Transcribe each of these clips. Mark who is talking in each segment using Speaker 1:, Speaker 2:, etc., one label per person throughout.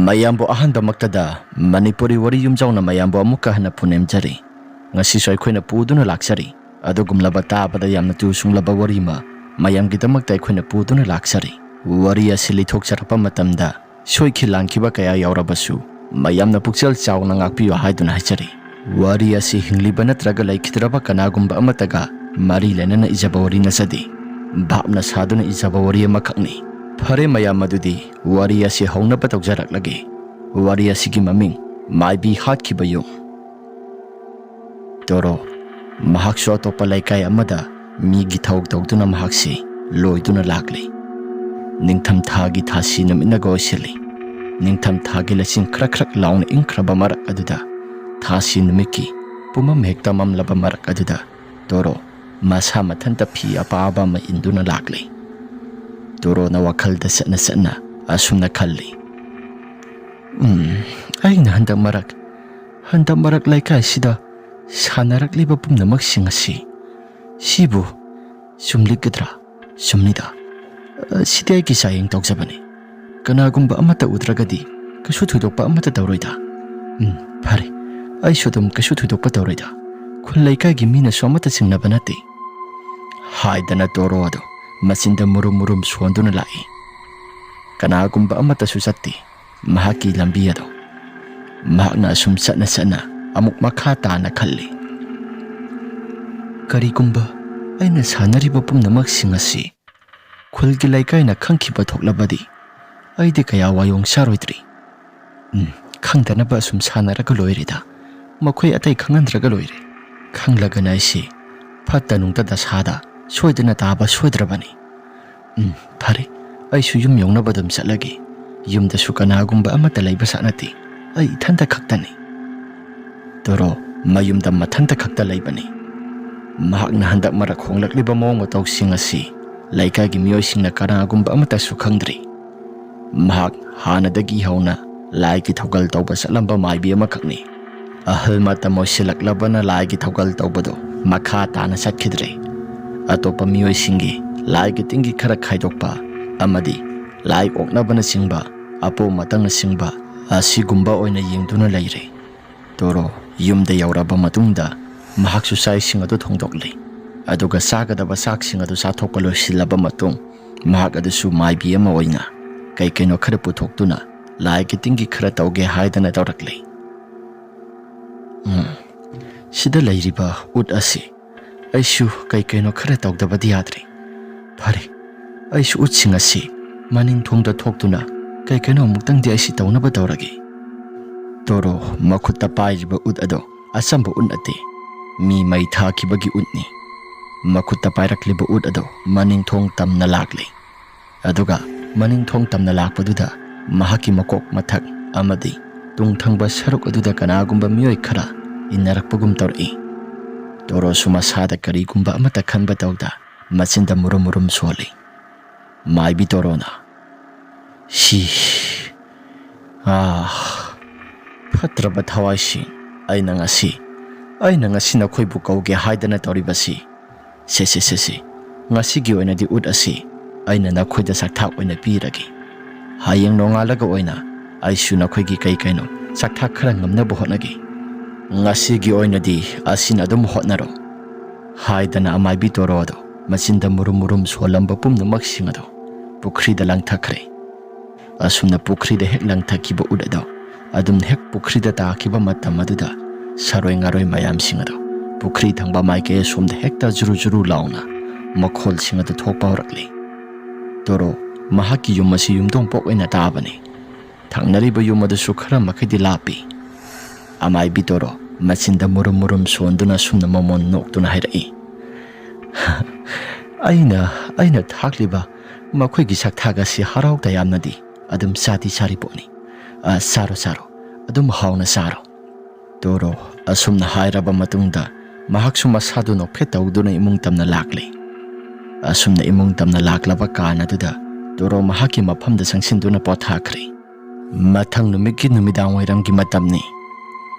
Speaker 1: mayambo ahanba maktada Manipuri wari yumjauna mayambo amuka hana punemjari ngasi soi khoina puduna laksari adugumlaba tabada yamna tu sunglaba wari ma mayamgidamakta khoina puduna laksari wari asili thokcharapa matamda soikhi langkiba kaya yaurabasu mayamna pukchal chawna ngakpiyo haiduna hachari wari asi hingliba natraga laikhidraba kanagumba amataga mari lenana ijaba wari nasadi bhapna saduna ijaba wari amakhakni Phare mayam madudi wari asi hauna patokjarak lagi wari asi ki maming maibi hat ki bayung Toro mahak so to palaikai amada mi gi thok tokduna mahak si loiduna lakli ningtham thagi thasi namina goisili ningtham thagi lasin khrak khrak laun inkraba marak aduda thasi numiki pumam hekta mamlaba marak aduda Toro masa mathanta phi apaba ma induna lakli Toro na wakal da sana asumna khalli ai na handa marak laikai sida sanarak liba pumnamak singasi sibu sumlikadra sumnida sidi ai ki sayeng tokjabani kanagumba amata udragadi kasu thudokpa amata tawroida phare ai sodum kasu thudokpa tawroida khul laikai gi mina somata singna banati haidana Toro ado Masinda murum suanduna lai kanagumba amata susatti mahaki lambiyado mahakna asum sana amuk makata na khalli karigumba aina sanariba pumnamak singasi khulgi laikai na khangkhiba thoklabadi aide kaya wayong saroidri khangdanaba asum sanaraga loirida makhoi atai khangandraga loire khanglagana isi phatta nungta dasada soidana taba soidrabani phare ai su yum yongna badam salagi yum da sukana gumba amata laiba sanati ai thanda khaktani Toro mayum da mathanta khakta laibani mahakna handak marak honglakliba mawng mataw singasi laika gi miyoi singna kana gumba amata su khangdri mahak hanadagi hauna lai gi thogal tawba salamba maibi amakhakni ahal mata moisilaklabana lai gi thogal tawbado makha tana satkhidre atopa miyoi singi lai gi tingi khara khaidokpa amadi lai oknabana singba apo matang singba asigumba oina yengduna laire Toro yumda yauraba matungda mahaksu sai singado thongdokli aduga sagadaba sak singado sathokalo silaba matung mahak adusu maibi ama oina kaino khara puthokduna lai gi tingi khara tawge haidana tawrakli sida lairiba ut asi aishu kaino khara tawdabadi yadri Phare aishu ut singasi maning thongda thokduna kaino muktang di aisi tawnaba tawragi Toro makhutta pairiba ut ado asamba unate mi mai thakibagi utni makhutta pairakliba ut ado maning thong tamna lakli aduga maning thong tamna lakpaduda mahaki makok mathak amadi tungthangba saruk aduda kanagumba miyoi khara inarakpagum tawri Toro sumasada karigumba amata khanba tawda masinda murum soli maibi Torona shi Phatraba thawasi aina ngasi na khoibu kauge haidana tawribasi se ngasi gi oina di ut asi aina na khoida sakthak oina piragi hayeng nongalaga oina aisu na khoigi kaino sakthak khara ngamna bohonagi ngasi gi oina di asina dum hotnaro haidana amaibi Torodo masinda murum solamba pumna maksingado pukhri da langthakre asumna pukhri da hek langthakiba udado adum hek pukhri da takiba matam aduda saroi ngaroi mayam singado pukhri thangba maike somda hekta juru launa makhol singado thokpa horakli Toro mahaki yumasi yumdong pok oina tabani thangnariba yumadu sukhara makhidi lapi amai bi Toro masinda murum sonduna sumna momon noktuna hairai aina thakliba makhoi gi sakthaga si harau tayamnadi adum sati sari poni saro adum hauna saro Toro asumna hairaba matungda mahaksu masadu no phetawduna imung tamna lakli asumna imung tamna laklaba kana duda Toro mahaki maphamda sangsinduna pothakri mathang numiki numidang wairamgi matamni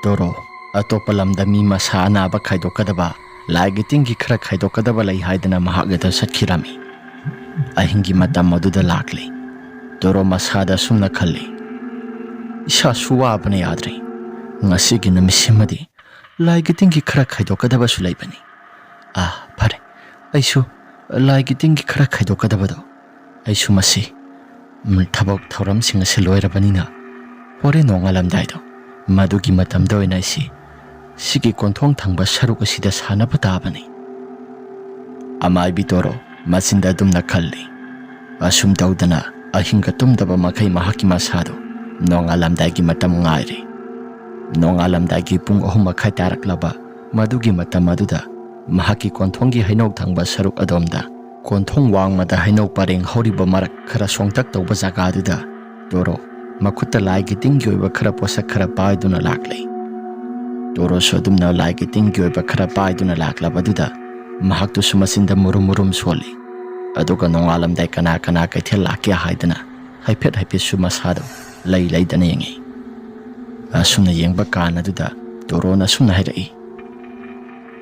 Speaker 1: Toro atopalamda mi masana ba khaidokadaba laigi tingi khara khaidokadaba lai haidana mahagada satkirami ahingi matam maduda lakli Toro masada sumna khalli ꯏꯁꯥꯁꯨ ꯋꯥꯕꯅ ꯌꯥꯗ꯭ꯔꯦ ꯉꯁꯤꯒꯤ ꯅꯨꯃꯤꯠꯁꯤꯃꯗꯤ ꯂꯥꯏꯒꯤ ꯇꯤꯟꯒꯤ ꯈꯔ ꯈꯥꯏꯗꯣꯛꯀꯗꯕꯁꯨ ꯂꯩꯕꯅꯤ ꯐꯔꯦ ꯑꯩꯁꯨ ꯂꯥꯏꯒꯤ ꯇꯤꯟꯒꯤ ꯈꯔ ꯈꯥꯏꯗꯣꯛꯀꯗꯕꯗꯣ ꯑꯩꯁꯨ ꯃꯁꯤ ꯊꯕꯛ ꯊꯧꯔꯝꯁꯤꯡ ꯑꯁꯤ ꯂꯣꯏꯔꯕꯅꯤꯅ ꯍꯣꯔꯦꯟ ꯅꯣꯡꯉꯥꯜꯂꯝꯗꯥꯏꯗꯣ ꯃꯗꯨꯒꯤ ꯃꯇꯝꯗ ꯑꯣꯏꯅ ꯑꯩꯁꯤ ꯁꯤꯒꯤ ꯀꯣꯟꯊꯣꯡ ꯊꯪꯕ ꯁꯔꯨꯛ ꯑꯁꯤꯗ ꯁꯥꯟꯅꯕ ꯇꯥꯕꯅꯤ ꯑꯃꯥꯏꯕꯤ ꯇꯣꯔꯣ ꯃꯆꯤꯟꯗ ꯑꯗꯨꯝꯅ ꯈꯜꯂꯤ ꯑꯁꯨꯝ ꯇꯧꯗꯅ ꯑꯍꯤꯡꯒ ꯇꯨꯝꯗꯕ ꯃꯈꯩ ꯃꯍꯥꯛꯀꯤ ꯃꯁꯥꯗꯣ ꯅꯣꯡꯉꯥꯜꯂꯝꯗꯥꯏꯒꯤ ꯃꯇꯝ ꯉꯥꯏꯔꯤ ꯅꯣꯡꯉꯥꯜꯂꯝꯗꯥꯏꯒꯤ ꯄꯨꯡ 3:30 ꯇꯥꯔꯛꯂꯕ ꯃꯗꯨꯒꯤ ꯃꯇꯝ ꯑꯗꯨꯗ ꯃꯍꯥꯛꯀꯤ ꯀꯣꯟꯊꯣꯡꯒꯤ ꯍꯩꯅꯧ ꯊꯪꯕ ꯁꯔꯨꯛ ꯑꯗꯣꯝꯗ ꯀꯣꯟꯊꯣꯡ ꯋꯥꯡꯃꯗ ꯍꯩꯅꯧ ꯄꯔꯦꯡ ꯍꯧꯔꯤꯕ ꯃꯔꯛ ꯈꯔ ꯁꯣꯡꯇꯛ ꯇꯧꯕ ꯖꯒꯥꯗꯨꯗ ꯇꯣꯔꯣ ꯃꯈꯨꯠꯇ ꯂꯥꯏꯒꯤ ꯇꯤꯟꯒꯤ ꯑꯣꯏꯕ ꯈꯔ ꯄꯣꯠꯁꯛ ꯈꯔ ꯄꯥꯏꯗꯨꯅ ꯂꯥꯛꯂꯤ ꯇꯣꯔꯣꯁꯨ ꯑꯗꯨꯝꯅ ꯂꯥꯏꯒꯤ ꯇꯤꯟꯒꯤ ꯑꯣꯏꯕ ꯈꯔ ꯄꯥꯏꯗꯨꯅ ꯂꯥꯛꯂꯕꯗꯨꯗ ꯃꯍꯥꯛꯇꯨꯁꯨ ꯃꯆꯤꯟꯗ ꯃꯨꯔꯨꯝ ꯃꯨꯔꯨꯝ ꯁꯣꯜꯂꯤ ꯑꯗꯨꯒ ꯅꯣꯡꯉꯥꯜꯂꯝꯗꯥꯏ ꯀꯅꯥ ꯀꯅꯥ ꯀꯩꯊꯦꯜ ꯂꯥꯛꯀꯦ ꯍꯥꯏꯗꯅ ꯍꯥꯏꯐꯦꯠ ꯍꯥꯏꯐꯦꯠꯁꯨ ꯃꯁꯥꯗꯣ ꯂꯩ ꯂꯩꯗꯅ ꯌꯦꯡꯉꯤ ꯑꯁꯨꯝꯅ ꯌꯦꯡꯕ ꯀꯥꯟ ꯑꯗꯨꯗ ꯇꯣꯔꯣꯅ ꯑꯁꯨꯝꯅ ꯍꯥꯏꯔꯛꯏ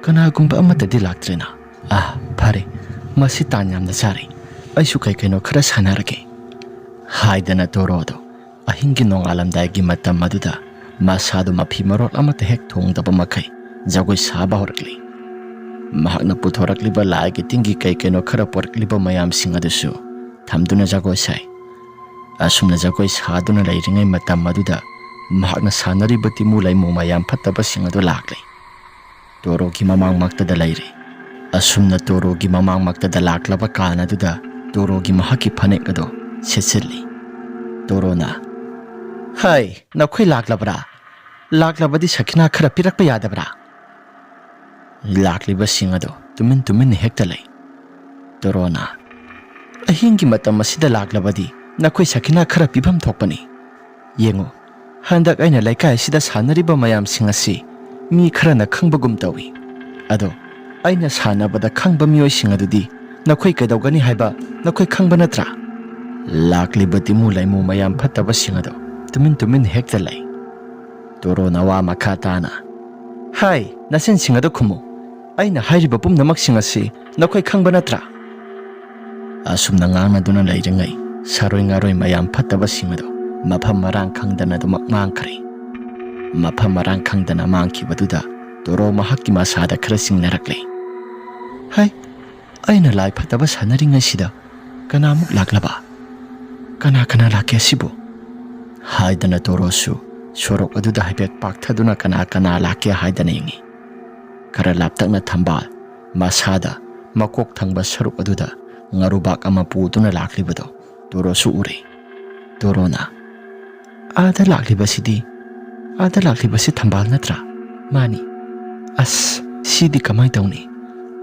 Speaker 1: ꯀꯅꯥꯒꯨꯝꯕ ꯑꯃꯠꯇꯗꯤ ꯂꯥꯛꯇ꯭ꯔꯦꯅ ꯐꯔꯦ ꯃꯁꯤ ꯇꯥꯟ ꯌꯥꯝꯅ ꯆꯥꯔꯤ ꯑꯩꯁꯨ ꯀꯩꯅꯣ ꯈꯔ ꯁꯥꯟꯅꯔꯒꯦ ꯍꯥꯏꯗꯅ ꯇꯣꯔꯣꯗꯣ ꯑꯍꯤꯡꯒꯤ ꯅꯣꯡꯉꯥꯜꯂꯝꯗꯥꯏꯒꯤ ꯃꯇꯝ ꯑꯗꯨꯗ ꯃꯁꯥꯗꯣ ꯃꯐꯤ ꯃꯔꯣꯜ ꯑꯃꯠꯇ ꯍꯦꯛ ꯊꯣꯡꯗꯕ ꯃꯈꯩ ꯖꯒꯣꯏ ꯁꯥꯕ ꯍꯧꯔꯛꯂꯤ ꯃꯍꯥꯛꯅ ꯄꯨꯊꯣꯔꯛꯂꯤꯕ ꯂꯥꯏꯒꯤ ꯇꯤꯟꯒꯤ ꯀꯩꯅꯣ ꯈꯔ ꯄꯣꯔꯛꯂꯤꯕ ꯃꯌꯥꯝꯁꯤꯡ ꯑꯗꯨꯁꯨ ꯊꯝꯗꯨꯅ ꯖꯒꯣꯏ ꯁꯥꯏ ꯑꯁꯨꯝꯅ ꯖꯒꯣꯏ ꯁꯥꯗꯨꯅ ꯂꯩꯔꯤꯉꯩ ꯃꯇꯝ ꯑꯗꯨꯗ ꯃꯍꯥꯛꯅ ꯁꯥꯟꯅꯔꯤꯕ ꯇꯤꯃꯨ ꯂꯩꯃꯨ ꯃꯌꯥꯝ ꯐꯠꯇꯕꯁꯤꯡ ꯑꯗꯨ ꯂꯥꯛꯂꯤ ꯇꯣꯔꯣꯒꯤ ꯃꯃꯥꯡꯃꯛꯇꯗ ꯂꯩꯔꯤ ꯑꯁꯨꯝꯅ ꯇꯣꯔꯣꯒꯤ ꯃꯃꯥꯡꯃꯛꯇꯗ ꯂꯥꯛꯂꯕ ꯀꯥꯟ ꯑꯗꯨꯗ ꯇꯣꯔꯣꯒꯤ ꯃꯍꯥꯛꯀꯤ ꯐꯅꯦꯛ ꯑꯗꯣ ꯁꯦꯠꯆꯤꯜꯂꯤ ꯇꯣꯔꯣꯅ ꯍꯥꯏ ꯅꯈꯣꯏ ꯂꯥꯛꯂꯕꯗꯤ ꯁꯈꯤꯅꯥ ꯈꯔ ꯄꯤꯔꯛꯄ ꯌꯥꯗꯕ꯭ꯔꯥ ꯂꯥꯛꯂꯤꯕꯁꯤꯡ ꯑꯗꯣ ꯇꯨꯃꯤꯟꯅ ꯍꯦꯛꯇ ꯂꯩ ꯇꯣꯔꯣꯅ ꯑꯍꯤꯡꯒꯤ ꯃꯇꯝ ꯑꯁꯤꯗ ꯂꯥꯛꯂꯕꯗꯤ ꯅꯈꯣꯏ ꯁꯈꯤꯅꯥ ꯈꯔ ꯄꯤꯐꯝ ꯊꯣꯛꯄꯅꯤ ꯌꯦꯡꯉꯨ ꯍꯟꯗꯛ ꯑꯩꯅ ꯂꯩꯀꯥꯏ ꯑꯁꯤꯗ ꯁꯥꯟꯅꯔꯤꯕ ꯃꯌꯥꯝꯁꯤꯡ ꯑꯁꯤ ꯃꯤ ꯈꯔꯅ ꯈꯪꯕꯒꯨꯝ ꯇꯧꯏ ꯑꯗꯣ ꯑꯩꯅ ꯁꯥꯟꯅꯕꯗ ꯈꯪꯕ ꯃꯤꯑꯣꯏꯁꯤꯡ ꯑꯗꯨꯗꯤ ꯅꯈꯣꯏ ꯀꯩꯗꯧꯒꯅꯤ ꯍꯥꯏꯕ ꯅꯈꯣꯏ ꯈꯪꯕ ꯅꯠꯇ꯭ꯔꯥ ꯂꯥꯛꯂꯤꯕ ꯇꯤꯃꯨ ꯂꯩꯃꯨ ꯃꯌꯥꯝ ꯐꯠꯇꯕꯁꯤꯡ ꯑꯗꯣ ꯇꯨꯃꯤꯟ ꯍꯦꯛꯇ ꯂꯩ ꯇꯣꯔꯣꯅ ꯋꯥ ꯃꯈꯥ ꯇꯥꯅ ꯍꯥꯏ ꯅꯆꯤꯟꯁꯤꯡ ꯑꯗꯨ ꯈꯨꯝꯃꯨ ꯑꯩꯅ ꯍꯥꯏꯔꯤꯕ ꯄꯨꯝꯅꯃꯛꯁꯤꯡ ꯑꯁꯤ ꯅꯈꯣꯏ ꯈꯪꯕ ꯅꯠꯇ꯭ꯔꯥ ꯑꯁꯨꯝꯅ ꯉꯥꯡꯅꯗꯨꯅ ꯂꯩꯔꯤꯉꯩ ꯁꯥꯔꯣꯏ ꯉꯥꯔꯣꯏ ꯃꯌꯥꯝ ꯐꯠꯇꯕꯁꯤꯡ ꯑꯗꯣ ꯃꯐꯝ ꯃꯔꯥꯡ ꯈꯪꯗꯅ ꯑꯗꯨꯃꯛ ꯃꯥꯡꯈ꯭ꯔꯦ ꯃꯐꯝ ꯃꯔꯥꯡ ꯈꯪꯗꯅ ꯃꯥꯡꯈꯤꯕꯗꯨꯗ ꯇꯣꯔꯣ ꯃꯍꯥꯛꯀꯤ ꯃꯁꯥꯗ ꯈꯔ ꯆꯤꯡꯅꯔꯛꯂꯤ ꯍꯥꯏ ꯑꯩꯅ ꯂꯥꯏ ꯐꯠꯇꯕ ꯁꯥꯟꯅꯔꯤꯉꯩꯁꯤꯗ ꯀꯅꯥꯃꯨꯛ ꯂꯥꯛꯂꯕ ꯀꯅꯥ ꯂꯥꯛꯀꯦ ꯑꯁꯤꯕꯨ ꯍꯥꯏꯗꯅ ꯇꯣꯔꯣꯁꯨ ꯁꯣꯔꯣꯛ ꯑꯗꯨꯗ ꯍꯥꯏꯐꯦꯠ ꯄꯥꯛꯊꯗꯨꯅ ꯀꯅꯥ ꯂꯥꯛꯀꯦ ꯍꯥꯏꯗꯅ ꯌꯦꯡꯉꯤ ꯈꯔ ꯂꯥꯞꯇꯛꯅ ꯊꯝꯕꯥꯜ ꯃꯁꯥꯗ ꯃꯀꯣꯛ ꯊꯪꯕ ꯁꯔꯨꯛ ꯑꯗꯨꯗ ꯉꯥꯔꯨꯕꯥꯛ ꯑꯃ ꯄꯨꯗꯨꯅ ꯂꯥꯛꯂꯤꯕꯗꯣ ꯇꯣꯔꯣꯁꯨ ꯎꯔꯦ ꯇꯣꯔꯣꯅ ꯑꯥꯗ ꯂꯥꯛꯂꯤꯕꯁꯤ ꯊꯝꯕꯥꯜ ꯅꯠꯇ꯭ꯔꯥ ꯃꯥꯅꯤ ꯑꯁ ꯁꯤꯗꯤ ꯀꯃꯥꯏꯅ ꯇꯧꯅꯤ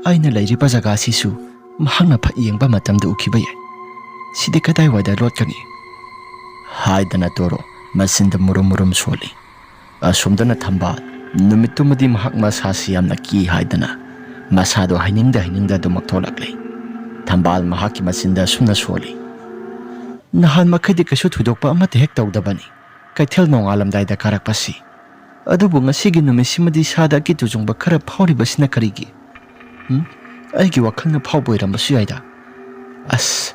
Speaker 1: ꯑꯩꯅ ꯂꯩꯔꯤꯕ ꯖꯒꯥꯁꯤꯁꯨ ꯃꯍꯥꯛꯅ ꯐꯠ ꯌꯦꯡꯕ ꯃꯇꯝꯗ ꯎꯈꯤꯕ ꯌꯥꯏ ꯁꯤꯗꯤ ꯀꯗꯥꯏꯋꯥꯏꯗ ꯂꯣꯠꯀꯅꯤ ꯍꯥꯏꯗꯅ ꯇꯣꯔꯣ ꯃꯆꯤꯟꯗ ꯃꯨꯔꯨꯝ ꯁꯣꯜꯂꯤ ꯑꯁꯣꯝꯗꯅ ꯊꯝꯕꯥꯜ ꯅꯨꯃꯤꯠꯇꯨꯃꯗꯤ ꯃꯍꯥꯛ ꯃꯁꯥꯁꯤ ꯌꯥꯝꯅ ꯀꯤ ꯍꯥꯏꯗꯅ ꯃꯁꯥꯗꯣ ꯍꯩꯅꯤꯡꯗ ꯑꯗꯨꯃꯛ ꯊꯣꯛꯂꯛꯂꯤ ꯊꯝꯕꯥꯜ ꯃꯍꯥꯛꯀꯤ ꯃꯆꯤꯟꯗ ꯑꯁꯨꯝꯅ ꯁꯣꯜꯂꯤ ꯅꯍꯥꯟ ꯃꯈꯩꯗꯤ ꯀꯩꯁꯨ ꯊꯣꯏꯗꯣꯛꯄ ꯑꯃꯠꯇ ꯍꯦꯛ ꯇꯧꯗꯕꯅꯤ ꯀꯩꯊꯦꯜ ꯅꯣꯡꯉꯥꯜꯂꯝꯗꯥꯏꯗ ꯀꯥꯔꯛꯄꯁꯤ ꯑꯗꯨꯕꯨ ꯉꯁꯤꯒꯤ ꯅꯨꯃꯤꯠꯁꯤꯃꯗꯤ ꯏꯁꯥꯗ ꯑꯀꯤ ꯇꯨꯖꯨꯡꯕ ꯈꯔ ꯐꯥꯎꯔꯤꯕꯁꯤꯅ ꯀꯔꯤꯒꯤ ꯑꯩꯒꯤ ꯋꯥꯈꯜꯅ ꯐꯥꯎꯕ ꯑꯣꯏꯔꯝꯕꯁꯨ ꯌꯥꯏꯗ ꯑꯁ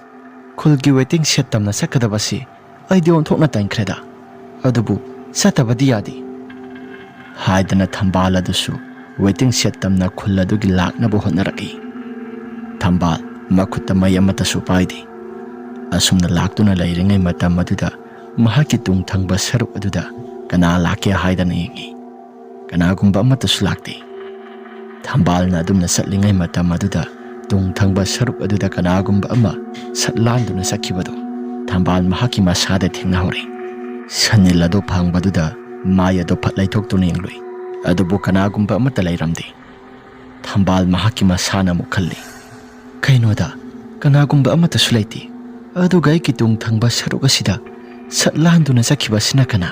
Speaker 1: ꯈꯨꯜꯒꯤ ꯋꯦꯇꯤꯡ ꯁꯦꯠ ꯇꯝꯅ ꯆꯠꯀꯗꯕꯁꯤ ꯑꯩꯗꯤ ꯑꯣꯟꯊꯣꯛꯅ ꯇꯟꯈ꯭ꯔꯦꯗ ꯑꯗꯨꯕꯨ ꯆꯠꯇꯕꯗꯤ ꯌꯥꯗꯦ ꯍꯥꯏꯗꯅ ꯊꯝꯕꯥꯜ ꯑꯗꯨꯁꯨ ꯋꯦꯇꯤꯡ ꯁꯦꯠ ꯇꯝꯅ ꯈꯨꯜ ꯑꯗꯨꯒꯤ ꯂꯥꯛꯅꯕ ꯍꯣꯠꯅꯔꯛꯏ ꯊꯝꯕꯥꯜ ꯃꯈꯨꯠꯇ ꯃꯩ ꯑꯃꯠꯇꯁꯨ ꯄꯥꯏꯗꯦ ꯑꯁꯨꯝꯅ ꯂꯥꯛꯇꯨꯅ ꯂꯩꯔꯤꯉꯩ ꯃꯇꯝ ꯑꯗꯨꯗ ꯃꯍꯥꯛꯀꯤ ꯇꯨꯡ ꯊꯪꯕ ꯁꯔꯨꯛ ꯑꯗꯨꯗ ꯀꯅꯥ ꯂꯥꯛꯀꯦ ꯍꯥꯏꯗꯅ ꯌꯦꯡꯉꯤ ꯀꯅꯥꯒꯨꯝꯕ ꯑꯃꯠꯇꯁꯨ ꯂꯥꯛꯇꯦ ꯊꯝꯕꯥꯜꯅ ꯑꯗꯨꯝꯅ ꯆꯠꯂꯤꯉꯩ ꯃꯇꯝ ꯑꯗꯨꯗ ꯇꯨꯡ ꯊꯪꯕ ꯁꯔꯨꯛ ꯑꯗꯨꯗ ꯀꯅꯥꯒꯨꯝꯕ ꯑꯃ ꯁꯠ ꯂꯥꯟꯗꯨꯅ ꯆꯠꯈꯤꯕꯗꯣ ꯊꯝꯕꯥꯜ ꯃꯍꯥꯛꯀꯤ ꯃꯁꯥꯗ ꯊꯦꯡꯅꯍꯧꯔꯦ ꯁꯟꯅꯤꯜ ꯑꯗꯨ ꯐꯪꯕꯗꯨꯗ ꯃꯥꯏ ꯑꯗꯨ ꯐꯠ ꯂꯩꯊꯣꯛꯇꯨꯅ ꯌꯦꯡꯂꯨꯏ ꯑꯗꯨꯕꯨ ꯀꯅꯥꯒꯨꯝꯕ ꯑꯃꯠꯇ ꯂꯩꯔꯝꯗꯦ ꯊꯝꯕꯥꯜ ꯃꯍꯥꯛꯀꯤ ꯃꯁꯥꯅ ꯑꯃꯨꯛ ꯈꯜꯂꯤ ꯀꯩꯅꯣꯗ ꯀꯅꯥꯒꯨꯝꯕ ꯑꯃꯠꯇꯁꯨ ꯂꯩꯇꯦ ꯑꯗꯨꯒ ꯑꯩꯒꯤ ꯇꯨꯡ ꯊꯪꯕ ꯁꯔꯨꯛ ꯑꯁꯤꯗ ꯁꯠ ꯂꯥꯟꯗꯨꯅ ꯆꯠꯈꯤꯕꯁꯤꯅ ꯀꯅꯥ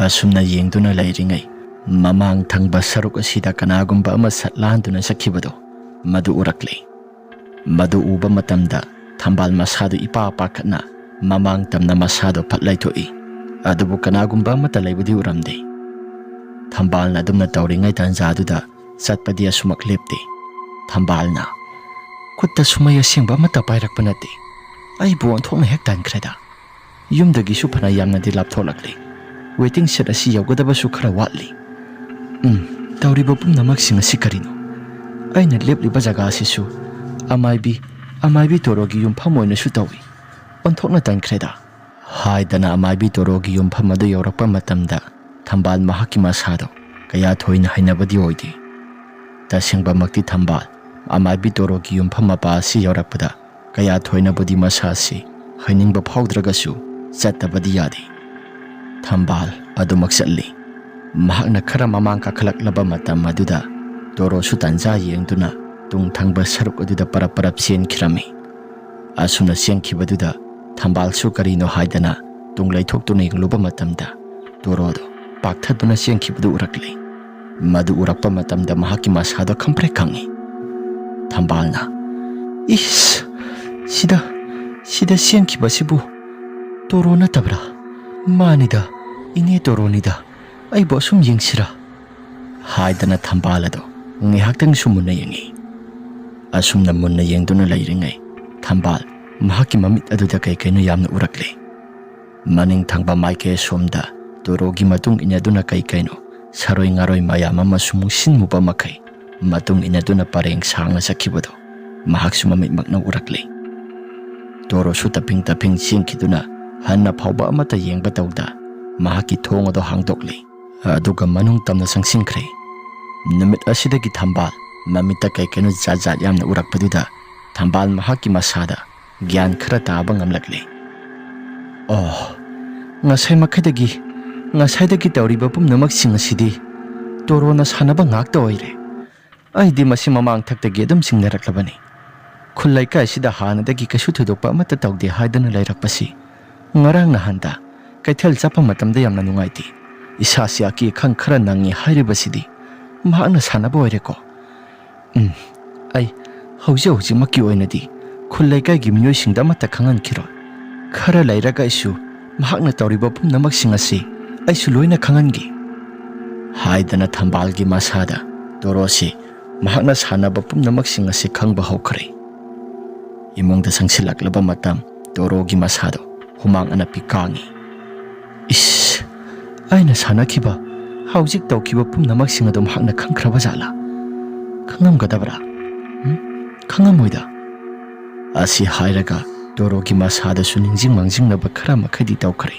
Speaker 1: ꯑꯁꯨꯝꯅ ꯌꯦꯡꯗꯨꯅ ꯂꯩꯔꯤꯉꯩ ꯃꯃꯥꯡ ꯊꯪꯕ ꯁꯔꯨꯛ ꯑꯁꯤꯗ ꯀꯅꯥꯒꯨꯝꯕ ꯑꯃ ꯁꯠ ꯂꯥꯟꯗꯨꯅ ꯆꯠꯈꯤꯕꯗꯣ ꯃꯗꯨ ꯎꯔꯛꯂꯤ ꯃꯗꯨ ꯎꯕ ꯃꯇꯝꯗ ꯊꯝꯕꯥꯜ ꯃꯁꯥꯗꯨ ꯏꯄꯥ ꯄꯥꯈꯠꯅ ꯃꯃꯥꯡ ꯇꯝꯅ ꯃꯁꯥꯗꯨ ꯐꯠ ꯂꯩꯊꯣꯛꯏ ꯑꯗꯨꯕꯨ ꯀꯅꯥꯒꯨꯝꯕ ꯑꯃꯠꯇ ꯂꯩꯕꯗꯤ ꯎꯔꯝꯗꯦ ꯊꯝꯕꯥꯜꯅ ꯑꯗꯨꯝꯅ ꯇꯧꯔꯤꯉꯩ ꯇꯥꯟꯖꯥꯗꯨꯗ ꯆꯠꯄꯗꯤ ꯑꯁꯨꯃꯛ ꯂꯦꯞꯇꯦ ꯊꯝꯕꯥꯜꯅ ꯈꯨꯠꯇ ꯁꯨꯃꯩ ꯑꯁꯦꯡꯕ ꯑꯃꯠꯇ ꯄꯥꯏꯔꯛꯄ ꯅꯠꯇꯦ ꯑꯩꯕꯨ ꯑꯣꯟꯊꯣꯛꯅ ꯍꯦꯛ ꯇꯟꯈ꯭ꯔꯦꯗ ꯌꯨꯝꯗꯒꯤꯁꯨ ꯐꯅ ꯌꯥꯝꯅꯗꯤ ꯂꯥꯞꯊꯣꯛꯂꯛꯂꯤ ꯋꯦꯇꯤꯡ ꯁꯦꯠ ꯑꯁꯤ ꯌꯧꯒꯗꯕꯁꯨ ꯈꯔ ꯋꯥꯠꯂꯤ ꯇꯧꯔꯤꯕ ꯄꯨꯝꯅꯃꯛꯁꯤꯡ ꯑꯁꯤ ꯀꯔꯤꯅꯣ ꯑꯩꯅ ꯂꯦꯞꯂꯤꯕ ꯖꯒꯥ ꯑꯁꯤꯁꯨ ꯑꯃꯥꯏꯕꯤ ꯇꯣꯔꯣꯒꯤ ꯌꯨꯝꯐꯝ ꯑꯣꯏꯅꯁꯨ ꯇꯧꯏ ꯑꯣꯟꯊꯣꯛꯅ ꯇꯟꯈ꯭ꯔꯦꯗ ꯍꯥꯏꯗꯅ ꯑꯃꯥꯏꯕꯤ ꯇꯣꯔꯣꯒꯤ ꯌꯨꯝꯐꯝ ꯑꯗꯨ ꯌꯧꯔꯛꯄ ꯃꯇꯝꯗ ꯊꯝꯕꯥꯜ ꯃꯍꯥꯛꯀꯤ ꯃꯁꯥꯗꯣ ꯀꯌꯥ ꯊꯣꯏꯅ ꯍꯩꯅꯕꯗꯤ ꯑꯣꯏꯗꯦ ꯇꯁꯦꯡꯕꯃꯛꯇꯤ ꯊꯝꯕꯥꯜ ꯑꯃꯥꯏꯕꯤ ꯇꯣꯔꯣꯒꯤ ꯌꯨꯝꯐꯝ ꯃꯄꯥ ꯑꯁꯤ ꯌꯧꯔꯛꯄꯗ ꯀꯌꯥ ꯊꯣꯏꯅꯕꯨꯗꯤ ꯃꯁꯥ ꯑꯁꯤ ꯍꯩꯅꯤꯡꯕ ꯐꯥꯎꯗ꯭ꯔꯒꯁꯨ ꯆꯠꯇꯕꯗꯤ ꯌꯥꯗꯦ ꯊꯝꯕꯥꯜ ꯑꯗꯨꯃꯛ ꯆꯠꯂꯤ ꯃꯍꯥꯛꯅ ꯈꯔ ꯃꯃꯥꯡ ꯀꯥꯈꯠꯂꯛꯂꯕ ꯃꯇꯝ ꯑꯗꯨꯗ ꯇꯣꯔꯣꯁꯨ ꯇꯥꯟꯖꯥ ꯌꯦꯡꯗꯨꯅ ꯇꯨꯡ ꯊꯪꯕ ꯁꯔꯨꯛ ꯑꯗꯨꯗ ꯄꯔꯞ ꯆꯦꯟꯈꯤꯔꯝꯃꯤ ꯑꯁꯨꯝꯅ ꯆꯦꯟꯈꯤꯕꯗꯨꯗ ꯊꯝꯕꯥꯜꯁꯨ ꯀꯔꯤꯅꯣ ꯍꯥꯏꯗꯅ ꯇꯨꯡ ꯂꯩꯊꯣꯛꯇꯨꯅ ꯌꯦꯡꯂꯨꯕ ꯃꯇꯝꯗ ꯇꯣꯔꯣꯗꯣ ꯄꯥꯛꯊꯗꯨꯅ ꯆꯦꯟꯈꯤꯕꯗꯨ ꯎꯔꯛꯂꯤ ꯃꯗꯨ ꯎꯔꯛꯄ ꯃꯇꯝꯗ ꯃꯍꯥꯛꯀꯤ ꯃꯁꯥꯗꯣ ꯈꯪꯄ꯭ꯔꯦꯛ ꯈꯪꯉꯤ ꯊꯝꯕꯥꯜꯅ ꯏꯁ ꯁꯤꯗ ꯆꯦꯟꯈꯤꯕꯁꯤꯕꯨ ꯇꯣꯔꯣ ꯅꯠꯇꯕ꯭ꯔꯥ ꯃꯥꯅꯤꯗ ꯏꯅꯦ ꯇꯣꯔꯣꯅꯤꯗ ꯑꯩꯕꯨ ꯑꯁꯨꯝ ꯌꯦꯡꯁꯤꯔꯥ ꯍꯥꯏꯗꯅ ꯊꯝꯕꯥꯜ ꯑꯗꯣ ꯉꯥꯏꯍꯥꯛꯇꯪꯁꯨ ꯃꯨꯟꯅ ꯌꯦꯡꯉꯤ ꯑꯁꯨꯝꯅ ꯃꯨꯟꯅ ꯌꯦꯡꯗꯨꯅ ꯂꯩꯔꯤꯉꯩ ꯊꯝꯕꯥꯜ ꯃꯍꯥꯛꯀꯤ ꯃꯃꯤꯠ ꯑꯗꯨꯗ ꯀꯩꯅꯣ ꯌꯥꯝꯅ ꯎꯔꯛꯂꯤ ꯃꯅꯤꯡ ꯊꯪꯕ ꯃꯥꯏꯀꯩ ꯑꯁꯣꯝꯗ ꯇꯣꯔꯣꯒꯤ ꯃꯇꯨꯡ ꯏꯟꯅꯗꯨꯅ ꯀꯩꯅꯣ ꯁꯥꯔꯣꯏ ꯉꯥꯔꯣꯏ ꯃꯌꯥꯝ ꯑꯃꯁꯨ ꯃꯨꯁꯤꯟꯃꯨꯕ ꯃꯈꯩ ꯃꯇꯨꯡ ꯏꯟꯅꯗꯨꯅ ꯄꯔꯦꯡ ꯁꯥꯡꯅ ꯆꯠꯈꯤꯕꯗꯣ ꯃꯍꯥꯛꯁꯨ ꯃꯃꯤꯠꯃꯛꯅ ꯎꯔꯛꯂꯤ ꯇꯣꯔꯣꯁꯨ ꯇꯞꯄꯤꯡ ꯆꯦꯟꯈꯤꯗꯨꯅ ꯍꯟꯅ ꯐꯥꯎꯕ ꯑꯃꯠꯇ ꯌꯦꯡꯕ ꯇꯧꯗ ꯃꯍꯥꯛꯀꯤ ꯊꯣꯡ ꯑꯗꯨ ꯍꯥꯡꯗꯣꯛꯂꯤ ꯑꯗꯨꯒ ꯃꯅꯨꯡ ꯇꯝꯅ ꯆꯪꯁꯤꯟꯈ꯭ꯔꯦ ꯅꯨꯃꯤꯠ ꯑꯁꯤꯗꯒꯤ ꯊꯝꯕꯥꯜ ꯃꯃꯤꯠꯇ ꯀꯩꯅꯣ ꯖꯥꯠ ꯌꯥꯝꯅ ꯎꯔꯛꯄꯗꯨꯗ ꯊꯝꯕꯥꯜ ꯃꯍꯥꯛꯀꯤ ꯃꯁꯥꯗ ꯒ꯭ꯌꯥꯟ ꯈꯔ ꯇꯥꯕ ꯉꯝꯂꯛꯂꯤ ꯉꯁꯥꯏꯗꯒꯤ ꯇꯧꯔꯤꯕ ꯄꯨꯝꯅꯃꯛꯁꯤꯡ ꯑꯁꯤꯗꯤ ꯇꯣꯔꯣꯅ ꯁꯥꯟꯅꯕ ꯉꯥꯛꯇ ꯑꯣꯏꯔꯦ ꯑꯩꯗꯤ ꯃꯁꯤ ꯃꯃꯥꯡ ꯊꯛꯇꯒꯤ ꯑꯗꯨꯝ ꯆꯤꯡꯅꯔꯛꯂꯕꯅꯤ ꯈꯨꯜ ꯂꯩꯀꯥꯏꯁꯤꯗ ꯍꯥꯟꯅꯗꯒꯤ ꯀꯩꯁꯨ ꯊꯣꯏꯗꯣꯛꯄ ꯑꯃꯠꯇ ꯇꯧꯗꯦ ꯍꯥꯏꯗꯅ ꯂꯩꯔꯛꯄꯁꯤ ꯉꯔꯥꯡ ꯅꯍꯥꯟꯗ ꯀꯩꯊꯦꯜ ꯆꯠꯄ ꯃꯇꯝꯗ ꯌꯥꯝꯅ ꯅꯨꯡꯉꯥꯏꯇꯦ ꯏꯁꯥꯁꯤ ꯑꯀꯤ ꯑꯈꯪ ꯈꯔ ꯅꯪꯉꯤ ꯍꯥꯏꯔꯤꯕꯁꯤꯗꯤ ꯃꯍꯥꯛꯅ ꯁꯥꯟꯅꯕ ꯑꯣꯏꯔꯦꯀꯣ ꯑꯩ ꯍꯧꯖꯤꯛꯃꯛꯀꯤ ꯑꯣꯏꯅꯗꯤ ꯈꯨꯜ ꯂꯩꯀꯥꯏꯒꯤ ꯃꯤꯑꯣꯏꯁꯤꯡꯗ ꯑꯃꯠꯇ ꯈꯪꯍꯟꯈꯤꯔꯣꯏ ꯈꯔ ꯂꯩꯔꯒ ꯑꯩꯁꯨ ꯃꯍꯥꯛꯅ ꯇꯧꯔꯤꯕ ꯄꯨꯝꯅꯃꯛꯁꯤꯡ ꯑꯁꯤ ꯑꯩꯁꯨ ꯂꯣꯏꯅ ꯈꯪꯍꯟꯒꯦ ꯍꯥꯏꯗꯅ ꯊꯝꯕꯥꯜꯒꯤ ꯃꯁꯥꯗ ꯇꯣꯔꯣꯁꯤ ꯃꯍꯥꯛꯅ ꯁꯥꯟꯅꯕ ꯄꯨꯝꯅꯃꯛꯁꯤꯡ ꯑꯁꯤ ꯈꯪꯕ ꯍꯧꯈ꯭ꯔꯦ ꯏꯃꯨꯡꯗ ꯆꯪꯁꯤꯜꯂꯛꯂꯕ ꯃꯇꯝ ꯇꯣꯔꯣꯒꯤ ꯃꯁꯥꯗꯣ ꯍꯨꯃꯥꯡ ꯑꯅꯞꯄꯤ ꯀꯥꯡꯉꯤ ꯏꯁ ꯑꯩꯅ ꯁꯥꯟꯅꯈꯤꯕ ꯍꯧꯖꯤꯛ ꯇꯧꯈꯤꯕ ꯄꯨꯝꯅꯃꯛꯁꯤꯡ ꯑꯗꯨ ꯃꯍꯥꯛꯅ ꯈꯪꯈ꯭ꯔꯕ ꯖꯥꯠꯂꯥ ꯈꯪꯉꯝꯒꯗꯕ꯭ꯔꯥ ꯈꯪꯉꯝꯃꯣꯏꯗ ꯑꯁꯤ ꯍꯥꯏꯔꯒ ꯇꯣꯔꯣꯒꯤ ꯃꯁꯥꯗꯁꯨ ꯅꯤꯡꯁꯤꯡ ꯃꯥꯡꯖꯤꯡꯅꯕ ꯈꯔ ꯃꯈꯩꯗꯤ ꯇꯧꯈ꯭ꯔꯦ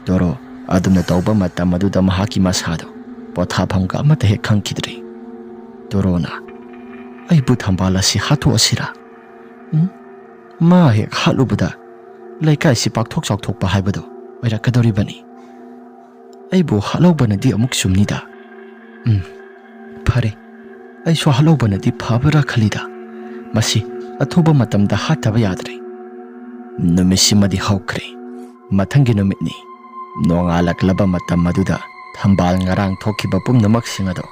Speaker 1: ꯇꯣꯔꯣ ꯑꯗꯨꯅ ꯇꯧꯕ ꯃꯇꯝ ꯑꯗꯨꯗ ꯃꯍꯥꯛꯀꯤ ꯃꯁꯥꯗꯣ ꯄꯣꯊꯥꯐꯝꯒ ꯑꯃꯠꯇ ꯍꯦꯛ ꯈꯪꯈꯤꯗ꯭ꯔꯦ ꯇꯣꯔꯣꯅ ꯑꯩꯕꯨ ꯊꯝꯕꯥꯜ ꯑꯁꯤ ꯍꯥꯠꯇꯣꯛꯑꯁꯤꯔꯥ ꯃꯥ ꯍꯦꯛ ꯍꯥꯠꯂꯨꯕꯗ ꯂꯩꯀꯥꯏꯁꯤ ꯄꯥꯛꯊꯣꯛ ꯆꯥꯎꯊꯣꯛꯄ ꯍꯥꯏꯕꯗꯣ ꯑꯣꯏꯔꯛꯀꯗꯧꯔꯤꯕꯅꯤ ꯑꯩꯕꯨ ꯍꯥꯠꯍꯧꯕꯅꯗꯤ ꯑꯃꯨꯛ ꯆꯨꯝꯅꯤꯗ ꯐꯔꯦ ꯑꯩꯁꯨ ꯍꯥꯠꯍꯧꯕꯅꯗꯤ ꯐꯕ꯭ꯔꯥ ꯈꯜꯂꯤꯗ ꯃꯁꯤ ꯑꯊꯨꯕ ꯃꯇꯝꯗ ꯍꯥꯠꯇꯕ ꯌꯥꯗ꯭ꯔꯦ ꯅꯨꯃꯤꯠꯁꯤꯃꯗꯤ ꯍꯧꯈ꯭ꯔꯦ ꯃꯊꯪꯒꯤ ꯅꯨꯃꯤꯠꯅꯤ ꯅꯣꯡꯉꯥꯜꯂꯛꯂꯕ ꯃꯇꯝ ꯑꯗꯨꯗ ꯊꯝꯕꯥꯜ ꯉꯔꯥꯡ ꯊꯣꯛꯈꯤꯕ ꯄꯨꯝꯅꯃꯛꯁꯤꯡ ꯑꯗꯣ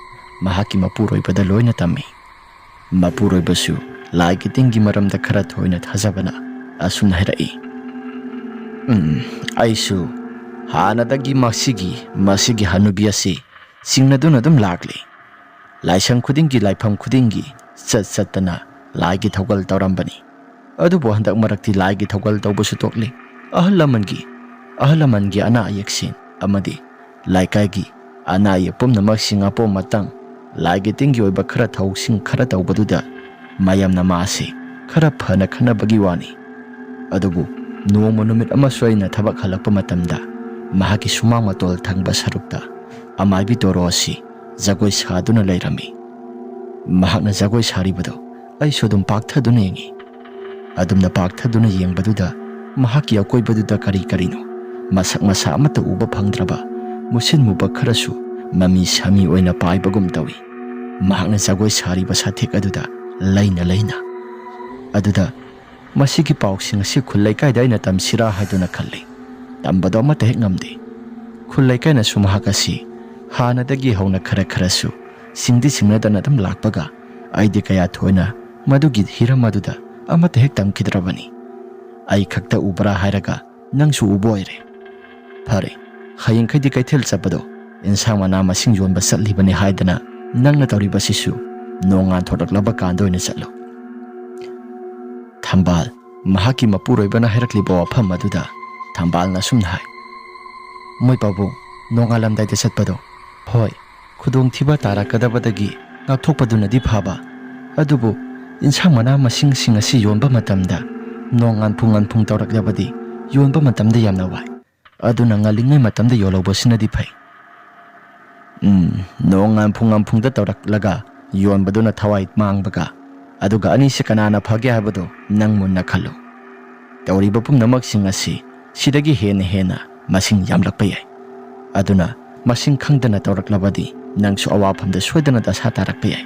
Speaker 1: ꯃꯍꯥꯛꯀꯤ ꯃꯄꯨꯔꯣꯏꯕꯗ ꯂꯣꯏꯅ ꯇꯝꯃꯤ ꯃꯄꯨꯔꯣꯏꯕꯁꯨ ꯂꯥꯏꯒꯤ ꯇꯤꯟꯒꯤ ꯃꯔꯝꯗ ꯈꯔ ꯊꯣꯏꯅ ꯊꯥꯖꯕꯅ ꯑꯁꯨꯝꯅ ꯍꯥꯏꯔꯛꯏ ꯑꯩꯁꯨ ꯍꯥꯟꯅꯗꯒꯤ ꯃꯁꯤꯒꯤ ꯍꯅꯨꯕꯤ ꯑꯁꯤ ꯆꯤꯡꯅꯗꯨꯅ ꯑꯗꯨꯝ ꯂꯥꯛꯂꯤ ꯂꯥꯏꯁꯪ ꯈꯨꯗꯤꯡꯒꯤ ꯂꯥꯏꯐꯝ ꯈꯨꯗꯤꯡꯒꯤ ꯆꯠꯇꯅ ꯂꯥꯏꯒꯤ ꯊꯧꯒꯜ ꯇꯧꯔꯝꯕꯅꯤ ꯑꯗꯨꯕꯨ ꯍꯟꯗꯛ ꯃꯔꯛꯇꯤ ꯂꯥꯏꯒꯤ ꯊꯧꯒꯜ ꯇꯧꯕꯁꯨ ꯇꯣꯛꯂꯤ ꯑꯍꯜ ꯂꯃꯟꯒꯤ ꯑꯅꯥ ꯑꯌꯦꯛꯁꯤꯡ ꯑꯃꯗꯤ ꯂꯩꯀꯥꯏꯒꯤ ꯑꯅꯥ ꯑꯌꯦꯛ ꯄꯨꯝꯅꯃꯛꯁꯤꯡ ꯑꯄꯣꯝ ꯑꯇꯪ ꯂꯥꯏꯒꯤ ꯇꯤꯟꯒꯤ ꯑꯣꯏꯕ ꯈꯔ ꯊꯧꯁꯤꯡ ꯈꯔ ꯇꯧꯕꯗꯨꯗ ꯃꯌꯥꯝꯅ ꯃꯥꯁꯤ ꯈꯔ ꯐꯅ ꯈꯟꯅꯕꯒꯤ ꯋꯥꯅꯤ ꯑꯗꯨꯕꯨ ꯅꯣꯡꯃ ꯅꯨꯃꯤꯠ ꯑꯃꯁꯨ ꯑꯩꯅ ꯊꯕꯛ ꯍꯜꯂꯛꯄ ꯃꯇꯝꯗ ꯃꯍꯥꯛꯀꯤ ꯁꯨꯃꯥꯡ ꯃꯇꯣꯜ ꯊꯪꯕ ꯁꯔꯨꯛꯇ ꯑꯃꯥꯏꯕꯤ ꯇꯣꯔꯣ ꯑꯁꯤ ꯖꯒꯣꯏ ꯁꯥꯗꯨꯅ ꯂꯩꯔꯝꯃꯤ ꯃꯍꯥꯛꯅ ꯖꯒꯣꯏ ꯁꯥꯔꯤꯕꯗꯣ ꯑꯩꯁꯨ ꯑꯗꯨꯝ ꯄꯥꯛꯊꯗꯨꯅ ꯌꯦꯡꯉꯤ ꯑꯗꯨꯝꯅ ꯄꯥꯛꯊꯗꯨꯅ ꯌꯦꯡꯕꯗꯨꯗ ꯃꯍꯥꯛꯀꯤ ꯑꯀꯣꯏꯕꯗꯨꯗ ꯀꯔꯤꯅꯣ ꯃꯁꯛ ꯃꯁꯥ ꯑꯃꯠꯇ ꯎꯕ ꯐꯪꯗ꯭ꯔꯕ ꯃꯨꯁꯤꯟꯃꯨꯕ ꯈꯔꯁꯨ ꯃꯃꯤ ꯁꯥꯃꯤ ꯑꯣꯏꯅ ꯄꯥꯏꯕꯒꯨꯝ ꯇꯧꯏ ꯃꯍꯥꯛꯅ ꯖꯒꯣꯏ ꯁꯥꯔꯤꯕ ꯁꯥꯊꯦꯛ ꯑꯗꯨꯗ ꯂꯩꯅ ꯑꯗꯨꯗ ꯃꯁꯤꯒꯤ ꯄꯥꯎꯁꯤꯡ ꯑꯁꯤ ꯈꯨꯜ ꯂꯩꯀꯥꯏꯗ ꯑꯩꯅ ꯇꯝꯁꯤꯔꯥ ꯍꯥꯏꯗꯨꯅ ꯈꯜꯂꯤ ꯇꯝꯕꯗꯣ ꯑꯃꯠꯇ ꯍꯦꯛ ꯉꯝꯗꯦ ꯈꯨꯜ ꯂꯩꯀꯥꯏꯅꯁꯨ ꯃꯍꯥꯛ ꯑꯁꯤ ꯍꯥꯟꯅꯗꯒꯤ ꯍꯧꯅ ꯈꯔꯁꯨ ꯁꯤꯡꯅꯗꯅ ꯑꯗꯨꯝ ꯂꯥꯛꯄꯒ ꯑꯩꯗꯤ kaya thoina madugid hiram aduda amata hek tamkidrabani ai khakta ubra hairaga nangsu uboire phare hayeng khadi kaithel chapado insang mana masing yon basali bani haidana nangna tori basisu nonga thodaklaba kandoina chatlo thambal mahaki mapuroi bana hairakli bo afam aduda ꯊꯝꯕꯥꯜꯅ ꯑꯁꯨꯝꯅ ꯍꯥꯏ꯫ ꯃꯣꯏ ꯄꯥꯕꯨꯡ, ꯅꯣꯡꯉꯥꯜꯂꯝꯗꯥꯏꯗ ꯆꯠꯄꯗꯣ, ꯍꯣꯏ, ꯈꯨꯗꯣꯡꯊꯤꯕ ꯇꯥꯔꯛꯀꯗꯕꯗꯒꯤ ꯉꯥꯛꯊꯣꯛꯄꯗꯨꯅꯗꯤ ꯐꯕ, ꯑꯗꯨꯕꯨ ꯏꯟꯁꯥꯡ ꯃꯅꯥ ꯃꯁꯤꯡꯁꯤꯡ ꯑꯁꯤ ꯌꯣꯟꯕ ꯃꯇꯝꯗ ꯅꯣꯡ ꯉꯥꯟꯐꯨꯡ ꯇꯧꯔꯛꯂꯕꯗꯤ ꯌꯣꯟꯕ ꯃꯇꯝꯗ ꯌꯥꯝꯅ ꯋꯥꯏ, ꯑꯗꯨꯅ ꯉꯜꯂꯤꯉꯩ ꯃꯇꯝꯗ ꯌꯣꯜꯍꯧꯕꯁꯤꯅꯗꯤ ꯐꯩ꯫ ꯅꯣꯡ ꯉꯥꯟꯐꯨꯡꯗ ꯇꯧꯔꯛꯂꯒ ꯌꯣꯟꯕꯗꯨꯅ ꯊꯋꯥꯏ ꯃꯥꯡꯕꯒ, ꯑꯗꯨꯒ ꯑꯅꯤꯁꯤ ꯀꯅꯥꯅ ꯐꯒꯦ ꯍꯥꯏꯕꯗꯨ ꯅꯪ ꯃꯨꯟꯅ ꯈꯜꯂꯨ꯫ ꯇꯧꯔꯤꯕ ꯄꯨꯝꯅꯃꯛꯁꯤꯡ ꯑꯁꯤ ꯁꯤꯗꯒꯤ ꯍꯦꯟꯅ ꯃꯁꯤꯡ ꯌꯥꯝꯂꯛꯄ ꯌꯥꯏ, ꯑꯗꯨꯅ ꯃꯁꯤꯡ ꯈꯪꯗꯅ ꯇꯧꯔꯛꯂꯕꯗꯤ ꯅꯪꯁꯨ ꯑꯋꯥꯐꯝꯗ ꯁꯣꯏꯗꯅ ꯗꯁꯥ ꯇꯥꯔꯛꯄ ꯌꯥꯏ꯫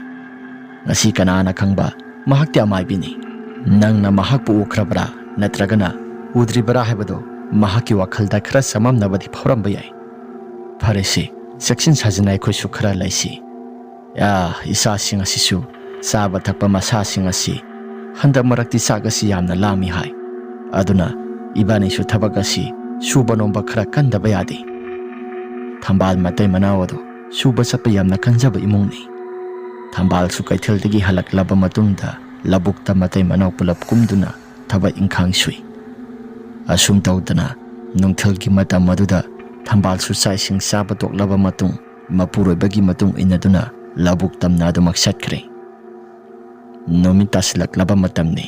Speaker 1: ꯉꯁꯤ ꯀꯅꯥꯅ ꯈꯪꯕ, ꯃꯍꯥꯛꯇꯤ ꯑꯃꯥꯏꯕꯤꯅꯤ, ꯅꯪꯅ ꯃꯍꯥꯛꯄꯨ ꯎꯈ꯭ꯔꯕ꯭ꯔꯥ ꯅꯠꯇ꯭ꯔꯒꯅ ꯎꯗ꯭ꯔꯤꯕꯔꯥ ꯍꯥꯏꯕꯗꯨ ꯃꯍꯥꯛꯀꯤ ꯋꯥꯈꯜꯗ ꯈꯔ ꯆꯃꯝꯅꯕꯗꯤ ꯐꯥꯎꯔꯝꯕ ꯌꯥꯏ꯫ ꯐꯔꯦꯁꯤ, ꯆꯦꯛꯁꯤꯟ ꯁꯥꯖꯤꯟ ꯑꯩꯈꯣꯏꯁꯨ ꯈꯔ ꯂꯩꯁꯤ꯫ ꯏꯆꯥꯁꯤꯡ ꯑꯁꯤꯁꯨ ꯆꯥꯕ ꯊꯛꯄ ꯃꯁꯥꯁꯤꯡ ꯑꯁꯤ ꯍꯟꯗꯛ ꯃꯔꯛꯇꯤ ꯆꯥꯛ ꯑꯁꯤ ꯌꯥꯝꯅ ꯂꯥꯝꯃꯤ ꯍꯥꯏ, ꯑꯗꯨꯅ ꯏꯕꯥꯅꯤꯁꯨ ꯊꯕꯛ ꯑꯁꯤ ꯁꯨꯕ ꯅꯣꯝꯕ ꯈꯔ ꯀꯟꯗꯕ ꯌꯥꯗꯦ꯫ ꯊꯝꯕꯥꯜ ꯃꯇꯩ ꯃꯅꯥꯎ ꯑꯗꯨ ꯁꯨꯕ ꯆꯠꯄ ꯌꯥꯝꯅ ꯀꯟꯖꯕ ꯏꯃꯨꯡꯅꯤ꯫ ꯊꯝꯕꯥꯜꯁꯨ ꯀꯩꯊꯦꯜꯗꯒꯤ ꯍꯜꯂꯛꯂꯕ ꯃꯇꯨꯡꯗ ꯂꯧꯕꯨꯛꯇ ꯃꯇꯩ ꯃꯅꯥꯎ ꯄꯨꯂꯞ ꯀꯨꯝꯗꯨꯅ ꯊꯕꯛ ꯏꯪꯈꯥꯡ ꯁꯨꯏ꯫ ꯑꯁꯨꯝ ꯇꯧꯗꯅ ꯅꯨꯡꯊꯤꯜꯒꯤ ꯃꯇꯝ ꯑꯗꯨꯗ ꯊꯝꯕꯥꯜꯁꯨ ꯆꯥꯛ ꯏꯁꯤꯡ ꯆꯥꯕ ꯇꯣꯛꯂꯕ ꯃꯇꯨꯡ ꯃꯄꯨꯔꯣꯏꯕꯒꯤ ꯃꯇꯨꯡ ꯏꯟꯅꯗꯨꯅ ꯂꯧꯕꯨꯛ ꯇꯝꯅ ꯑꯗꯨꯃꯛ ꯆꯠꯈ꯭ꯔꯦ꯫ ꯅꯨꯃꯤꯠ ꯇꯥꯁꯤꯜꯂꯛꯂꯕ ꯃꯇꯝꯅꯤ꯫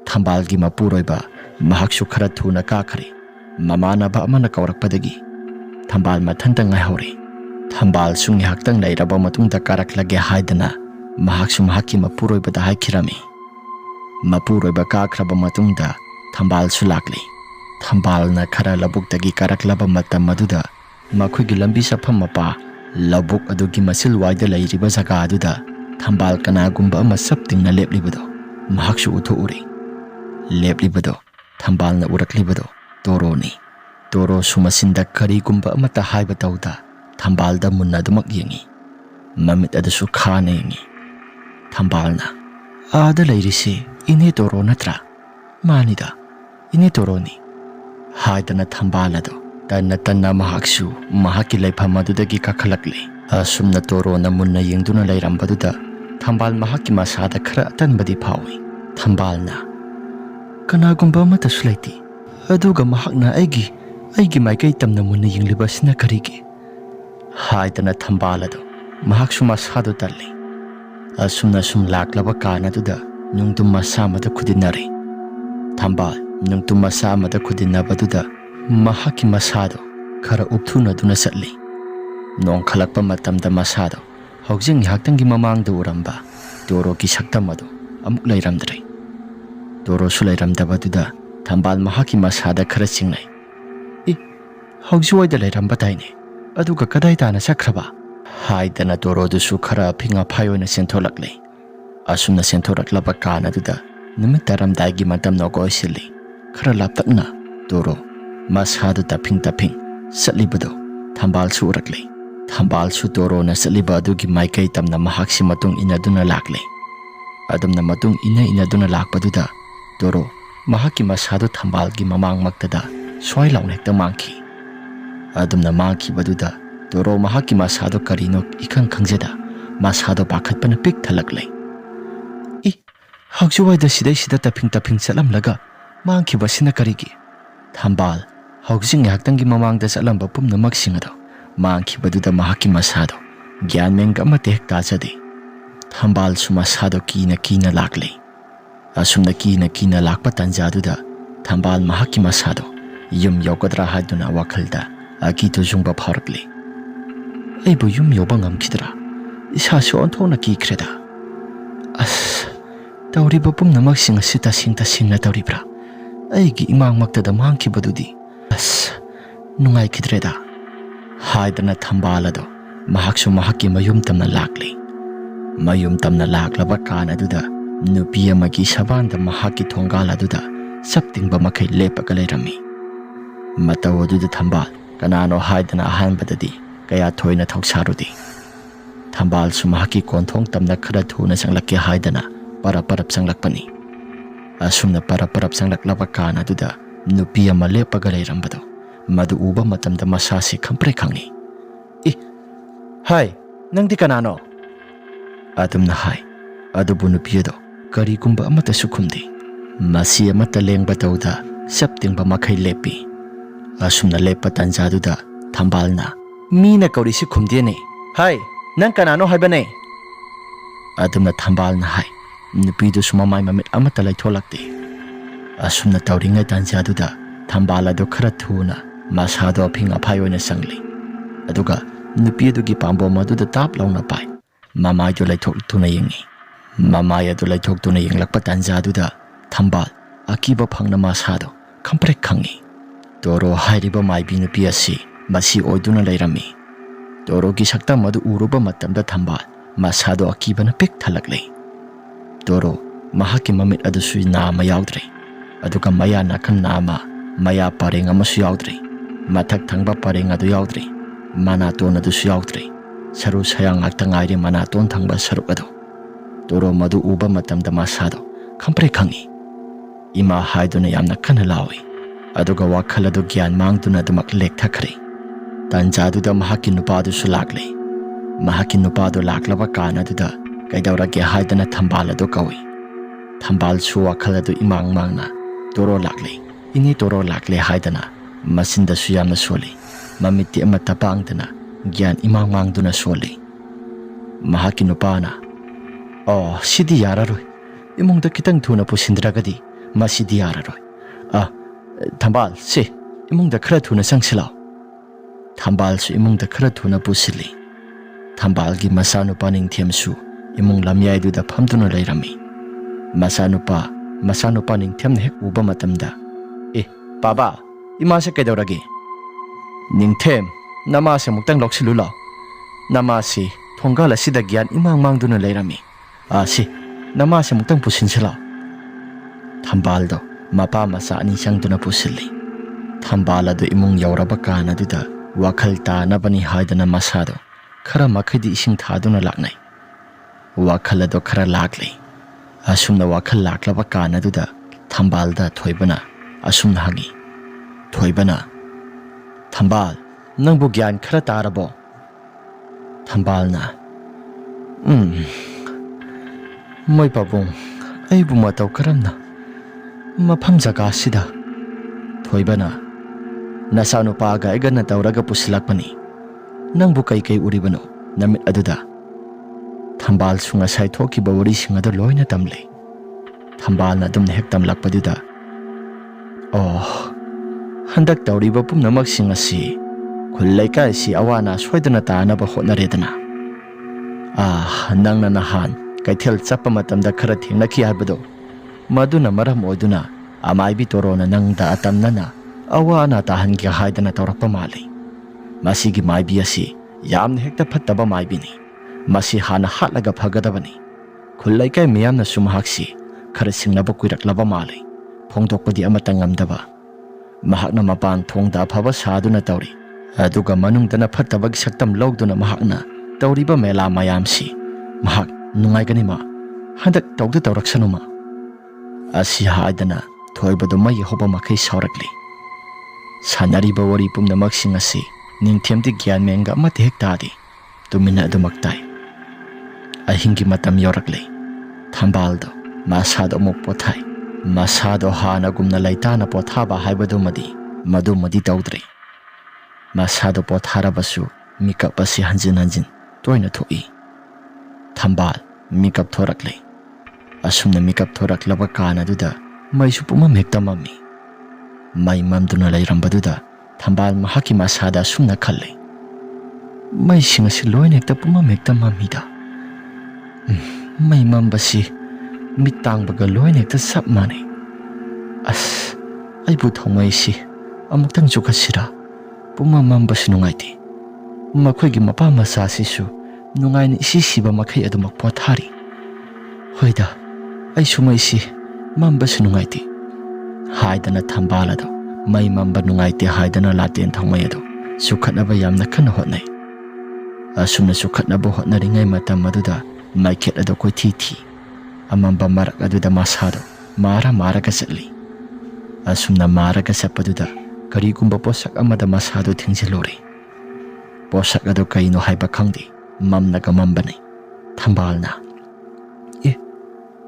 Speaker 1: ꯊꯝꯕꯥꯜꯒꯤ ꯃꯄꯨꯔꯣꯏꯕ ꯃꯍꯥꯛꯁꯨ ꯈꯔ ꯊꯨꯅ ꯀꯥꯈ꯭ꯔꯦ꯫ ꯃꯃꯥꯟꯅꯕ ꯑꯃꯅ ꯀꯧꯔꯛꯄꯗꯒꯤ ꯊꯝꯕꯥꯜ ꯃꯊꯟꯇ ꯉꯥꯏꯍꯧꯔꯦ꯫ ꯊꯝꯕꯥꯜꯁꯨ ꯉꯥꯏꯍꯥꯛꯇꯪ ꯂꯩꯔꯕ ꯃꯇꯨꯡꯗ ꯀꯥꯔꯛꯂꯒꯦ ꯍꯥꯏꯗꯅ ꯃꯍꯥꯛꯁꯨ ꯃꯍꯥꯛꯀꯤ ꯃꯄꯨꯔꯣꯏꯕꯗ ꯍꯥꯏꯈꯤꯔꯝꯃꯤ꯫ ꯃꯄꯨꯔꯣꯏꯕ ꯀꯥꯈ꯭ꯔꯕ ꯃꯇꯨꯡꯗ ꯊꯝꯕꯥꯜꯁꯨ ꯂꯥꯛꯂꯤ꯫ ꯊꯝꯕꯥꯜꯅ ꯈꯔ ꯂꯧꯕꯨꯛꯇꯒꯤ ꯀꯥꯔꯛꯂꯕ ꯃꯇꯝ ꯑꯗꯨꯗ ꯃꯈꯣꯏꯒꯤ ꯂꯝꯕꯤ ꯆꯠꯐꯝ ꯃꯄꯥ ꯂꯧꯕꯨꯛ ꯑꯗꯨꯒꯤ ꯃꯆꯤꯜꯋꯥꯏꯗ ꯂꯩꯔꯤꯕ ꯖꯒꯥ ꯑꯗꯨꯗ ꯊꯝꯕꯥꯜ ꯀꯅꯥꯒꯨꯝꯕ ꯑꯃ ꯆꯞ ꯇꯤꯡꯅ ꯂꯦꯞꯂꯤꯕꯗꯣ ꯃꯍꯥꯛꯁꯨ ꯎꯊꯣꯛꯎꯔꯦ꯫ ꯂꯦꯞꯂꯤꯕꯗꯣ, ꯊꯝꯕꯥꯜꯅ ꯎꯔꯛꯂꯤꯕꯗꯣ ꯇꯣꯔꯣꯅꯤ꯫ ꯇꯣꯔꯣꯁꯨ ꯃꯆꯤꯟꯗ ꯀꯔꯤꯒꯨꯝꯕ ꯑꯃꯠꯇ ꯍꯥꯏꯕ ꯇꯧꯗ ꯊꯝꯕꯥꯜꯗ ꯃꯨꯟꯅ ꯑꯗꯨꯃꯛ ꯌꯦꯡꯉꯤ꯫ ꯃꯃꯤꯠ ꯑꯗꯨꯁꯨ ꯈꯥꯅ ꯌꯦꯡꯉꯤ꯫ ꯊꯝꯕꯥꯜꯅ, "ꯑꯥꯗ ꯂꯩꯔꯤꯁꯤ ꯏꯅꯦ ꯇꯣꯔꯣ ꯅꯠꯇ꯭ꯔꯥ?" "ꯃꯥꯅꯤꯗ, ꯏꯅꯦ ꯇꯣꯔꯣꯅꯤ" ꯍꯥꯏꯗꯅ ꯊꯝꯕꯥꯜ ꯑꯗꯣ ꯇꯟꯅ ꯇꯟꯅ ꯃꯍꯥꯛꯁꯨ ꯃꯍꯥꯛꯀꯤ ꯂꯩꯐꯝ ꯑꯗꯨꯗꯒꯤ ꯀꯥꯈꯠꯂꯛꯂꯤ꯫ ꯑꯁꯨꯝꯅ ꯇꯣꯔꯣꯅ ꯃꯨꯟꯅ ꯌꯦꯡꯗꯨꯅ ꯂꯩꯔꯝꯕꯗꯨꯗ ꯊꯝꯕꯥꯜ ꯃꯍꯥꯛꯀꯤ ꯃꯁꯥꯗ ꯈꯔ ꯑꯇꯟꯕꯗꯤ ꯐꯥꯎꯏ꯫ ꯊꯝꯕꯥꯜꯅ, "ꯀꯅꯥꯒꯨꯝꯕ ꯑꯃꯠꯇꯁꯨ ꯂꯩꯇꯦ, ꯑꯗꯨꯒ ꯃꯍꯥꯛꯅ ꯑꯩꯒꯤ ꯃꯥꯏꯀꯩ ꯇꯝꯅ ꯃꯨꯟꯅ ꯌꯦꯡꯂꯤꯕꯁꯤꯅ ꯀꯔꯤꯒꯤ?" ꯍꯥꯏꯗꯅ ꯊꯝꯕꯥꯜ ꯑꯗꯣ ꯃꯍꯥꯛꯁꯨ ꯃꯁꯥꯗꯨ ꯇꯜꯂꯤ꯫ ꯑꯁꯨꯝꯅ ꯁꯨꯝ ꯂꯥꯛꯂꯕ ꯀꯥꯟ ꯑꯗꯨꯗ ꯅꯨꯡꯗꯨꯝ ꯃꯆꯥ ꯑꯃꯗ ꯈꯨꯗꯤꯟꯅꯔꯦ꯫ ꯊꯝꯕꯥꯜ ꯅꯨꯡꯗꯨꯝ ꯃꯆꯥ ꯑꯃꯗ ꯈꯨꯗꯤꯟꯅꯕꯗꯨꯗ ꯃꯍꯥꯛꯀꯤ ꯃꯁꯥꯗꯣ ꯈꯔ ꯎꯞꯊꯨꯅꯗꯨꯅ ꯆꯠꯂꯤ꯫ ꯅꯣꯡꯈꯠꯂꯛꯄ ꯃꯇꯝꯗ ꯃꯁꯥꯗꯣ ꯍꯧꯖꯤꯛ ꯉꯥꯏꯍꯥꯛꯇꯪꯒꯤ ꯃꯃꯥꯡꯗ ꯎꯔꯝꯕ ꯇꯣꯔꯣꯒꯤ ꯁꯛꯇꯝ ꯑꯗꯨ ꯑꯃꯨꯛ ꯂꯩꯔꯝꯗ꯭ꯔꯦ꯫ ꯇꯣꯔꯣꯁꯨ ꯂꯩꯔꯝꯗꯕꯗꯨꯗ ꯊꯝꯕꯥꯜ ꯃꯍꯥꯛꯀꯤ ꯃꯁꯥꯗ ꯈꯔ ꯆꯤꯡꯅꯩ꯫ "ꯍꯧꯖꯤꯛꯋꯥꯏꯗ ꯂꯩꯔꯝꯕ ꯇꯥꯏꯅꯦ, ꯑꯗꯨꯒ ꯀꯗꯥꯏ ꯇꯥꯅ ꯆꯠꯈ꯭ꯔꯕ?" ꯍꯥꯏꯗꯅ ꯇꯣꯔꯣꯗꯨꯁꯨ ꯈꯔ ꯑꯐꯤꯡ ꯑꯐꯥꯏ ꯑꯣꯏꯅ ꯆꯦꯟꯊꯣꯛꯂꯛꯂꯦ꯫ ꯑꯁꯨꯝꯅ ꯆꯦꯟꯊꯣꯔꯛꯂꯕ ꯀꯥꯟ ꯑꯗꯨꯗ ꯅꯨꯃꯤꯠ ꯇꯥꯔꯝꯗꯥꯏꯒꯤ ꯃꯇꯝꯅ ꯑꯣꯏꯁꯤꯜꯂꯤ꯫ ꯈꯔ ꯂꯥꯞꯇꯛꯅ ꯇꯣꯔꯣ ꯃꯁꯥꯗꯨ ꯇꯞꯐꯤꯡ ꯆꯠꯂꯤꯕꯗꯣ ꯊꯝꯕꯥꯜꯁꯨ ꯎꯔꯛꯂꯦ꯫ ꯊꯝꯕꯥꯜꯁꯨ ꯇꯣꯔꯣꯅ ꯆꯠꯂꯤꯕ ꯑꯗꯨꯒꯤ ꯃꯥꯏꯀꯩ ꯇꯝꯅ ꯃꯍꯥꯛꯁꯤ ꯃꯇꯨꯡ ꯏꯟꯅꯗꯨꯅ ꯂꯥꯛꯂꯦ꯫ ꯑꯗꯨꯝꯅ ꯃꯇꯨꯡ ꯏꯟꯅꯗꯨꯅ ꯂꯥꯛꯄꯗꯨꯗ ꯇꯣꯔꯣ ꯃꯍꯥꯛꯀꯤ ꯃꯁꯥꯗꯨ ꯊꯝꯕꯥꯜꯒꯤ ꯃꯃꯥꯡꯃꯛꯇꯗ ꯁ꯭ꯋꯥꯏ ꯂꯥꯎꯅ ꯍꯦꯛꯇ ꯃꯥꯡꯈꯤ꯫ ꯑꯗꯨꯝꯅ ꯃꯥꯡꯈꯤꯕꯗꯨꯗ ꯇꯣꯔꯣ ꯃꯍꯥꯛꯀꯤ ꯃꯁꯥꯗꯣ ꯀꯔꯤꯅꯣ ꯏꯈꯪ ꯈꯪꯖꯗ ꯃꯁꯥꯗꯣ ꯄꯥꯈꯠꯄꯅ ꯄꯤꯛ ꯊꯜꯂꯛꯂꯦ꯫ "ꯍꯧꯖꯤꯛꯋꯥꯏꯗ ꯁꯤꯗꯩꯁꯤꯗ ꯇꯞꯐꯤꯡ ꯆꯠꯂꯝꯂꯒ ꯃꯥꯡꯈꯤꯕꯁꯤꯅ ꯀꯔꯤꯒꯤ?" ꯊꯝꯕꯥꯜ ꯍꯧꯖꯤꯛ ꯉꯥꯏꯍꯥꯛꯇꯪꯒꯤ ꯃꯃꯥꯡꯗ ꯆꯠꯂꯝꯕ ꯄꯨꯝꯅꯃꯛꯁꯤꯡ ꯑꯗꯣ ꯃꯥꯡꯈꯤꯕꯗꯨꯗ ꯃꯍꯥꯛꯀꯤ ꯃꯁꯥꯗꯣ ꯒ꯭ꯌꯥꯟ ꯃꯦꯟꯒ ꯑꯃꯠꯇ ꯍꯦꯛ ꯇꯥꯖꯗꯦ꯫ ꯊꯝꯕꯥꯜꯁꯨ ꯃꯁꯥꯗꯣ ꯀꯤꯅ ꯂꯥꯛꯂꯦ꯫ ꯑꯁꯨꯝꯅ ꯀꯤꯅ ꯂꯥꯛꯄ ꯇꯥꯟꯖꯥꯗꯨꯗ ꯊꯝꯕꯥꯜ ꯃꯍꯥꯛꯀꯤ ꯃꯁꯥꯗꯣ ꯌꯨꯝ ꯌꯧꯒꯗ꯭ꯔꯥ ꯍꯥꯏꯗꯨꯅ ꯋꯥꯈꯜꯗ ꯑꯀꯤ ꯇꯨꯖꯨꯡꯕ ꯐꯥꯎꯔꯛꯂꯤ꯫ "ꯑꯩꯕꯨ ꯌꯨꯝ ꯌꯧꯕ ꯉꯝꯈꯤꯗ꯭ꯔꯥ? ꯏꯁꯥꯁꯨ ꯑꯣꯟꯊꯣꯛꯅ ꯀꯤꯈ꯭ꯔꯦꯗ꯫ ꯑꯁ, ꯇꯧꯔꯤꯕ ꯄꯨꯝꯅꯃꯛꯁꯤꯡ ꯑꯁꯤ ꯇꯁꯦꯡꯅ ꯇꯧꯔꯤꯕ꯭ꯔꯥ? ꯑꯩꯒꯤ ꯏꯃꯥꯡꯃꯛꯇꯗ ꯃꯥꯡꯈꯤꯕꯗꯨꯗꯤ ꯑꯁ, ꯅꯨꯡꯉꯥꯏꯈꯤꯗ꯭ꯔꯦꯗ" ꯍꯥꯏꯗꯅ ꯊꯝꯕꯥꯜ ꯑꯗꯣ ꯃꯍꯥꯛꯁꯨ ꯃꯍꯥꯛꯀꯤ ꯃꯌꯨꯝ ꯇꯝꯅ ꯂꯥꯛꯂꯤ꯫ ꯃꯌꯨꯝ ꯇꯝꯅ ꯂꯥꯛꯂꯕ ꯀꯥꯟ ꯑꯗꯨꯗ ꯅꯨꯄꯤ ꯑꯃꯒꯤ ꯁꯕꯥꯟꯗ ꯃꯍꯥꯛꯀꯤ ꯊꯣꯡꯒꯥꯜ ꯑꯗꯨꯗ ꯆꯞ ꯇꯤꯡꯕ ꯃꯈꯩ ꯂꯦꯞꯄꯒ ꯂꯩꯔꯝꯃꯤ꯫ ꯃꯇꯧ ꯑꯗꯨꯗ ꯊꯝꯕꯥꯜ ꯀꯅꯥꯅꯣ ꯍꯥꯏꯗꯅ ꯑꯍꯥꯟꯕꯗꯗꯤ ꯀꯌా ꯊꯣꯏꯅ ꯊꯧꯁꯥꯔꯨꯗꯦ꯫ ꯊꯝꯕꯥꯜꯁꯨ ꯃꯍꯥꯛꯀꯤ ꯀꯣꯟꯊꯣꯡ ꯇꯝꯅ ꯈꯔ ꯊꯨꯅ ꯆꯪꯂꯛꯀꯦ ꯍꯥꯏꯗꯅ ꯄꯔꯞ ꯆꯪꯂꯛꯄꯅꯤ꯫ ꯑꯁꯨꯝꯅ ꯄꯔꯞ ꯆꯪꯂꯛꯂꯕ ꯀꯥꯟ ꯑꯗꯨꯗ ꯅꯨꯄꯤ ꯑꯃ ꯂꯦꯞꯄꯒ ꯂꯩꯔꯝꯕꯗꯣ ꯃꯗꯨ ꯎꯕ ꯃꯇꯝꯗ ꯃꯁꯥꯁꯤ ꯈꯪꯄ꯭ꯔꯦꯛ ꯈꯪꯉꯤ꯫ "ꯍꯥꯏ, ꯅꯪꯗꯤ ꯀꯅꯥꯅꯣ?" ꯑꯗꯨꯝꯅ ꯍꯥꯏ꯫ ꯑꯗꯨꯕꯨ ꯅꯨꯄꯤ ꯑꯗꯣ ꯀꯔꯤꯒꯨꯝꯕ ꯑꯃꯠꯇꯁꯨ ꯈꯨꯝꯗꯦ꯫ ꯃꯁꯤ ꯑꯃꯠꯇ ꯂꯦꯡꯕ ꯇꯧꯗ ꯆꯞ ꯇꯤꯡꯕ ꯃꯈꯩ ꯂꯦꯞꯄꯤ꯫ Asumna lepa tanjaduda Tambalna Mina kaurisi khumdene Hai nang kanano haibane Adumna Tambalna hai Nupidu sumamai mamit amata laitholakte Asumna tauringai tanjaduda Tambala do khara thuna masado aphinga phai oina sangli aduga nupi adugi pambo maduda tap launa pai mamai do laithok tuna yengi mamai adu laithok tuna yenglakpa tanjaduda Thambal akiba phangna masado khamprek khangi Toro hairiba maibi nupi asi masi oiduna leirami Toro gi sakta madu uruba matamda Thambal masado akibana pek thalakle Toro mahaki mamit adusu nama yaudre aduga maya nakan nama maya pareng amasu yaudre mathak thangba pareng adu yaudre manaton adusu yaudre saru sayang aktangaire manaton thangba saruk adu Toro madu uba matamda masado khamprek khangi ima haiduna yamna kana lawi aduga wakhal adu gyan mangduna damak lek thakre tanjaduda mahaki nupadu sulakle mahaki nupadu laklaba kana duda kaidawra ge haidana Thambal adu kawi Thambal su wakhal adu imang mangna Toro lakle ini Toro lakle haidana masinda suyamna soli mamiti amata pangdana gyan imang mangduna soli mahaki nupana oh sidi yararoi imungda kitang thuna pusindragadi masidi yararoi Thambal si imungda khara thuna sangsilao Thambal su imungda khara thuna pusili Thambal gi masanupa ningthem-su imung lamyai duda phamduna leirami masanupa ningthem hek uba matamda baba ima se kaidawrage ningthem nama se muktang loksilu law nama si thonggal asida gyan imang mangduna leirami si nama se muktang pusinsilao Thambal do mapa masa ani sangduna pusili Thambal adu imung yauraba kana duda wakhal tanabani haidana masado khara makhidi ising thaduna laknai wakhal adu khara lakle asumna wakhal laklaba kana duda Thambal da thoibana asumna hagi thoibana Thambal nangbu gyan khara tarabo Thambal na moi pabung aibu matau karamna mafam jaga sida thoibana nasanupaga igana tawraga pusilakpani nangbu kai uribano namit aduda Thambal sunga sai thokiba wari singado loina tamle Thambal na dum hek tamlakpaduda handak tawriba pumnamak singasi khulaikai si awana soidana tanaba hotnaredana nangna nahan kaithel chappa matamda khara thengnaki habado maduna maram oiduna amaibi torona nangda atamnana awana tahangi haidana tawrakpa mali masigi maibi asi yamna hekta phattaba maibini masi hana hatlaga phagadabani khulaikai miyamna sumhaksi khara singnaba kuiraklaba mali phongdokpadi amata ngamdaba mahakna mapan thongda phaba saduna tawri aduga manungdana phattaba saktam logduna mahakna tawriba mela mayamsi mahak nungaigani ma handak tawdu tawraksanuma asi haidana thoibadu mai hoba makai saurakli sanariba wari pumnamak singasi ningthemti gyan menga amate hek tadi tumina adumaktai ahingi matam yorakli Thambaldo masado mok pothai masado hana gumna laitana pothaba haibadu madi tawdre masado potharabasu mikap asi hanjin toina thoi Thambal mikap thorakle asumna mikap thoraklaba kana duda maisu puma mekta mami mai mamduna lairambadudha Thambal mahaki masada sumna khalle mai singasi loina ekta puma mekta mamida mai mambasi mitang baga loina ekta sap mane aibu thongmai si amuktang jukasira puma mambasi nungaiti makhoi mapa masa sisu nungaini isi siba makhai adumak pothari hoida ai sumai si mambasi nungaiti haidana Thambal ado mai mamba nungaiti haidana laten thongmai ado sukhatnaba yamna khana hotnai asumna sukhatnaba hotnaringai matam aduda maikhet ado koi thi amamba marak aduda masado mara ka chatli asumna mara ka sapaduda karigumba posak amada masado thingsilori posak ado kaino haiba khangdi mamna ka mambani Thambalna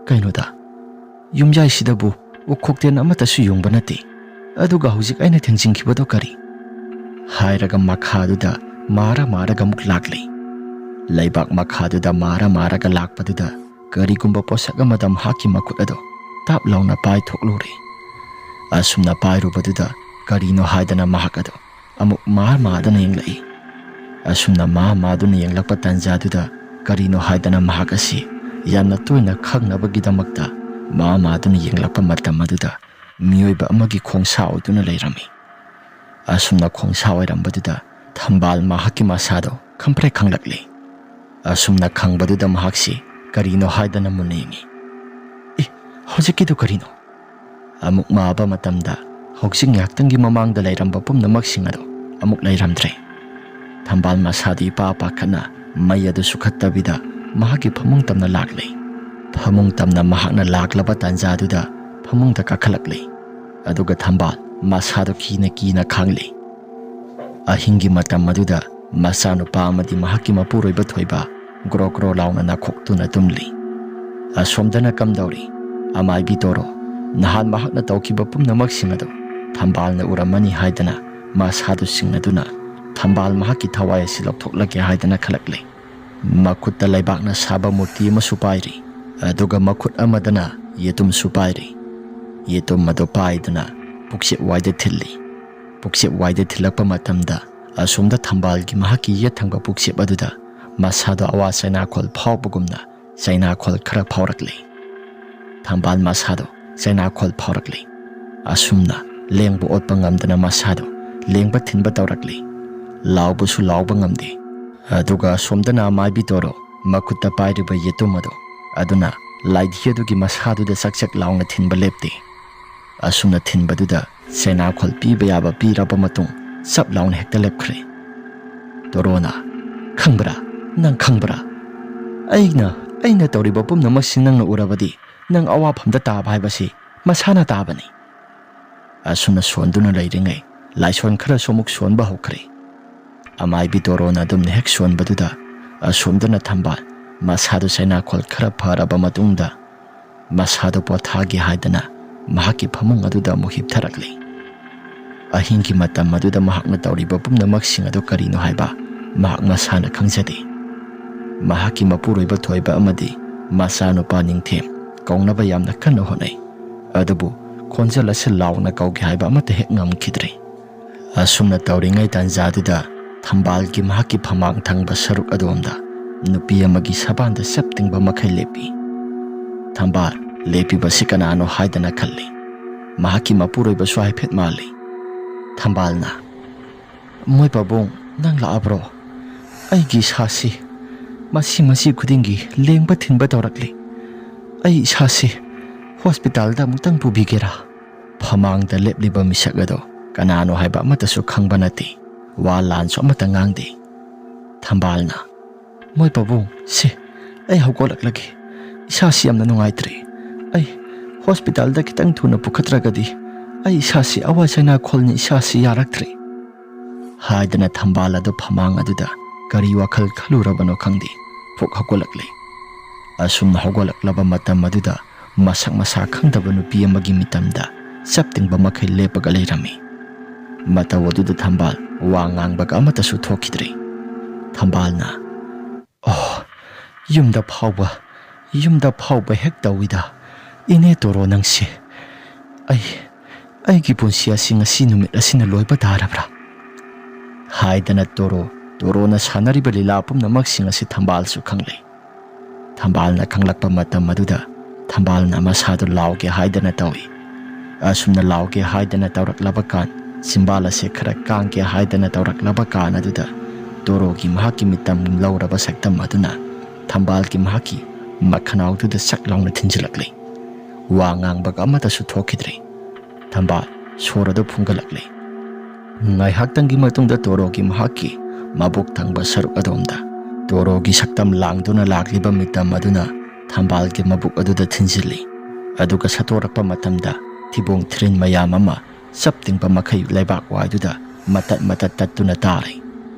Speaker 1: kaino da yumjai sidabu ukhokten amata su yungba nati ꯑꯗꯨꯒ ꯍꯧꯖꯤꯛ ꯑꯩꯅ ꯊꯦꯡꯖꯤꯟꯈꯤꯕꯗꯣ ꯀꯔꯤ? ꯍꯥꯏꯔꯒ ꯃꯈꯥꯗꯨꯗ ꯃꯥꯔꯒ ꯑꯃꯨꯛ ꯂꯥꯛꯂꯤ꯫ ꯂꯩꯕꯥꯛ ꯃꯈꯥꯗꯨꯗ ꯃꯥꯔꯒ ꯂꯥꯛꯄꯗꯨꯗ ꯀꯔꯤꯒꯨꯝꯕ ꯄꯣꯠꯁꯛ ꯑꯃꯗ ꯃꯍꯥꯛꯀꯤ ꯃꯈꯨꯠ ꯑꯗꯣ ꯇꯥꯞ ꯂꯥꯎꯅ ꯄꯥꯏꯊꯣꯛꯂꯨꯔꯦ꯫ ꯑꯁꯨꯝꯅ ꯄꯥꯏꯔꯨꯕꯗꯨꯗ ꯀꯔꯤꯅꯣ ꯍꯥꯏꯗꯅ ꯃꯍꯥꯛ ꯑꯗꯣ ꯑꯃꯨꯛ ꯃꯥꯗꯅ ꯌꯦꯡꯂꯛꯏ꯫ ꯑꯁꯨꯝꯅ ꯃꯥꯗꯨꯅ ꯌꯦꯡꯂꯛꯄ ꯇꯥꯟꯖꯥꯗꯨꯗ ꯀꯔꯤꯅꯣ ꯍꯥꯏꯗꯅ ꯃꯍꯥꯛ ꯑꯁꯤ ꯌꯥꯝꯅ ꯇꯣꯏꯅ ꯈꯪꯅꯕꯒꯤꯗꯃꯛꯇ ꯃꯥꯗꯨꯅ ꯌꯦꯡꯂꯛꯄ ꯃꯇꯝ ꯑꯗꯨꯗ ꯃꯤꯑꯣꯏꯕ ꯑꯃꯒꯤ ꯈꯣꯡꯁꯥ ꯑꯣꯏꯗꯨꯅ ꯂꯩꯔꯝꯃꯤ꯫ ꯑꯁꯨꯝꯅ ꯈꯣꯡꯁꯥ ꯑꯣꯏꯔꯝꯕꯗꯨꯗ ꯊꯝꯕꯥꯜ ꯃꯍꯥꯛꯀꯤ ꯃꯁꯥꯗꯣ ꯈꯪꯄ꯭ꯔꯦꯛ ꯈꯪꯂꯛꯂꯤ꯫ ꯑꯁꯨꯝꯅ ꯈꯪꯕꯗꯨꯗ ꯃꯍꯥꯛꯁꯤ ꯀꯔꯤꯅꯣ ꯍꯥꯏꯗꯅ ꯃꯨꯟꯅ ꯌꯦꯡꯉꯤ꯫ ꯍꯧꯖꯤꯛꯀꯤꯗꯨ ꯀꯔꯤꯅꯣ? ꯑꯃꯨꯛ ꯃꯥꯕ ꯃꯇꯝꯗ ꯍꯧꯖꯤꯛ ꯉꯥꯏꯍꯥꯛꯇꯪꯒꯤ ꯃꯃꯥꯡꯗ ꯂꯩꯔꯝꯕ ꯄꯨꯝꯅꯃꯛꯁꯤꯡ ꯑꯗꯣ ꯑꯃꯨꯛ ꯂꯩꯔꯝꯗ꯭ꯔꯦ꯫ ꯊꯝꯕꯥꯜ ꯃꯁꯥꯗꯨ ꯏꯄꯥ ꯄꯥꯈꯠꯅ ꯃꯩ ꯑꯗꯨ ꯁꯨꯈꯠꯇꯕꯤꯗ ꯃꯍꯥꯛꯀꯤ ꯐꯃꯨꯡ ꯇꯝꯅ ꯂꯥꯛꯂꯤ꯫ ꯐꯃꯨꯡ ꯇꯝꯅ ꯃꯍꯥꯛꯅ ꯂꯥꯛꯂꯕ ꯇꯥꯟꯖꯥꯗꯨꯗ ꯐꯃꯨꯡꯗ ꯀꯥꯈꯠꯂꯛꯂꯤ꯫ ꯑꯗꯨꯒ ꯊꯝꯕꯥꯜ ꯃꯁꯥꯗꯨ ꯀꯤꯅ ꯈꯥꯡꯂꯤ꯫ ꯑꯍꯤꯡꯒꯤ ꯃꯇꯝ ꯑꯗꯨꯗ ꯃꯆꯥꯅꯨꯄꯥ ꯑꯃꯗꯤ ꯃꯍꯥꯛꯀꯤ ꯃꯄꯨꯔꯣꯏꯕ ꯊꯣꯏꯕ ꯒ꯭ꯔꯣ ꯂꯥꯎꯅ ꯅꯥꯈꯣꯛꯇꯨꯅ ꯇꯨꯝꯂꯤ꯫ ꯑꯁꯣꯝꯗꯅ ꯀꯝꯗꯧꯔꯤ? ꯑꯃꯥꯏꯕꯤ ꯇꯣꯔꯣ ꯅꯍꯥꯟ ꯃꯍꯥꯛꯅ ꯇꯧꯈꯤꯕ ꯄꯨꯝꯅꯃꯛꯁꯤꯡ ꯑꯗꯨ ꯊꯝꯕꯥꯜꯅ ꯎꯔꯝꯃꯅꯤ ꯍꯥꯏꯗꯅ ꯃꯁꯥꯗꯨ ꯆꯤꯡꯅꯗꯨꯅ ꯊꯝꯕꯥꯜ ꯃꯍꯥꯛꯀꯤ ꯊꯋꯥꯏ ꯑꯁꯤ ꯂꯧꯊꯣꯛꯂꯒꯦ ꯍꯥꯏꯗꯅ ꯈꯜꯂꯛꯂꯤ꯫ ꯃꯈꯨꯠꯇ ꯂꯩꯕꯥꯛꯅ ꯁꯥꯕ ꯃꯨꯔꯇꯤ ꯑꯃꯁꯨ ꯄꯥꯏꯔꯤ꯫ ꯑꯗꯨꯒ ꯃꯈꯨꯠ ꯑꯃꯗꯅ ꯌꯦꯇꯨꯝꯁꯨ ꯄꯥꯏꯔꯤ꯫ ꯌꯦꯇꯨꯝ ꯑꯗꯨ ꯄꯥꯏꯗꯨꯅ ꯄꯨꯛꯆꯦꯞ ꯋꯥꯏꯗ ꯊꯤꯜꯂꯤ꯫ ꯄꯨꯛꯆꯦꯞ ꯋꯥꯏꯗ ꯊꯤꯜꯂꯛꯄ ꯃꯇꯝꯗ ꯑꯁꯣꯝꯗ ꯊꯝꯕꯥꯜꯒꯤ ꯃꯍꯥꯛꯀꯤ ꯌꯦꯠ ꯊꯪꯕ ꯄꯨꯛꯆꯦꯞ ꯑꯗꯨꯗ ꯃꯁꯥꯗꯣ ꯑꯋꯥ ꯆꯩꯅꯥꯈꯣꯜ ꯐꯥꯎꯕꯒꯨꯝꯅ ꯆꯩꯅꯥꯈꯣꯜ ꯈꯔ ꯐꯥꯎꯔꯛꯂꯤ꯫ ꯊꯝꯕꯥꯜ ꯃꯁꯥꯗꯣ ꯆꯩꯅꯥꯈꯣꯜ ꯐꯥꯎꯔꯛꯂꯤ꯫ ꯑꯁꯨꯝꯅ ꯂꯦꯡꯕ ꯑꯣꯠꯄ ꯉꯝꯗꯅ ꯃꯁꯥꯗꯣ ꯂꯦꯡꯕ ꯊꯤꯟꯕ ꯇꯧꯔꯛꯂꯤ꯫ ꯂꯥꯎꯕꯁꯨ ꯂꯥꯎꯕ ꯉꯝꯗꯦ꯫ ꯑꯗꯨꯒ ꯑꯁꯣꯝꯗꯅ ꯑꯃꯥꯏꯕꯤ ꯇꯣꯔꯣ ꯃꯈꯨꯠꯇ ꯄꯥꯏꯔꯤꯕ ꯌꯦꯇꯨꯝ ꯑꯗꯨꯅ ꯂꯥꯏꯙꯤ ꯑꯗꯨꯒꯤ ꯃꯁꯥꯗꯨꯗ ꯆꯛ ꯂꯥꯎꯅ ꯊꯤꯟꯕ ꯂꯦꯞꯇꯦ꯫ ꯑꯁꯨꯝꯅ ꯊꯤꯟꯕꯗꯨꯗ ꯆꯩꯅꯥꯈꯣꯜ ꯄꯤꯕ ꯌꯥꯕ ꯄꯤꯔꯕ ꯃꯇꯨꯡ ꯆꯞ ꯂꯥꯎꯅ ꯍꯦꯛꯇ ꯂꯦꯞꯈ꯭ꯔꯦ꯫ ꯇꯣꯔꯣꯅ ꯈꯪꯕ꯭ꯔꯥ? ꯅꯪ ꯈꯪꯕ꯭ꯔꯥ? ꯑꯩꯅ ꯇꯧꯔꯤꯕ ꯄꯨꯝꯅꯃꯛꯁꯤ ꯅꯪꯅ ꯎꯔꯕꯗꯤ ꯅꯪ ꯑꯋꯥꯐꯝꯗ ꯇꯥꯕ ꯍꯥꯏꯕꯁꯤ ꯃꯁꯥꯅ ꯇꯥꯕꯅꯤ꯫ ꯑꯁꯨꯝꯅ ꯁꯣꯟꯗꯨꯅ ꯂꯩꯔꯤꯉꯩ ꯂꯥꯏꯁꯣꯟ ꯈꯔꯁꯨ ꯑꯃꯨꯛ ꯁꯣꯟꯕ ꯍꯧꯈ꯭ꯔꯦ꯫ ꯑꯃꯥꯏꯕꯤ ꯇꯣꯔꯣꯅ ꯑꯗꯨꯝꯅ ꯍꯦꯛ ꯁꯣꯟꯕꯗꯨꯗ ꯑꯁꯣꯝꯗꯅ ꯊꯝꯕꯥꯜ ꯃꯁꯥꯗꯨ ꯆꯩꯅꯥꯈꯣꯜ ꯈꯔ ꯐꯔꯕ ꯃꯇꯨꯡꯗ ꯃꯁꯥꯗꯨ ꯄꯣꯊꯥꯒꯦ ꯍꯥꯏꯗꯅ ꯃꯍꯥꯛꯀꯤ ꯐꯃꯨꯡ ꯑꯗꯨꯗ ꯑꯃꯨꯛ ꯍꯤꯞꯊꯔꯛꯂꯤ꯫ ꯑꯍꯤꯡꯒꯤ ꯃꯇꯝ ꯑꯗꯨꯗ ꯃꯍꯥꯛꯅ ꯇꯧꯔꯤꯕ ꯄꯨꯝꯅꯃꯛꯁꯤꯡ ꯑꯗꯨ ꯀꯔꯤꯅꯣ ꯍꯥꯏꯕ ꯃꯍꯥꯛ ꯃꯁꯥꯅ ꯈꯪꯖꯗꯦ꯫ ꯃꯍꯥꯛꯀꯤ ꯃꯄꯨꯔꯣꯏꯕ ꯊꯣꯏꯕ ꯑꯃꯗꯤ ꯃꯆꯥꯅꯨꯄꯥ ꯅꯤꯡꯊꯦꯝ ꯀꯧꯅꯕ ꯌꯥꯝꯅ ꯀꯟꯅ ꯍꯣꯠꯅꯩ꯫ ꯑꯗꯨꯕꯨ ꯈꯣꯟꯖꯦꯜ ꯑꯁꯤ ꯂꯥꯎꯅ ꯀꯧꯒꯦ ꯍꯥꯏꯕ ꯑꯃꯠꯇ ꯍꯦꯛ ꯉꯝꯈꯤꯗ꯭ꯔꯦ꯫ ꯑꯁꯨꯝꯅ ꯇꯧꯔꯤꯉꯩ ꯇꯥꯟꯖꯥꯗꯨꯗ ꯊꯝꯕꯥꯜꯒꯤ ꯃꯍꯥꯛꯀꯤ ꯐꯃꯥꯡ ꯊꯪꯕ ꯁꯔꯨꯛ ꯑꯗꯣꯝꯗ ꯅꯨꯄꯤ ꯑꯃꯒꯤ ꯁꯕꯥꯟꯗ ꯆꯞ ꯇꯤꯡꯕ ꯃꯈꯩ ꯂꯦꯞꯄꯤ꯫ ꯊꯝꯕꯥꯜ ꯂꯦꯞꯄꯤꯕꯁꯤ ꯀꯅꯥꯅꯣ ꯍꯥꯏꯗꯅ ꯈꯜꯂꯤ꯫ ꯃꯍꯥꯛꯀꯤ ꯃꯄꯨꯔꯣꯏꯕꯁꯨ ꯍꯥꯏꯐꯦꯠ ꯃꯥꯜꯂꯤ꯫ ꯊꯝꯕꯥꯜꯅ ꯃꯣꯏ ꯄꯥꯕꯨꯡ ꯅꯪ ꯂꯥꯛꯑꯕ꯭ꯔꯣ? ꯑꯩꯒꯤ ꯏꯁꯥꯁꯤ ꯃꯁꯤ ꯈꯨꯗꯤꯡꯒꯤ ꯂꯦꯡꯕ ꯊꯤꯟꯕ ꯇꯧꯔꯛꯂꯤ꯫ ꯑꯩ ꯏꯁꯥꯁꯤ ꯍꯣꯁꯄꯤꯇꯥꯜꯗ ꯑꯃꯨꯛꯇꯪ ꯄꯨꯕꯤꯒꯦꯔꯥ? ꯐꯃꯥꯡꯗ ꯂꯦꯞꯂꯤꯕ ꯃꯤꯁꯛ ꯑꯗꯣ ꯀꯅꯥꯅꯣ ꯍꯥꯏꯕ ꯑꯃꯠꯇꯁꯨ ꯈꯪꯕ ꯅꯠꯇꯦ꯫ ꯋꯥ ꯂꯥꯟꯁꯨ ꯑꯃꯠꯇ ꯉꯥꯡꯗꯦ꯫ ꯊꯝꯕꯥꯜꯅ ꯃꯣꯏ ꯄꯥꯕꯨꯡ ꯑꯩ ꯍꯧꯒꯠꯂꯛꯂꯒꯦ꯫ ꯏꯁꯥꯁꯤ ꯌꯥꯝꯅ ꯅꯨꯡꯉꯥꯏꯇ꯭ꯔꯦ꯫ ꯑꯩ ꯍꯣꯁꯄꯤꯇꯥꯜꯗ ꯈꯤꯇꯪ ꯊꯨꯅ ꯄꯨꯈꯠꯇ꯭ꯔꯒꯗꯤ ꯑꯩ ꯏꯁꯥꯁꯤ ꯑꯋꯥ ꯆꯩꯅꯥꯈꯣꯜꯅ ꯏꯁꯥꯁꯤ yaraktre haidana thambal adu phamang aduda kari wakhal khalurabano khangdi phok hagolakle asum hagolaklaba matam aduda masak masa khangdaba nupi amagi mitamda saptingba makhai lepaga leirami matawaduda thambal wangang amata su thokidre thambalna yumda phawba hek tawida ine toro nangsi ai gi punsi asinga sinumit asina loiba darabra haidana toro na sanariba lila pumna maksinga si thambal su khangle thambal na khanglakpa matam maduda thambal na masadu lauge haidana tawi asumna lauge haidana tawrak labakan simbala se khara kangge haidana tawrak labakan aduda toro gi mahaki mitam lauraba saktam aduna thambal gi mahaki makhanau tu da sak launa thinjilakle wangang baga amata su thokidre thambal sorado phungalakle ngai haktangi matungda toro gi mahaki mabuk thangba saruk adomda toro gi saktam langduna lakliba mitam aduna thambal gi mabuk aduda thinjili aduga satorakpa matamda thibong thrin mayam ama saptingba makhai leibak waiduda matat tattuna tare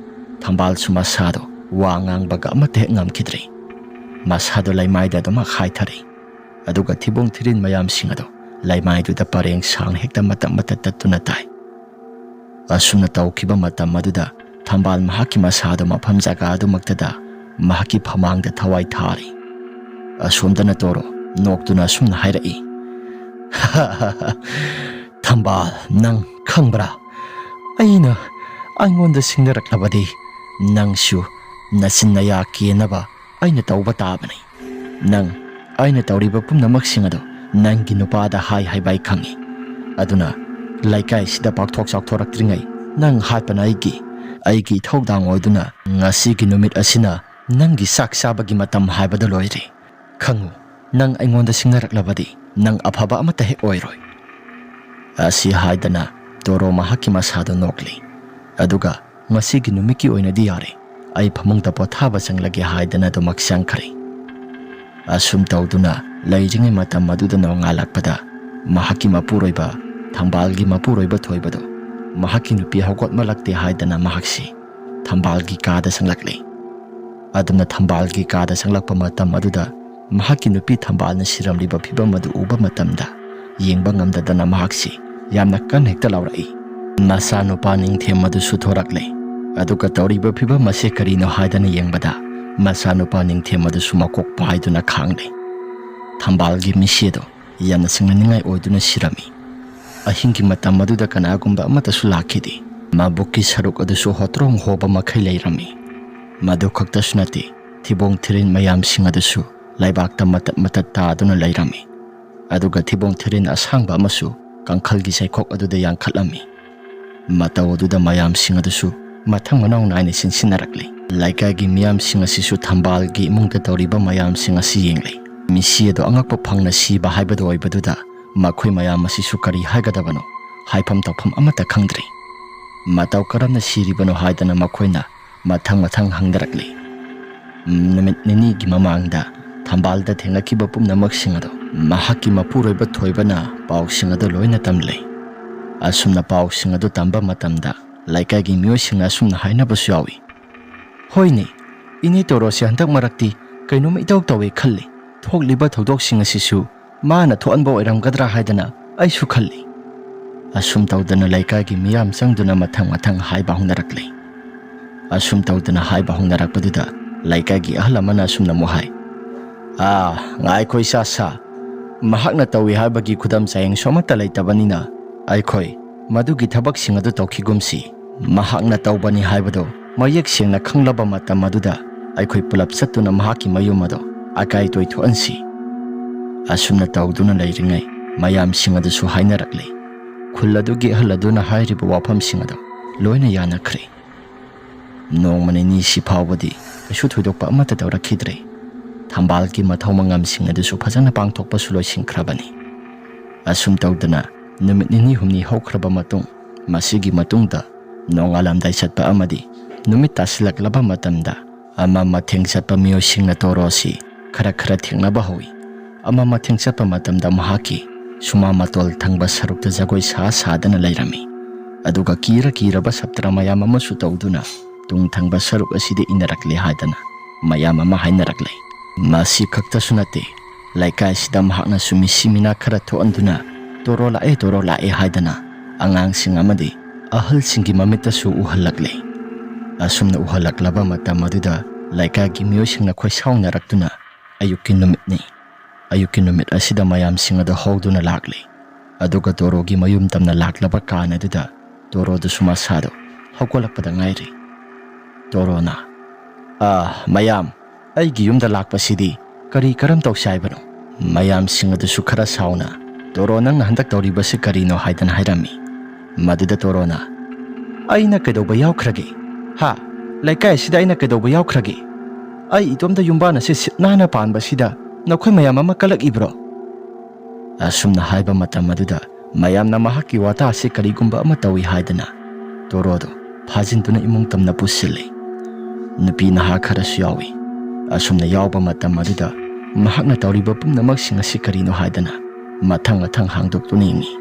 Speaker 1: thambal sumasado wangang baga amate ngamkidre masado laimaida doma khaithari aduga thibong thirin mayam singado laimaiduda pareng sang hekta matam matattatuna tai. Asumna taukiba matam maduda thambal mahaki masado mafam jaga adumaktada mahaki phamangda thawai thari. Asumdana toro noktuna asumna hairai. Thambal nang khangbra aina aingonda singnaraklabadi nangsu nasinaya kienaba aina tauba tabani. Nang aina tauriba pumnamak singado nangi nupada hai bai khangi. Aduna laikai sida pakthok chakthoraktringai nang hatpana aigi thodang oiduna ngasigi numit asina nangi sak sabagi matam haibada loire. Khangu nang aingonda singnaraklabadi nang afaba amata he oiroi. Asi haidana toro mahaki masado nokli. Aduga ngasigi numiki oinadi yare ai phamungda pothaba changlage haidana do maksangkhari. Asum tauduna lairingai matam maduda nongalakpada mahaki mapuroiba Thambalgi mapuroiba thoibado mahaki nupi hawgot malakte haidana mahaksi Thambalgi kada sanglakle. Aduna Thambalgi kada sanglakpa matam aduda mahaki nupi Thambalna siramliba phibam madu uba matamda yengba ngamdadana mahaksi yamna kan hekta laurai. Masa nupa ningthem madu suthorakle. Aduga tauriba phibam mase karino haidana yengbada masa nupa ningthem madu sumakok paiduna khangle. Thambalgi misiedo yamna singnaningai oiduna sirami. Ahingi matam maduda kanagumba amata sulakidi mabukki saruk adusu hotrong hoba makhai leirami. Madu khaktasu nati thibong thirin mayam sing adusu laibakta matat taaduna leirami. Aduga thibong thirin asangba amasu kangkhalgi saikhok aduda yangkhatlami. Mataw aduda mayam sing adusu mathang manaw naina sinsinnarakli. Laikagi miyam sing asisu Thambalgi imungda tawriba mayam sing asi yengle. Misi ado angakpa phangna siba haibado oibaduda makhoi mayam asisu kari haigadabano haifam tawpham amata khangdri. Mataw karamna siribano haidana makhoina mathang hangdarakli. Namit nini mamangda Thambalda thengakiba pumnamak singado mahaki mapuroiba thoibana paw singado loina tamle. Asumna paw singado tamba matamda laikagi myo singa sumna hainabasu yawi. Hoine ini torosi hantak marakti kainoma itaw tawe khalli. Thokliba thodok singa sisu mana thoanba oiramgadra haidana aisu khalli. Asum tawdana laikagi miyam sangduna mathang haiba hungnarakli. Asum tawdana haiba hungnarakpaduda laikagi ahlamana asumna mohai. Ngai khoi sa mahakna tawi haibagi khudam sayang somata laitabanina aikhoi madugi thabak singadu tawkhigumsi mahakna tawbani haibado mayek singna khanglaba matam maduda aikhoi pulap chattuna mahaki mayumado akai toi thoansi. Asumna tawduna leiringai mayam singadusu hainarakli. Khulladugi haladuna hairiba wafam singado loina yanakhre. Nongmani ni sifawadi kasu thoidokpa amata tawrakhidre. Thambalgi mathau mangam singadusu phajana pangthokpa suloi singkhrabani. Asum tawdana numit nini humni hokhraba matung masigi matungda nongalamdai chatpa amadi numit tasilaklaba matamda ama matheng chatpa mio singna torosi khara thengnaba hawi. Ama matheng chatpa matamda mahaki suma matol thangba sarukta jagoi sadana leirami. Aduga kiraba saptra mayam amasu tawduna tung thangba saruk asidi inarakle haidana mayam ama hainarakle. Masi khaktasu nate laikai sida mahakna sumisimina khara thoanduna toro lae haidana angangsing amadi ahalsingi mamitasu uhallakle. Asumna uhalaklaba matam aduda laikagi miyosingna khoi saunaraktuna ayuki numitni. Ayuki numit asida mayam singada hawduna lakle. Aduga torogi mayum tamna laklaba kana duda toro du sumasado hawkolakpada ngairi. Toro na mayam aigi yumda lakpasidi kari karam tawsaibano. Mayam singada sukhara sauna toro nang handak tawribasi karino haidan hairami. Maduda toro na aina kedoba yawkhrage laikai sida aina kedoba yawkhrage ai itomda yumbana se sitnana panba sida nakhoi mayam ama kalak ibro. Asumna haiba matam aduda mayamna mahaki wata ase karigumba ama tawi haidana torodo phajintuna imung tamna pusille. Nupi naha kharasu yawi. Asumna yawba matam aduda mahakna tawriba pumnamak singasi karino haidana mathang hangdoktuna ingi.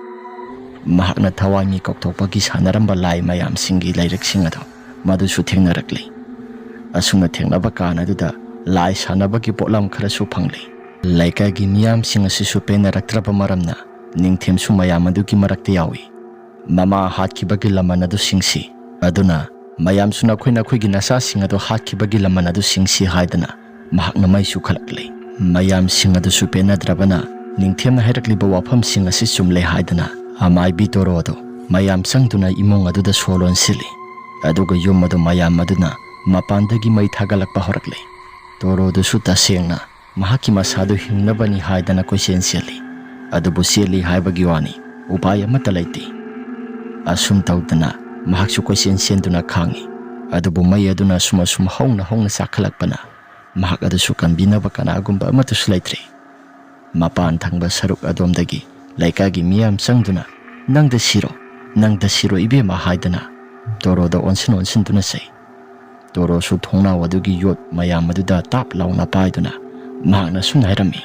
Speaker 1: Mahakna thawai mi kokthokpagi sanaramba lai mayam singi lairak singado madusu thengnarakli. Asumna thengnaba kana aduda lai sanabagi potlam kharasu phangli. Laikagi miyam singasisu penarakraba maramna ꯅꯤꯡꯊꯦꯝꯁꯨ ꯃꯌꯥꯝ ꯑꯗꯨꯒꯤ ꯃꯔꯛꯇ ꯌꯥꯎꯏ꯫ ꯃꯃꯥ ꯍꯥꯠꯈꯤꯕꯒꯤ ꯂꯃꯟ ꯑꯗꯨ ꯁꯤꯡꯁꯤ, ꯑꯗꯨꯅ ꯃꯌꯥꯝꯁꯨ ꯅꯈꯣꯏꯒꯤ ꯅꯆꯥꯁꯤꯡ ꯑꯗꯨ ꯍꯥꯠꯈꯤꯕꯒꯤ ꯂꯃꯟ ꯑꯗꯨ ꯁꯤꯡꯁꯤ ꯍꯥꯏꯗꯅ ꯃꯍꯥꯛꯅ ꯃꯩꯁꯨ ꯈꯠꯂꯛꯂꯤ꯫ ꯃꯌꯥꯝꯁꯤꯡ ꯑꯗꯨꯁꯨ ꯄꯦꯟꯅꯗ꯭ꯔꯕꯅ ꯅꯤꯡꯊꯦꯝꯅ ꯍꯥꯏꯔꯛꯂꯤꯕ ꯋꯥꯐꯝꯁꯤꯡ ꯑꯁꯤ ꯆꯨꯝꯂꯦ ꯍꯥꯏꯗꯅ ꯑꯃꯥꯏꯕꯤ ꯇꯣꯔꯣ ꯑꯗꯨ ꯃꯌꯥꯝ ꯆꯪꯗꯨꯅ ꯏꯃꯨꯡ ꯑꯗꯨꯗ ꯁꯣ ꯂꯣꯟꯁꯤꯜꯂꯤ꯫ ꯑꯗꯨꯒ ꯌꯨꯝ ꯑꯗꯨ ꯃꯌꯥꯝ ꯑꯗꯨꯅ ꯃꯄꯥꯟꯗꯒꯤ ꯃꯩ ꯊꯥꯒꯠꯂꯛꯄ ꯍꯧꯔꯛꯂꯤ꯫ ꯇꯣꯔꯣꯗꯨꯁꯨ ꯇꯁꯦꯡꯅ ꯃꯍꯥꯛꯀꯤ ꯃꯁꯥꯗꯨ ꯍꯤꯡꯅꯕꯅꯤ ꯍꯥꯏꯗꯅ ꯀꯣꯏꯆꯦꯟ ꯆꯦꯜꯂꯤ꯫ ꯑꯗꯨꯕꯨ ꯆꯦꯜꯂꯤ ꯍꯥꯏꯕꯒꯤ ꯋꯥꯅꯤ, ꯎꯄꯥꯏ ꯑꯃꯠꯇ ꯂꯩꯇꯦ꯫ ꯑꯁꯨꯝ ꯇꯧꯗꯅ ꯃꯍꯥꯛꯁꯨ ꯀꯣꯏꯆꯦꯟ ꯆꯦꯟꯗꯨꯅ ꯈꯥꯡꯉꯤ꯫ ꯑꯗꯨꯕꯨ ꯃꯩ ꯑꯗꯨꯅ ꯑꯁꯨꯝ ꯍꯧꯅ ꯆꯥꯛꯈꯠꯂꯛꯄꯅ ꯃꯍꯥꯛ ꯑꯗꯨꯁꯨ ꯀꯟꯕꯤꯅꯕ ꯀꯅꯥꯒꯨꯝꯕ ꯑꯃꯠꯇꯁꯨ ꯂꯩꯇ꯭ꯔꯦ꯫ ꯃꯄꯥꯟ ꯊꯪꯕ ꯁꯔꯨꯛ ꯑꯗꯣꯝꯗꯒꯤ ꯂꯩꯀꯥꯏꯒꯤ ꯃꯤꯌꯥꯝ ꯆꯪꯗꯨꯅ ꯅꯪꯗ ꯁꯤꯔꯣ ꯏꯕꯦꯝꯃ ꯍꯥꯏꯗꯅ ꯇꯣꯔꯣꯗ ꯑꯣꯟꯁꯤꯟꯗꯨꯅ ꯆꯩ꯫ ꯇꯣꯔꯣꯁꯨ ꯊꯣꯡꯅꯥꯎ ꯑꯗꯨꯒꯤ ꯌꯣꯠ ꯃꯌꯥꯝ ꯑꯗꯨꯗ ꯇꯥꯞ ꯂꯥꯎꯅ ꯄꯥꯏꯗꯨꯅ ꯃꯍꯥꯛꯅ ꯁꯨꯝ ꯍꯥꯏꯔꯝꯃꯤ,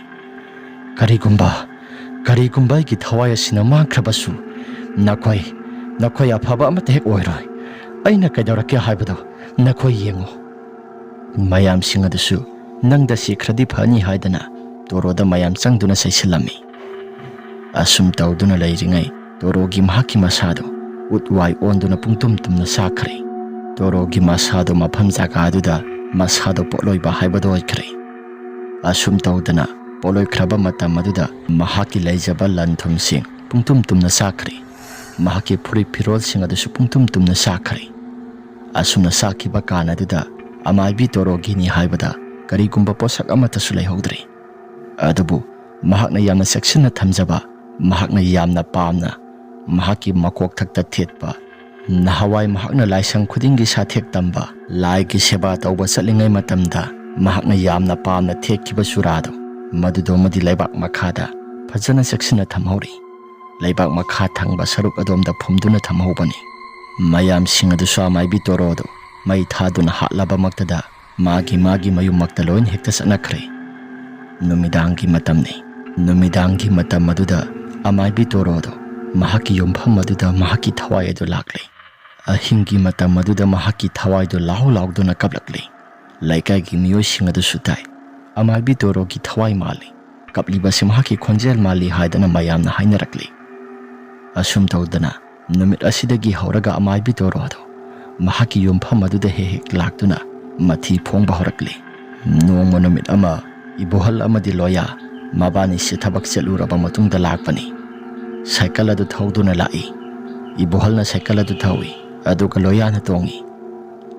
Speaker 1: ꯀꯔꯤꯒꯨꯝꯕ ꯑꯩꯒꯤ ꯊꯋꯥꯏ ꯑꯁꯤꯅ ꯃꯥꯡꯈ꯭ꯔꯕꯁꯨ ꯅꯈꯣꯏ ꯑꯐꯕ ꯑꯃꯠꯇ ꯍꯦꯛ ꯑꯣꯏꯔꯣꯏ꯫ ꯑꯩꯅ ꯀꯩꯗꯧꯔꯛꯀꯦ ꯍꯥꯏꯕꯗꯣ ꯅꯈꯣꯏ ꯌꯦꯡꯉꯨ꯫ ꯃꯌꯥꯝꯁꯤꯡ ꯑꯗꯨꯁꯨ ꯅꯪꯗ ꯁꯤꯈ꯭ꯔꯗꯤ ꯐꯅꯤ ꯍꯥꯏꯗꯅ ꯇꯣꯔꯣꯗ ꯃꯌꯥꯝ ꯆꯪꯗꯨꯅ ꯆꯩꯁꯤꯜꯂꯝꯃꯤ꯫ ꯑꯁꯨꯝ ꯇꯧꯗꯨꯅ ꯂꯩꯔꯤꯉꯩ ꯇꯣꯔꯣꯒꯤ ꯃꯍꯥꯛꯀꯤ ꯃꯁꯥꯗꯨ ꯎꯠ-ꯋꯥꯏ ꯑꯣꯟꯗꯨꯅ ꯄꯨꯡꯇꯨꯝ ꯇꯨꯝꯅ ꯆꯥꯛꯈ꯭ꯔꯦ꯫ ꯇꯣꯔꯣꯒꯤ ꯃꯁꯥꯗꯨ ꯃꯐꯝ ꯖꯒꯥꯗꯨꯗ ꯃꯁꯥꯗꯨ ꯄꯣꯠꯂꯣꯏꯕ ꯍꯥꯏꯕꯗꯨ ꯑꯣꯏꯈ꯭ꯔꯦ꯫ ꯑꯁꯨꯝ ꯇꯧꯗꯅ ꯄꯣꯠꯂꯣꯏꯈ꯭ꯔꯕ ꯃꯇꯝ ꯑꯗꯨꯗ ꯃꯍꯥꯛꯀꯤ ꯂꯩꯖꯕ ꯂꯟ ꯊꯨꯝꯁꯤꯡ ꯄꯨꯡꯇꯨꯝ ꯇꯨꯝꯅ ꯆꯥꯛꯈ꯭ꯔꯦ꯫ ꯃꯍꯥꯛꯀꯤ ꯐꯨꯔꯤꯠ ꯐꯤꯔꯣꯜꯁꯤꯡ ꯑꯗꯨꯁꯨ ꯄꯨꯡꯇꯨꯝ ꯇꯨꯝꯅ ꯆꯥꯛꯈ꯭ꯔꯦ꯫ ꯑꯁꯨꯝꯅ ꯆꯥꯛꯈꯤꯕ ꯀꯥꯟ ꯑꯗꯨꯗ ꯑꯃꯥꯏꯕꯤ ꯇꯣꯔꯣꯒꯤꯅꯤ ꯍꯥꯏꯕꯗ ꯀꯔꯤꯒꯨꯝꯕ ꯄꯣꯠꯁꯛ ꯑꯃꯠꯇꯁꯨ ꯂꯩꯍꯧꯗ꯭ꯔꯦ꯫ ꯑꯗꯨꯕꯨ ꯃꯍꯥꯛꯅ ꯌꯥꯝꯅ ꯆꯦꯛꯁꯤꯟꯅ ꯊꯝꯖꯕ, ꯃꯍꯥꯛꯅ ꯌꯥꯝꯅ ꯄꯥꯝꯅ ꯃꯍꯥꯛꯀꯤ ꯃꯀꯣꯛꯊꯛꯇ ꯊꯦꯠꯄ, ꯅꯍꯥꯟꯋꯥꯏ ꯃꯍꯥꯛꯅ ꯂꯥꯏꯁꯪ ꯈꯨꯗꯤꯡꯒꯤ ꯁꯥꯊꯦꯛ ꯇꯝꯕ, ꯂꯥꯏꯒꯤ ꯁꯦꯕꯥ ꯇꯧꯕ ꯆꯠꯂꯤꯉꯩ ꯃꯇꯝꯗ ꯃꯍꯥꯛꯅ ꯌꯥꯝꯅ ꯄꯥꯝꯅ ꯊꯦꯠꯈꯤꯕ ꯆꯨꯔꯥꯗꯨ, ꯃꯗꯨꯗꯣꯃꯗꯤ ꯂꯩꯕꯥꯛ ꯃꯈꯥꯗ ꯐꯖꯅ ꯆꯦꯛꯁꯤꯟꯅ ꯊꯝꯍꯧꯔꯤ꯫ ꯂꯩꯕꯥꯛ ꯃꯈꯥ ꯊꯪꯕ ꯁꯔꯨꯛ ꯑꯗꯣꯝꯗ ꯐꯨꯝꯗꯨꯅ ꯊꯝꯍꯧꯕꯅꯤ꯫ ꯃꯌꯥꯝꯁꯤꯡ ꯑꯗꯨꯁꯨ ꯑꯃꯥꯏꯕꯤ ꯇꯣꯔꯣꯗꯨ ꯃꯩ ꯊꯥꯗꯨꯅ ꯍꯥꯠꯂꯕꯃꯛꯇꯗ ꯃꯥꯒꯤ ꯃꯌꯨꯝꯃꯛꯇ ꯂꯣꯏꯅ ꯍꯦꯛꯇ ꯆꯠꯅꯈ꯭ꯔꯦ꯫ ꯅꯨꯃꯤꯗꯥꯡꯒꯤ ꯃꯇꯝꯅꯤ꯫ ꯅꯨꯃꯤꯗꯥꯡꯒꯤ ꯃꯇꯝ ꯑꯗꯨꯗ ꯑꯃꯥꯏꯕꯤ ꯇꯣꯔꯣꯗꯨ ꯃꯍꯥꯛꯀꯤ ꯌꯨꯝꯐꯝ ꯑꯗꯨꯗ ꯃꯍꯥꯛꯀꯤ ꯊꯋꯥꯏ ꯑꯗꯨ ꯂꯥꯛꯂꯤ꯫ ꯑꯍꯤꯡꯒꯤ ꯃꯇꯝ ꯑꯗꯨꯗ ꯃꯍꯥꯛꯀꯤ ꯊꯋꯥꯏꯗꯨ ꯂꯥꯎꯗꯨꯅ ꯀꯞꯂꯛꯂꯤ꯫ ꯂꯩꯀꯥꯏꯒꯤ ꯃꯤꯑꯣꯏꯁꯤꯡ ꯑꯗꯨꯁꯨ ꯇꯥꯏ, ꯑꯃꯥꯏꯕꯤ ꯇꯣꯔꯣꯒꯤ ꯊꯋꯥꯏ ꯃꯥꯜꯂꯤ, ꯀꯞꯂꯤꯕꯁꯤ ꯃꯍꯥꯛꯀꯤ ꯈꯣꯟꯖꯦꯜ ꯃꯥꯜꯂꯤ ꯍꯥꯏꯗꯅ ꯃꯌꯥꯝꯅ ꯍꯥꯏꯅꯔꯛꯂꯤ꯫ ꯑꯁꯨꯝ ꯇꯧꯗꯅ ꯅꯨꯃꯤꯠ ꯑꯁꯤꯗꯒꯤ ꯍꯧꯔꯒ ꯑꯃꯥꯏꯕꯤ ꯇꯣꯔꯣꯗꯨ ꯃꯍꯥꯛꯀꯤ ꯌꯨꯝꯐꯝ ꯑꯗꯨꯗ ꯍꯦꯛ ꯂꯥꯛꯇꯨꯅ ꯃꯊꯤ ꯐꯣꯡꯕ ꯍꯧꯔꯛꯂꯤ꯫ ꯅꯣꯡꯃ ꯅꯨꯃꯤꯠ ꯑꯃ ꯏꯕꯣꯍꯜ ꯑꯃꯗꯤ ꯂꯣꯌꯥ ꯃꯕꯥꯅꯤꯁꯤ ꯊꯕꯛ ꯆꯠꯂꯨꯔꯕ ꯃꯇꯨꯡꯗ ꯂꯥꯛꯄꯅꯤ꯫ ꯁꯥꯏꯀꯜ ꯑꯗꯨ ꯊꯧꯗꯨꯅ ꯂꯥꯛꯏ꯫ ꯏꯕꯣꯍꯜꯅ ꯁꯥꯏꯀꯜ ꯑꯗꯨ ꯊꯧꯏ, ꯑꯗꯨꯒ ꯂꯣꯌꯥꯅ ꯇꯣꯡꯏ꯫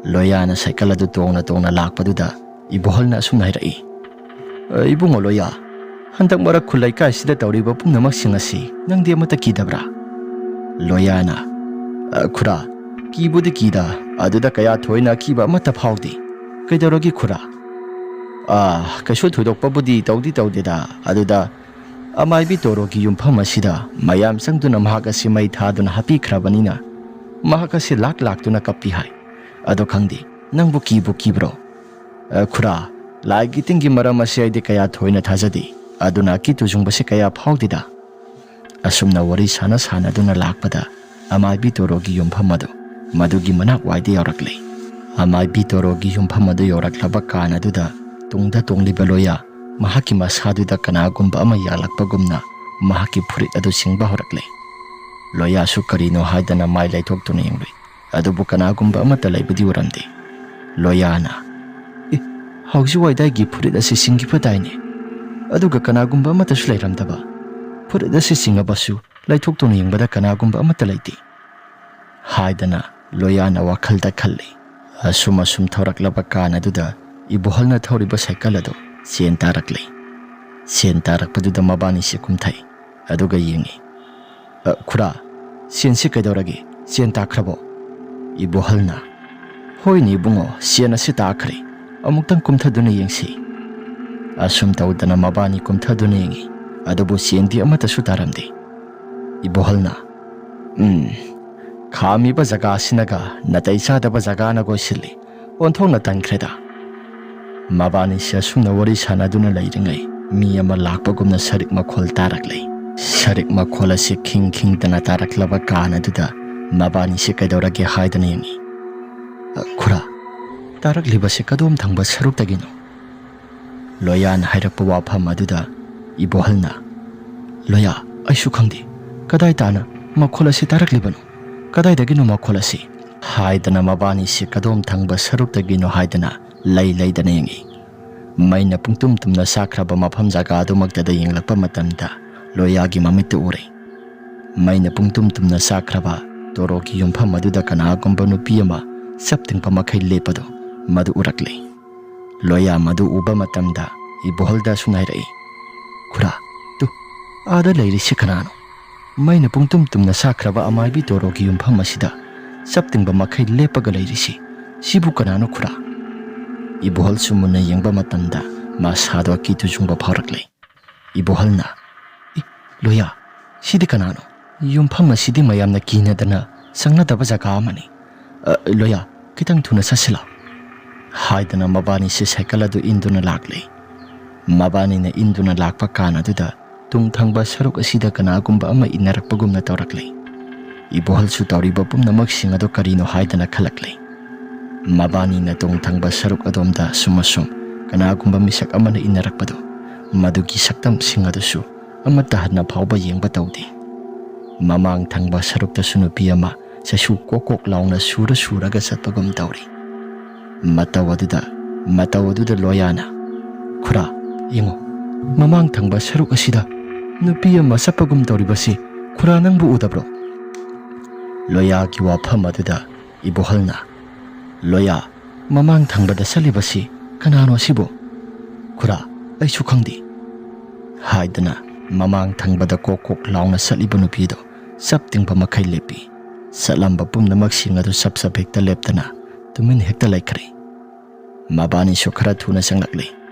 Speaker 1: ꯂꯣꯌꯥꯅ ꯁꯥꯏꯀꯜ ꯑꯗꯨ ꯇꯣꯡꯅ ꯂꯥꯛꯄꯗꯨꯗ ꯏꯕꯣꯍꯜꯅ ꯑꯁꯨꯝꯅ ꯍꯥꯏꯔꯛꯏ, ꯏꯕꯨꯡꯉꯣ ꯂꯣꯌꯥ, ꯍꯟꯗꯛ ꯃꯔꯛ ꯈꯨꯜ ꯂꯩꯀꯥꯏꯁꯤꯗ ꯇꯧꯔꯤꯕ ꯄꯨꯝꯅꯃꯛꯁꯤꯡ ꯑꯁꯤ ꯅꯪꯗꯤ ꯑꯃꯠꯇ ꯀꯤꯗꯕ꯭ꯔꯥ? ꯂꯣꯌꯥꯅ, ꯈꯨꯔꯥ, ꯀꯤꯕꯨꯗꯤ ꯀꯤꯗ, ꯑꯗꯨꯗ ꯀꯌꯥ ꯊꯣꯏꯅ ꯑꯀꯤꯕ ꯑꯃꯠꯇ ꯐꯥꯎꯗꯦ꯫ ꯀꯩꯗꯧꯔꯒꯦ ꯈꯨꯔꯥ? ꯀꯩꯁꯨ ꯊꯣꯏꯗꯣꯛꯄꯕꯨꯗꯤ ꯇꯧꯗꯦꯗ, ꯑꯗꯨꯗ ꯑꯃꯥꯏꯕꯤ ꯇꯣꯔꯣꯒꯤ ꯌꯨꯝꯐꯝ ꯑꯁꯤꯗ ꯃꯌꯥꯝ ꯆꯪꯗꯨꯅ ꯃꯍꯥꯛ ꯑꯁꯤ ꯃꯩ ꯊꯥꯗꯨꯅ ꯍꯥꯠꯄꯤꯈ꯭ꯔꯕꯅꯤꯅ ꯃꯍꯥꯛ ꯑꯁꯤ ꯂꯥꯛꯇꯨꯅ ꯀꯞꯄꯤ ꯍꯥꯏ꯫ ꯑꯗꯣ ꯈꯪꯗꯦ, ꯅꯪꯕꯨ ꯀꯤꯕ꯭ꯔꯣ? ꯈꯨꯔꯥ, ꯂꯥꯏꯒꯤ ꯇꯤꯟꯒꯤ ꯃꯔꯝ ꯑꯁꯤ ꯑꯩꯗꯤ ꯀꯌꯥ ꯊꯣꯏꯅ ꯊꯥꯖꯗꯦ, ꯑꯗꯨꯅ ꯑꯀꯤ ꯇꯨꯖꯨꯡꯕꯁꯤ ꯀꯌꯥ ꯐꯥꯎꯗꯦꯗ꯫ ꯑꯁꯨꯝꯅ ꯋꯥꯔꯤ ꯁꯥꯟꯅꯗꯨꯅ ꯂꯥꯛꯄꯗ ꯑꯃꯥꯏꯕꯤ ꯇꯣꯔꯣꯒꯤ ꯌꯨꯝꯐꯝ ꯑꯗꯨ ꯃꯗꯨꯒꯤ ꯃꯅꯥꯛ ꯋꯥꯏꯗ ꯌꯧꯔꯛꯂꯤ꯫ ꯑꯃꯥꯏꯕꯤ ꯇꯣꯔꯣꯒꯤ ꯌꯨꯝꯐꯝ ꯑꯗꯨ ꯌꯧꯔꯛꯂꯕ ꯀꯥꯟ ꯑꯗꯨꯗ ꯇꯨꯡꯗ ꯇꯣꯡꯂꯤꯕ ꯂꯣꯌꯥ ꯃꯍꯥꯛꯀꯤ ꯃꯁꯥꯗꯨꯗ ꯀꯅꯥꯒꯨꯝꯕ ꯑꯃ ꯌꯥꯜꯂꯛꯄꯒꯨꯝꯅ ꯃꯍꯥꯛꯀꯤ ꯐꯨꯔꯤꯠ ꯑꯗꯨ ꯁꯤꯡꯕ ꯍꯧꯔꯛꯂꯤ꯫ ꯂꯣꯌꯥꯁꯨ ꯀꯔꯤꯅꯣ ꯍꯥꯏꯗꯅ ꯃꯥꯏ ꯂꯩꯊꯣꯛꯇꯨꯅ ꯌꯦꯡꯂꯨꯏ, ꯑꯗꯨꯕꯨ ꯀꯅꯥꯒꯨꯝꯕ ꯑꯃꯠꯇ ꯂꯩꯕꯗꯤ ꯎꯔꯝꯗꯦ꯫ ꯂꯣꯌꯥꯅ, ꯍꯧꯖꯤꯛꯋꯥꯏꯗ ꯑꯩꯒꯤ ꯐꯨꯔꯤꯠ ꯑꯁꯤ ꯁꯤꯡꯈꯤꯕ ꯇꯥꯏꯅꯦ, ꯑꯗꯨꯒ ꯀꯅꯥꯒꯨꯝꯕ ꯑꯃꯠꯇꯁꯨ ꯂꯩꯔꯝꯗꯕ꯫ ꯐꯨꯔꯤꯠ ꯑꯁꯤ ꯁꯤꯡꯉꯕꯁꯨ ꯂꯩꯊꯣꯛꯇꯨꯅ ꯌꯦꯡꯕꯗ ꯀꯅꯥꯒꯨꯝꯕ ꯑꯃꯠꯇ ꯂꯩꯇꯦ ꯍꯥꯏꯗꯅ ꯂꯣꯌꯥꯅ ꯋꯥꯈꯜꯗ ꯈꯜꯂꯤ꯫ ꯑꯁꯨꯝ ꯊꯧꯔꯛꯂꯕ ꯀꯥꯟ ꯑꯗꯨꯗ ꯏꯕꯣꯍꯜꯅ ꯊꯧꯔꯤꯕ ꯁꯥꯏꯀꯜ ꯑꯗꯨ ꯆꯦꯟ ꯇꯥꯔꯛꯂꯤ꯫ ꯆꯦꯟ ꯇꯥꯔꯛꯄꯗꯨꯗ ꯃꯕꯥꯅꯤꯁꯤ ꯀꯨꯝꯊꯩ, ꯑꯗꯨꯒ ꯌꯦꯡꯉꯤ꯫ ꯈꯨꯔꯥ, ꯆꯦꯟꯁꯤ ꯀꯩꯗꯧꯔꯒꯦ? ꯆꯦꯟ ꯇꯥꯈ꯭ꯔꯕꯣ? ꯏꯕꯣꯍꯜꯅ, ꯍꯣꯏꯅꯦ ꯏꯕꯨꯡꯉꯣ, ꯆꯦꯟ ꯑꯁꯤ ꯇꯥꯈ꯭ꯔꯦ, ꯑꯃꯨꯛꯇꯪ ꯀꯨꯝꯊꯗꯨꯅ ꯌꯦꯡꯁꯤ꯫ ꯑꯁꯨꯝ ꯇꯧꯗꯅ ꯃꯕꯥꯅꯤ ꯀꯨꯝꯊꯗꯨꯅ ꯌꯦꯡꯉꯤ, ꯑꯗꯨꯕꯨ ꯆꯦꯟꯗꯤ ꯑꯃꯠꯇꯁꯨ ꯇꯥꯔꯝꯗꯦ꯫ ꯏꯕꯣꯍꯜꯅ, ꯈꯥꯝꯃꯤꯕ ꯖꯒꯥꯁꯤꯅꯒ ꯅꯥꯇꯩ ꯆꯥꯗꯕ ꯖꯒꯥꯅꯒ ꯑꯣꯏꯁꯤꯜꯂꯤ, ꯑꯣꯟꯊꯣꯛꯅ ꯇꯟꯈ꯭ꯔꯦꯗ꯫ ꯃꯕꯥꯅꯤꯁꯤ ꯑꯁꯨꯝꯅ ꯋꯥꯔꯤ ꯁꯥꯟꯅꯗꯨꯅ ꯂꯩꯔꯤꯉꯩ ꯃꯤ ꯑꯃ ꯂꯥꯛꯄꯒꯨꯝꯅ ꯁꯔꯤꯛ ꯃꯈꯣꯜ ꯇꯥꯔꯛꯂꯤ꯫ ꯁꯔꯤꯛ ꯃꯈꯣꯜ ꯑꯁꯤ ꯈꯤꯡꯗꯅ ꯇꯥꯔꯛꯂꯕ ꯀꯥꯟ ꯑꯗꯨꯗ ꯃꯕꯥꯅꯤꯁꯤ ꯀꯩꯗꯧꯔꯒꯦ ꯍꯥꯏꯗꯅ ꯌꯦꯡꯉꯤ꯫ ꯈꯨꯔꯥ, ꯇꯥꯔꯛꯂꯤꯕꯁꯤ ꯀꯗꯣꯝ ꯊꯪꯕ ꯁꯔꯨꯛꯇꯒꯤꯅꯣ? ꯂꯣꯌꯥꯅ ꯍꯥꯏꯔꯛꯄ ꯋꯥꯐꯝ ꯑꯗꯨꯗ ꯏꯕꯣꯍꯜꯅ, ꯂꯣꯌꯥ, ꯑꯩꯁꯨ ꯈꯪꯗꯦ ꯀꯗꯥꯏ ꯇꯥꯅ ꯃꯈꯣꯜ ꯑꯁꯤ ꯇꯥꯔꯛꯂꯤꯕꯅꯣ ꯀꯗꯥꯏꯗꯒꯤꯅꯣ ꯃꯈꯣꯜ ꯑꯁꯤ ꯍꯥꯏꯗꯅ ꯃꯕꯥꯅꯤꯁꯤ ꯀꯗꯣꯝ ꯊꯪꯕ ꯁꯔꯨꯛꯇꯒꯤꯅꯣ ꯍꯥꯏꯗꯅ ꯂꯩꯗꯅ ꯌꯦꯡꯉꯤ ꯃꯩꯅ ꯄꯨꯡꯇꯨꯝ ꯇꯨꯝꯅ ꯁꯥꯈ꯭ꯔꯕ ꯃꯐꯝ ꯖꯒꯥ ꯑꯗꯨꯃꯛꯇꯗ ꯌꯦꯡꯂꯛꯄ ꯃꯇꯝꯗ ꯂꯣꯌꯥꯒꯤ ꯃꯃꯤꯠꯇ ꯎꯔꯦ ꯃꯩꯅ ꯄꯨꯡꯇꯨꯝ ꯇꯨꯝꯅ ꯁꯥꯈ꯭ꯔꯕ ꯇꯣꯔꯣꯒꯤ ꯌꯨꯝꯐꯝ ꯑꯗꯨꯗ ꯀꯅꯥꯒꯨꯝꯕ ꯅꯨꯄꯤ ꯑꯃ ꯆꯞ ꯇꯤꯡꯕ ꯃꯈꯩ ꯂꯦꯞꯄꯗꯣ ꯃꯗꯨ ꯎꯔꯛꯂꯦ ꯂꯣꯌꯥ ꯃꯗꯨ ꯎꯕ ꯃꯇꯝꯗ ꯏꯕꯣꯍꯜꯗ ꯁꯨꯅꯥꯏꯔꯛꯏ ꯈꯨꯔꯥ ꯇꯨ ꯑꯥꯗ ꯂꯩꯔꯤꯁꯤ ꯀꯅꯥꯅꯣ ꯃꯩꯅ ꯄꯨꯡꯇꯨꯝ ꯇꯨꯝꯅ ꯁꯥꯈ꯭ꯔꯕ ꯑꯃꯥꯏꯕꯤ ꯇꯣꯔꯣꯒꯤ ꯌꯨꯝꯐꯝ ꯑꯁꯤꯗ ꯆꯞ ꯇꯤꯡꯕ ꯃꯈꯩ ꯂꯦꯞꯄꯒ ꯂꯩꯔꯤꯁꯤ ꯁꯤꯕꯨ ꯀꯅꯥꯅꯣ ꯈꯨꯔꯥ ꯏꯕꯣꯍꯜꯁꯨ ꯃꯨꯟꯅ ꯌꯦꯡꯕ ꯃꯇꯝꯗ ꯃꯁꯥꯗꯣ ꯑꯀꯤ ꯇꯨꯖꯨꯡꯕ ꯐꯥꯎꯔꯛꯂꯦ ꯏꯕꯣꯍꯜꯅ ꯂꯣꯌꯥ ꯁꯤꯗꯤ ꯀꯅꯥꯅꯣ ꯌꯨꯝꯐꯝ ꯑꯁꯤꯗꯤ ꯃꯌꯥꯝꯅ ꯀꯤꯅꯗꯅ ꯆꯪꯅꯗꯕ ꯖꯒꯥ ꯑꯃꯅꯤ ꯂꯣꯌꯥ ꯈꯤꯇꯪ ꯊꯨꯅ ꯆꯠꯁꯤꯜꯂꯣ ꯍꯥꯏꯗꯅ ꯃꯕꯥꯅꯤꯁꯤ ꯁꯥꯏꯀꯜ ꯑꯗꯨ ꯏꯟꯗꯨꯅ ꯂꯥꯛꯂꯦ ꯃꯕꯥꯅꯤꯅ ꯏꯟꯗꯨꯅ ꯂꯥꯛꯄ ꯀꯥꯟ ꯑꯗꯨꯗ ꯇꯨꯡ ꯊꯪꯕ ꯁꯔꯨꯛ ꯑꯁꯤꯗ ꯀꯅꯥꯒꯨꯝꯕ ꯑꯃ ꯏꯟꯅꯔꯛꯄꯒꯨꯝꯅ ꯇꯧꯔꯛꯂꯦ ꯏꯕꯣꯍꯜꯁꯨ ꯇꯧꯔꯤꯕ ꯄꯨꯝꯅꯃꯛꯁꯤꯡ ꯑꯗꯨ ꯀꯔꯤꯅꯣ ꯍꯥꯏꯗꯅ ꯈꯜꯂꯛꯂꯦ ꯃꯕꯥꯅꯤꯅ ꯇꯨꯡ ꯊꯪꯕ ꯁꯔꯨꯛ ꯑꯗꯣꯝꯗ ꯑꯁꯨꯝ ꯀꯅꯥꯒꯨꯝꯕ ꯃꯤꯁꯛ ꯑꯃꯅ ꯏꯟꯅꯔꯛꯄꯗꯣ ꯃꯗꯨꯒꯤ ꯁꯛꯇꯝꯁꯤꯡ ꯑꯗꯨꯁꯨ ꯑꯃꯠꯇ ꯍꯟꯅ ꯐꯥꯎꯕ ꯌꯦꯡꯕ ꯇꯧꯗꯦ ꯃꯃꯥꯡ ꯊꯪꯕ ꯁꯔꯨꯛꯇꯁꯨ ꯅꯨꯄꯤ ꯑꯃ ꯆꯩꯁꯨ ꯀꯣꯛ ꯂꯥꯎꯅ ꯁꯨꯔꯒ ꯆꯠꯄꯒꯨꯝ ꯇꯧꯔꯤ ꯃꯇꯧ ꯑꯗꯨꯗ ꯂꯣꯌꯥꯅ ꯈꯨꯔꯥ ꯌꯦꯡꯉꯣ ꯃꯃꯥꯡ ꯊꯪꯕ ꯁꯔꯨꯛ ꯑꯁꯤꯗ ꯅꯨꯄꯤ ꯑꯃ ꯆꯠꯄꯒꯨꯝ ꯇꯧꯔꯤꯕꯁꯤ ꯈꯨꯔꯥ ꯅꯪꯕꯨ ꯎꯗꯕ꯭ꯔꯣ ꯂꯣꯌꯥꯒꯤ ꯋꯥꯐꯝ ꯑꯗꯨꯗ ꯏꯕꯣꯍꯜꯅ ꯂꯣꯌꯥ ꯃꯃꯥꯡ ꯊꯪꯕꯗ ꯆꯠꯂꯤꯕꯁꯤ ꯀꯅꯥꯅꯣ ꯁꯤꯕꯨ ꯈꯨꯔꯥ ꯑꯩꯁꯨ ꯈꯪꯗꯦ ꯍꯥꯏꯗꯅ ꯃꯃꯥꯡ ꯊꯪꯕꯗ ꯀꯣꯛ ꯂꯥꯎꯅ ꯆꯠꯂꯤꯕ ꯅꯨꯄꯤꯗꯣ ꯆꯞ ꯇꯤꯡꯕ ꯃꯈꯩ ꯂꯦꯞꯄꯤ ꯆꯠꯂꯝꯕ ꯄꯨꯝꯅꯃꯛꯁꯤꯡ ꯑꯗꯨ ꯆꯞ ꯍꯦꯛꯇ ꯂꯦꯞꯇꯅ ꯇꯨꯃꯤꯟ ꯍꯦꯛꯇ ꯂꯩꯈ꯭ꯔꯦ ꯃꯕꯥꯅꯤꯁꯨ ꯈꯔ ꯊꯨꯅ ꯆꯪꯂꯛꯂꯦ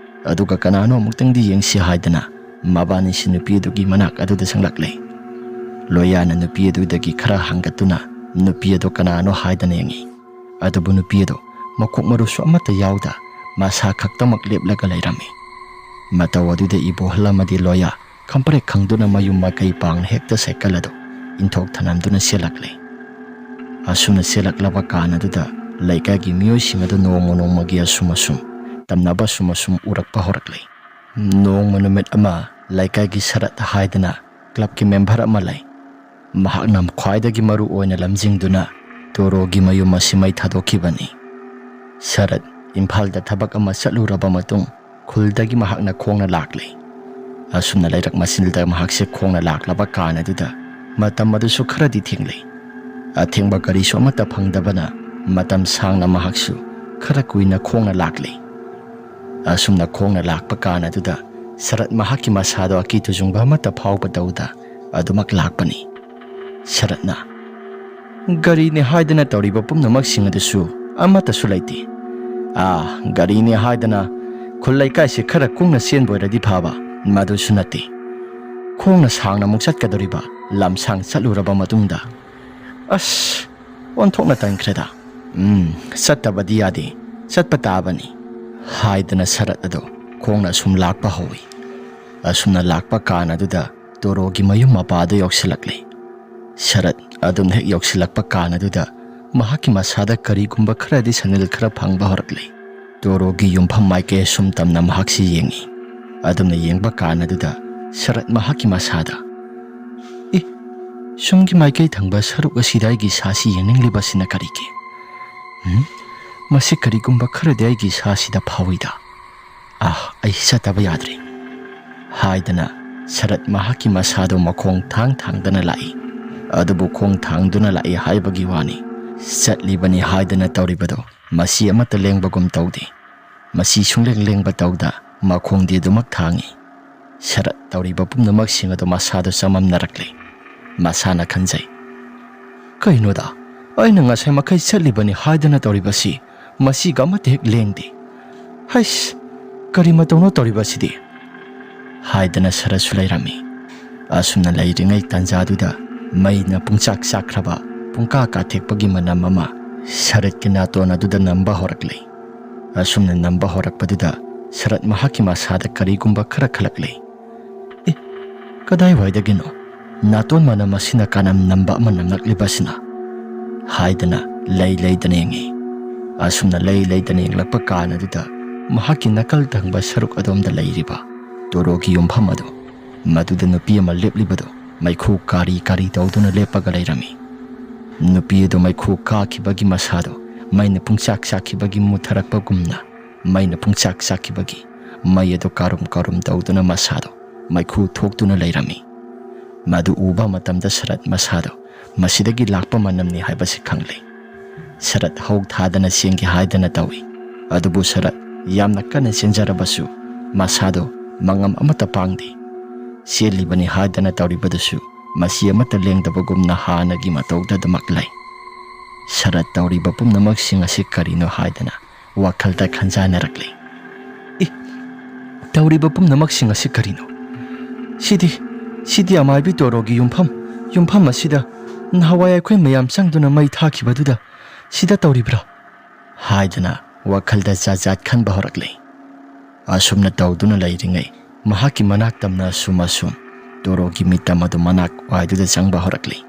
Speaker 1: ꯑꯗꯨꯒ ꯀꯅꯥꯅꯣ ꯑꯃꯨꯛꯇꯪꯗꯤ ꯌꯦꯡꯁꯤ ꯍꯥꯏꯗꯅ ꯃꯕꯥꯅꯤꯁꯤ ꯅꯨꯄꯤ ꯑꯗꯨꯒꯤ ꯃꯅꯥꯛ ꯑꯗꯨꯗ ꯆꯪꯂꯛꯂꯦ ꯂꯣꯌꯥꯅ ꯅꯨꯄꯤ ꯑꯗꯨꯗꯒꯤ ꯈꯔ ꯍꯪꯒꯠꯇꯨꯅ ꯅꯨꯄꯤ ꯑꯗꯨ ꯀꯅꯥꯅꯣ ꯍꯥꯏꯗꯅ ꯌꯦꯡꯉꯤ ꯑꯗꯨꯕꯨ ꯅꯨꯄꯤ ꯑꯗꯨ ꯃꯀꯣꯛ ꯃꯔꯨꯁꯨ ꯑꯃꯠꯇ ꯌꯥꯎꯗ ꯃꯁꯥ ꯈꯛꯇꯃꯛ ꯂꯦꯞꯂꯒ ꯂꯩꯔꯝꯃꯤ ꯃꯇꯧ ꯑꯗꯨꯗ ꯏꯕꯣꯍꯜ ꯑꯃꯗꯤ ꯂꯣꯌꯥ ꯈꯝꯄꯔꯦꯛ ꯈꯪꯗꯨꯅ ꯃꯌꯨꯝ ꯃꯀꯩ ꯄꯥꯡꯅ ꯍꯦꯛꯇ ꯁꯥꯏꯀꯜ ꯑꯗꯨ ꯏꯟꯊꯣꯛ ꯊꯅꯝꯗꯨꯅ ꯆꯦꯜꯂꯛꯂꯦ ꯑꯁꯨꯝꯅ ꯆꯦꯜꯂꯛꯂꯕ ꯀꯥꯟ ꯑꯗꯨꯗ ꯂꯩꯀꯥꯏꯒꯤ ꯃꯤꯑꯣꯏꯁꯤꯡ ꯑꯗꯨ ꯅꯣꯡꯃꯒꯤ ꯑꯁꯨꯝ ꯇꯝꯅꯕ ꯑꯁꯨꯝ ꯎꯔꯛꯄ ꯍꯧꯔꯛꯂꯦ ꯅꯣꯡꯃ ꯅꯨꯃꯤꯠ ꯑꯃ ꯂꯩꯀꯥꯏꯒꯤ ꯁꯔꯠ ꯍꯥꯏꯗꯅ ꯀ꯭ꯂꯕꯀꯤ ꯃꯦꯝꯕꯔ ꯑꯃ ꯂꯩ ꯃꯍꯥꯛꯅ ꯈ꯭ꯋꯥꯏꯗꯒꯤ ꯃꯔꯨ ꯑꯣꯏꯅ ꯂꯝꯖꯤꯡꯗꯨꯅ ꯇꯣꯔꯣꯒꯤ ꯃꯌꯨꯝ ꯑꯁꯤ ꯃꯩ ꯊꯥꯗꯣꯛꯈꯤꯕꯅꯤ ꯁꯔꯠ ꯏꯝꯐꯥꯜꯗ ꯊꯕꯛ ꯑꯃ ꯆꯠꯂꯨꯔꯕ ꯃꯇꯨꯡ ꯈꯨꯜꯗꯒꯤ ꯃꯍꯥꯛꯅ ꯈꯣꯡꯅ ꯂꯥꯛꯂꯦ ꯑꯁꯨꯝꯅ ꯂꯩꯔꯛ ꯃꯆꯤꯜꯗ ꯃꯍꯥꯛꯁꯦ ꯈꯣꯡꯅ ꯂꯥꯛꯂꯕ ꯀꯥꯟ ꯑꯗꯨꯗ ꯃꯇꯝ ꯑꯗꯨꯁꯨ ꯈꯔꯗꯤ ꯊꯦꯡꯂꯦ ꯑꯊꯦꯡꯕ ꯀꯔꯤꯁꯨ ꯑꯃꯠꯇ ꯐꯪꯗꯕꯅ ꯃꯇꯝ ꯁꯥꯡꯅ ꯃꯍꯥꯛꯁꯨ ꯈꯔ ꯀꯨꯏꯅ ꯈꯣꯡꯅ ꯂꯥꯛꯂꯦ ꯑꯁꯨꯝꯅ ꯈꯣꯡꯅ ꯂꯥꯛꯄ ꯀꯥꯟ ꯑꯗꯨꯗ ꯁꯔꯠ ꯃꯍꯥꯛꯀꯤ ꯃꯁꯥꯗꯣ ꯑꯀꯤ ꯇꯨꯖꯨꯡꯕ ꯑꯃꯠꯇ ꯐꯥꯎꯕ ꯇꯧꯗ ꯑꯗꯨꯃꯛ ꯂꯥꯛꯄꯅꯤ ꯁꯔꯠꯅ ꯒꯥꯔꯤꯅꯦ ꯍꯥꯏꯗꯅ ꯇꯧꯔꯤꯕ ꯄꯨꯝꯅꯃꯛꯁꯤꯡ ꯑꯗꯨꯁꯨ ꯑꯃꯠꯇꯁꯨ ꯂꯩꯇꯦ ꯒꯥꯔꯤꯅꯦ ꯍꯥꯏꯗꯅ ꯈꯨꯜ ꯂꯩꯀꯥꯏꯁꯤ ꯈꯔ ꯀꯨꯡꯅ ꯆꯦꯟꯕ ꯑꯣꯏꯔꯗꯤ ꯐꯕ ꯃꯗꯨꯁꯨ ꯅꯠꯇꯦ ꯈꯣꯡꯅ ꯁꯥꯡꯅ ꯑꯃꯨꯛ ꯆꯠꯀꯗꯧꯔꯤꯕ ꯂꯝꯁꯥꯡ ꯆꯠꯂꯨꯔꯕ ꯃꯇꯨꯡꯗ ꯑꯁ ꯑꯣꯟꯊꯣꯛꯅ ꯇꯟꯈ꯭ꯔꯦꯗ ꯆꯠꯇꯕꯗꯤ ꯌꯥꯗꯦ ꯆꯠꯄ ꯇꯥꯕꯅꯤ ꯍꯥꯏꯗꯅ ꯁꯔꯠ ꯑꯗꯣ ꯈꯣꯡꯅ ꯑꯁꯨꯝ ꯂꯥꯛꯄ ꯍꯧꯏ ꯑꯁꯨꯝꯅ ꯂꯥꯛꯄ ꯀꯥꯟ ꯑꯗꯨꯗ ꯇꯣꯔꯣꯒꯤ ꯃꯌꯨꯝ ꯃꯄꯥꯗ ꯌꯧꯁꯤꯜꯂꯛꯂꯦ ꯁꯔꯠ ꯑꯗꯨꯝ ꯍꯦꯛ ꯌꯧꯁꯤꯜꯂꯛꯄ ꯀꯥꯟ ꯑꯗꯨꯗ ꯃꯍꯥꯛꯀꯤ ꯃꯁꯥꯗ ꯀꯔꯤꯒꯨꯝꯕ ꯈꯔꯗꯤ ꯁꯅꯤꯜ ꯈꯔ ꯐꯪꯕ ꯍꯧꯔꯛꯂꯦ ꯇꯣꯔꯣꯒꯤ ꯌꯨꯝꯐꯝ ꯃꯥꯏꯀꯩ ꯑꯁꯨꯝ ꯇꯝꯅ ꯃꯍꯥꯛꯁꯤ ꯌꯦꯡꯉꯤ ꯑꯗꯨꯝꯅ ꯌꯦꯡꯕ ꯀꯥꯟ ꯑꯗꯨꯗ ꯁꯔꯠ ꯃꯍꯥꯛꯀꯤ ꯃꯁꯥꯗ ꯁꯨꯝꯒꯤ ꯃꯥꯏꯀꯩ ꯊꯪꯕ ꯁꯔꯨꯛ ꯑꯁꯤꯗ ꯑꯩꯒꯤ ꯁꯥꯁꯤ ꯌꯦꯡꯅꯤꯡꯂꯤꯕꯁꯤꯅ ꯀꯔꯤꯒꯤ ꯃꯁꯤ ꯀꯔꯤꯒꯨꯝꯕ ꯈꯔꯗꯤ ꯑꯩꯒꯤ ꯁꯥꯁꯤꯗ ꯐꯥꯎꯏꯗ ꯑꯩ ꯆꯠꯇꯕ ꯌꯥꯗ꯭ꯔꯦ ꯍꯥꯏꯗꯅ ꯁꯔꯠ ꯃꯍꯥꯛꯀꯤ ꯃꯁꯥꯗꯣ ꯃꯈꯣꯡ ꯊꯥꯡꯗꯅ ꯂꯥꯛꯏ ꯑꯗꯨꯕꯨ ꯈꯣꯡ ꯊꯥꯡꯗꯨꯅ ꯂꯥꯛꯏ ꯍꯥꯏꯕꯒꯤ ꯋꯥꯅꯤ ꯆꯠꯂꯤꯕꯅꯤ ꯍꯥꯏꯗꯅ ꯇꯧꯔꯤꯕꯗꯣ ꯃꯁꯤ ꯑꯃꯠꯇ ꯂꯦꯡꯕꯒꯨꯝ ꯇꯧꯗꯦ ꯃꯁꯤ ꯁꯨꯡꯂꯦꯡ ꯇꯧꯗ ꯃꯈꯣꯡꯗꯤ ꯑꯗꯨꯃꯛ ꯊꯥꯡꯏ ꯁꯔꯠ ꯇꯧꯔꯤꯕ ꯄꯨꯝꯅꯃꯛꯁꯤꯡ ꯑꯗꯨ ꯃꯁꯥꯗꯣ ꯆꯃꯝꯅꯔꯛꯂꯦ ꯃꯁꯥꯅ ꯈꯟꯖꯩ ꯀꯩꯅꯣꯗ ꯑꯩꯅ ꯉꯁꯥꯏ ꯃꯈꯩ ꯆꯠꯂꯤꯕꯅꯤ ꯍꯥꯏꯗꯅ ꯇꯧꯔꯤꯕꯁꯤ ꯃꯁꯤꯒ ꯑꯃꯠꯇ ꯍꯦꯛ ꯂꯦꯡꯗꯦ ꯍꯩꯁ ꯀꯔꯤ ꯃꯇꯧꯅꯣ ꯇꯧꯔꯤꯕꯁꯤꯗꯤ ꯍꯥꯏꯗꯅ ꯁꯔꯠꯁꯨ ꯂꯩꯔꯝꯃꯤ ꯑꯁꯨꯝꯅ ꯂꯩꯔꯤꯉꯩ ꯇꯥꯟꯖꯥꯗꯨꯗ ꯃꯩꯅ ꯄꯨꯡꯆꯥꯛ ꯆꯥꯛꯈ꯭ꯔꯕ ꯄꯨꯡꯀꯥ ꯀꯥꯊꯦꯛꯄꯒꯤ ꯃꯅꯝ ꯑꯃ ꯁꯔꯠꯀꯤ ꯅꯥꯇꯣꯟ ꯑꯗꯨꯗ ꯅꯝꯕ ꯍꯧꯔꯛꯂꯦ ꯑꯁꯨꯝꯅ ꯅꯝꯕ ꯍꯧꯔꯛꯄꯗꯨꯗ ꯁꯔꯠ ꯃꯍꯥꯛꯀꯤ ꯃꯁꯥꯗ ꯀꯔꯤꯒꯨꯝꯕ ꯈꯔ ꯈꯜꯂꯛꯂꯦ ꯀꯗꯥꯏꯋꯥꯏꯗꯒꯤꯅꯣ ꯅꯥꯇꯣꯟ ꯃꯅꯝ ꯑꯁꯤꯅ ꯀꯅꯝ ꯅꯝꯕ ꯑꯃ ꯅꯝꯂꯛꯂꯤꯕꯁꯤꯅ ꯍꯥꯏꯗꯅ ꯂꯩꯗꯅ ꯌꯦꯡꯉꯤ ꯑꯁꯨꯝꯅ ꯂꯩꯗꯅ ꯌꯦꯡꯂꯛꯄ ꯀꯥꯟ ꯑꯗꯨꯗ ꯃꯍꯥꯛꯀꯤ ꯅꯥꯀꯜ ꯊꯪꯕ ꯁꯔꯨꯛ ꯑꯗꯣꯝꯗ ꯂꯩꯔꯤꯕ ꯇꯣꯔꯣꯒꯤ ꯌꯨꯝꯐꯝ ꯑꯗꯨ ꯃꯗꯨꯗ ꯅꯨꯄꯤ ꯑꯃ ꯂꯦꯞꯂꯤꯕꯗꯣ Maikhuu kari kari tawduna lepaga leirami. Nupi adu maikhuu kaakibagi masado maina pungsak sakibagi mutharakpagumna maina pungsak sakibagi mai adu karum karum tawduna masado maikhuu thoktuna leirami. Madu uba matamda Sarat masado masidagi lakpa manamni haibasi khangli. Sarat haug thadana sengi haidana tawi. Adubu Sarat yamna kana senjarabasu masado mangam amata pangdi. Sielibani haidana tawribadasu masi amata lengdabagumna hanagi matawda damaklay. Sarat tawriba pumnamaksing asi karino haidana wakhalta khanjanarakli. Tawriba pumnamaksing asi karino. Sidi amaibi torogi yumpham asida nahawai akhoi mayam sangduna mai thakibaduda sida tawribra haidana wakhalda jajat khanba horakli. Asumna tawduna lairingai mahaki manak tamna sumasum torogi mitamadu manak waiduda sangba horakli.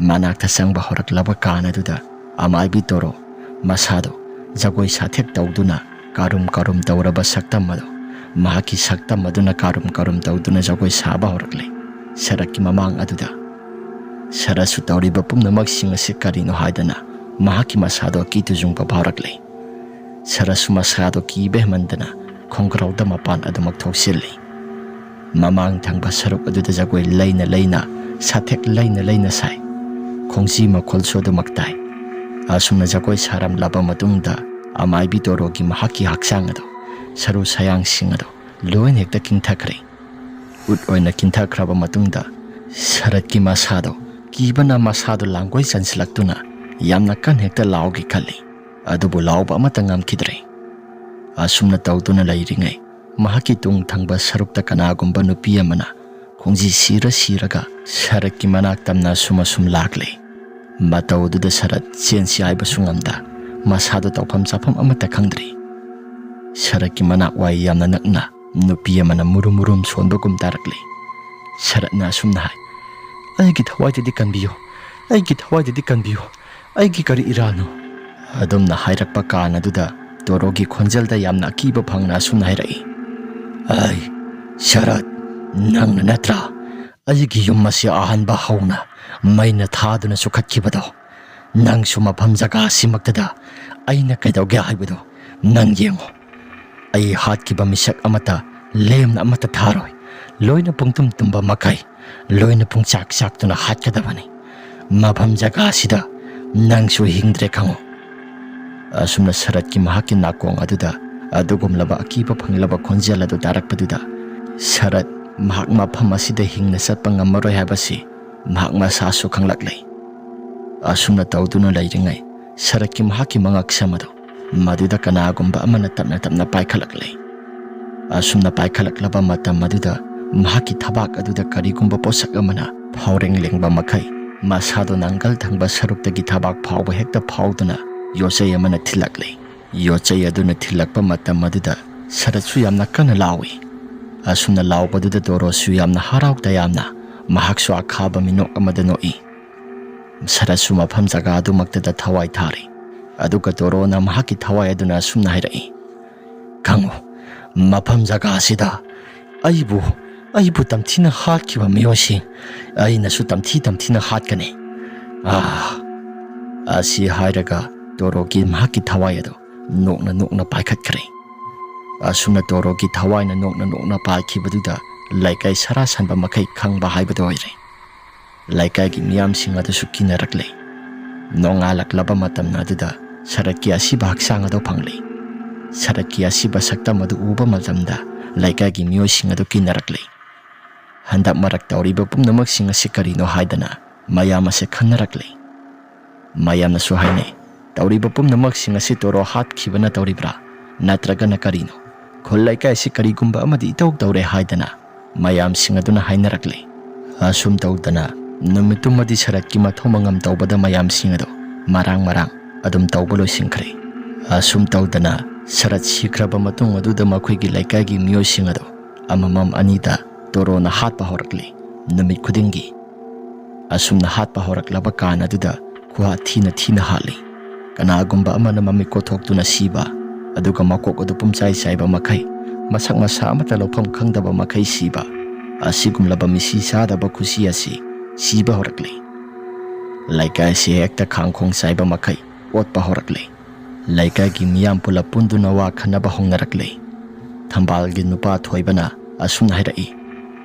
Speaker 1: Manak ta sangba horaklaba kanaduda amaibi toro masado jagoi sathek tawduna karum karum tawraba saktamadu mahaki saktamaduna karum karum tawduna jagoi saba horakli. Sarakki mamang aduda Sarasu tawriba pumnamaksing asi karino haidana mahaki masado kitujungpa bharakli. Sarasu masado kibehmandana khongkrauda mapan adu magthoksilli. Mamang thangba saruk aduda jagoi laina sathek laina sai khongsi makholsodu maktai. Asumna jagoi saram laba matungda amaibi torogi mahaki haksang adu saru sayang sing adu loin hekta kingthakre. Ut oina kinthakraba matungda Saratki masado kibana masado langkoi sansilaktuna yamna kan hekta laugi khali. Adubu lauba amata ngamkidre. Asumna tawduna lairingai mahaki tung thangba sarukta kanagumba nupi amana khongji siraga Saratki manak tamna sumasum lakle. Matawduda Sarat sensi aiba sungamda masado tawpham chafam amata khangdri. Saratki manak wai yamna nakna nupi amana murum sonbagum tarakli. Saratna asumna hai aigi thawai kanbiyo aigi kari irano. Adumna hairakpa kanaduda torogi khonjalda yamna akiba phangna asumna hairai. Ai Sarat nangna natra aigi yummasi ahanba hauna maina thaduna sukhatkibado nangsu mafam jaga simaktada aina kaidauge haibado nang yengo. Ai hatkiba misak amata lemna amata tharoi loina pungtum tumba makai loina pungchak saktuna hatkadabani mafam jaga sida nangsu hingdre khango. Asumna Saratki mahaki nakong aduda adugumlaba akiba phanglaba khonjal adu tarakpaduda Sarat mahak mafam asida hingna satpa ngamaroi habasi mahak masasu khanglaklei. Asumna tawduna lairingai Saratki mahaki mangaksamado maduda kanagumba amana tapna paikhalaklei. Asumna paikhalaklaba matam maduda mahaki thabak aduda karigumba posak amana phaureng lengba makai masado nanggal thangba saruktagi thabak phauba hekta phauduna yochai amana thilaklei. Yochai aduna thilakpa matam maduda Saratsu yamna kana lawi. Asumna lawbaduda torosu yamna haraukta yamna mahaksu akhaba minok amada noi. Saratsu mafam jaga adu maktada thawai thari. Aduga torona mahaki thawai aduna asumna hairai. Khango mafam jaga asida aibu tamthina hatkiba miyosi ainasu tamthina hatkani. Asi hairaga torogi mahaki thawai adu nokna paikhatkre. Asumna torogi thawai na nokna paikhibaduda laikai sara sanba makai khangba haibado oire. Laikai gi miyam singa adu kinaraklei. Nongalaklaba matamna aduda Saratki asiba haksang adu phangli. Saratki asiba saktam adu uba matamda laikai gi miyosing adu kinaraklei. Handak marak tawriba pumnamaksing asi karino haidana mayam ase khannaraklei. Mayamna su hainai tawriba pumnamaksing asi toro hatkibana tawribra natragana karino khollaikai asi karigumba amadi itawk tawre haidana mayam sing aduna hainaraklei. Asum tawdana numitumadi Saratki mathomangam tawbada mayam sing adu marang adum tawba loisingkhre. Asum tawdana Sarat sikraba matung aduda makhoigi laikai gi miyosing adu amamam anida torona hatpa horakli numit khudingi. Asumna hatpa horaklaba kana aduda khuha thina hali. Kanagumba amana mami kothokduna siba aduga makok adu pumchai saiba makai masak masa amata lofam khangdaba makai siba ꯑꯁꯤꯒꯨꯝꯂꯕ ꯃꯤꯁꯤ ꯆꯥꯗꯕ ꯈꯨꯁꯤ ꯑꯁꯤ ꯁꯤꯕ ꯍꯧꯔꯛꯂꯤ꯫ ꯂꯩꯀꯥꯏꯁꯤ ꯍꯦꯛꯇ ꯈꯥꯡꯈꯣꯡ ꯆꯥꯏꯕ ꯃꯈꯩ ꯑꯣꯠꯄ ꯍꯧꯔꯛꯂꯤ꯫ ꯂꯩꯀꯥꯏꯒꯤ ꯃꯤꯌꯥꯝ ꯄꯨꯂꯞ ꯄꯨꯟꯗꯨꯅ ꯋꯥ ꯈꯟꯅꯕ ꯍꯧꯅꯔꯛꯂꯤ꯫ ꯊꯝꯕꯥꯜꯒꯤ ꯅꯨꯄꯥ ꯊꯣꯏꯕꯅ ꯑꯁꯨꯝꯅ ꯍꯥꯏꯔꯛꯏ,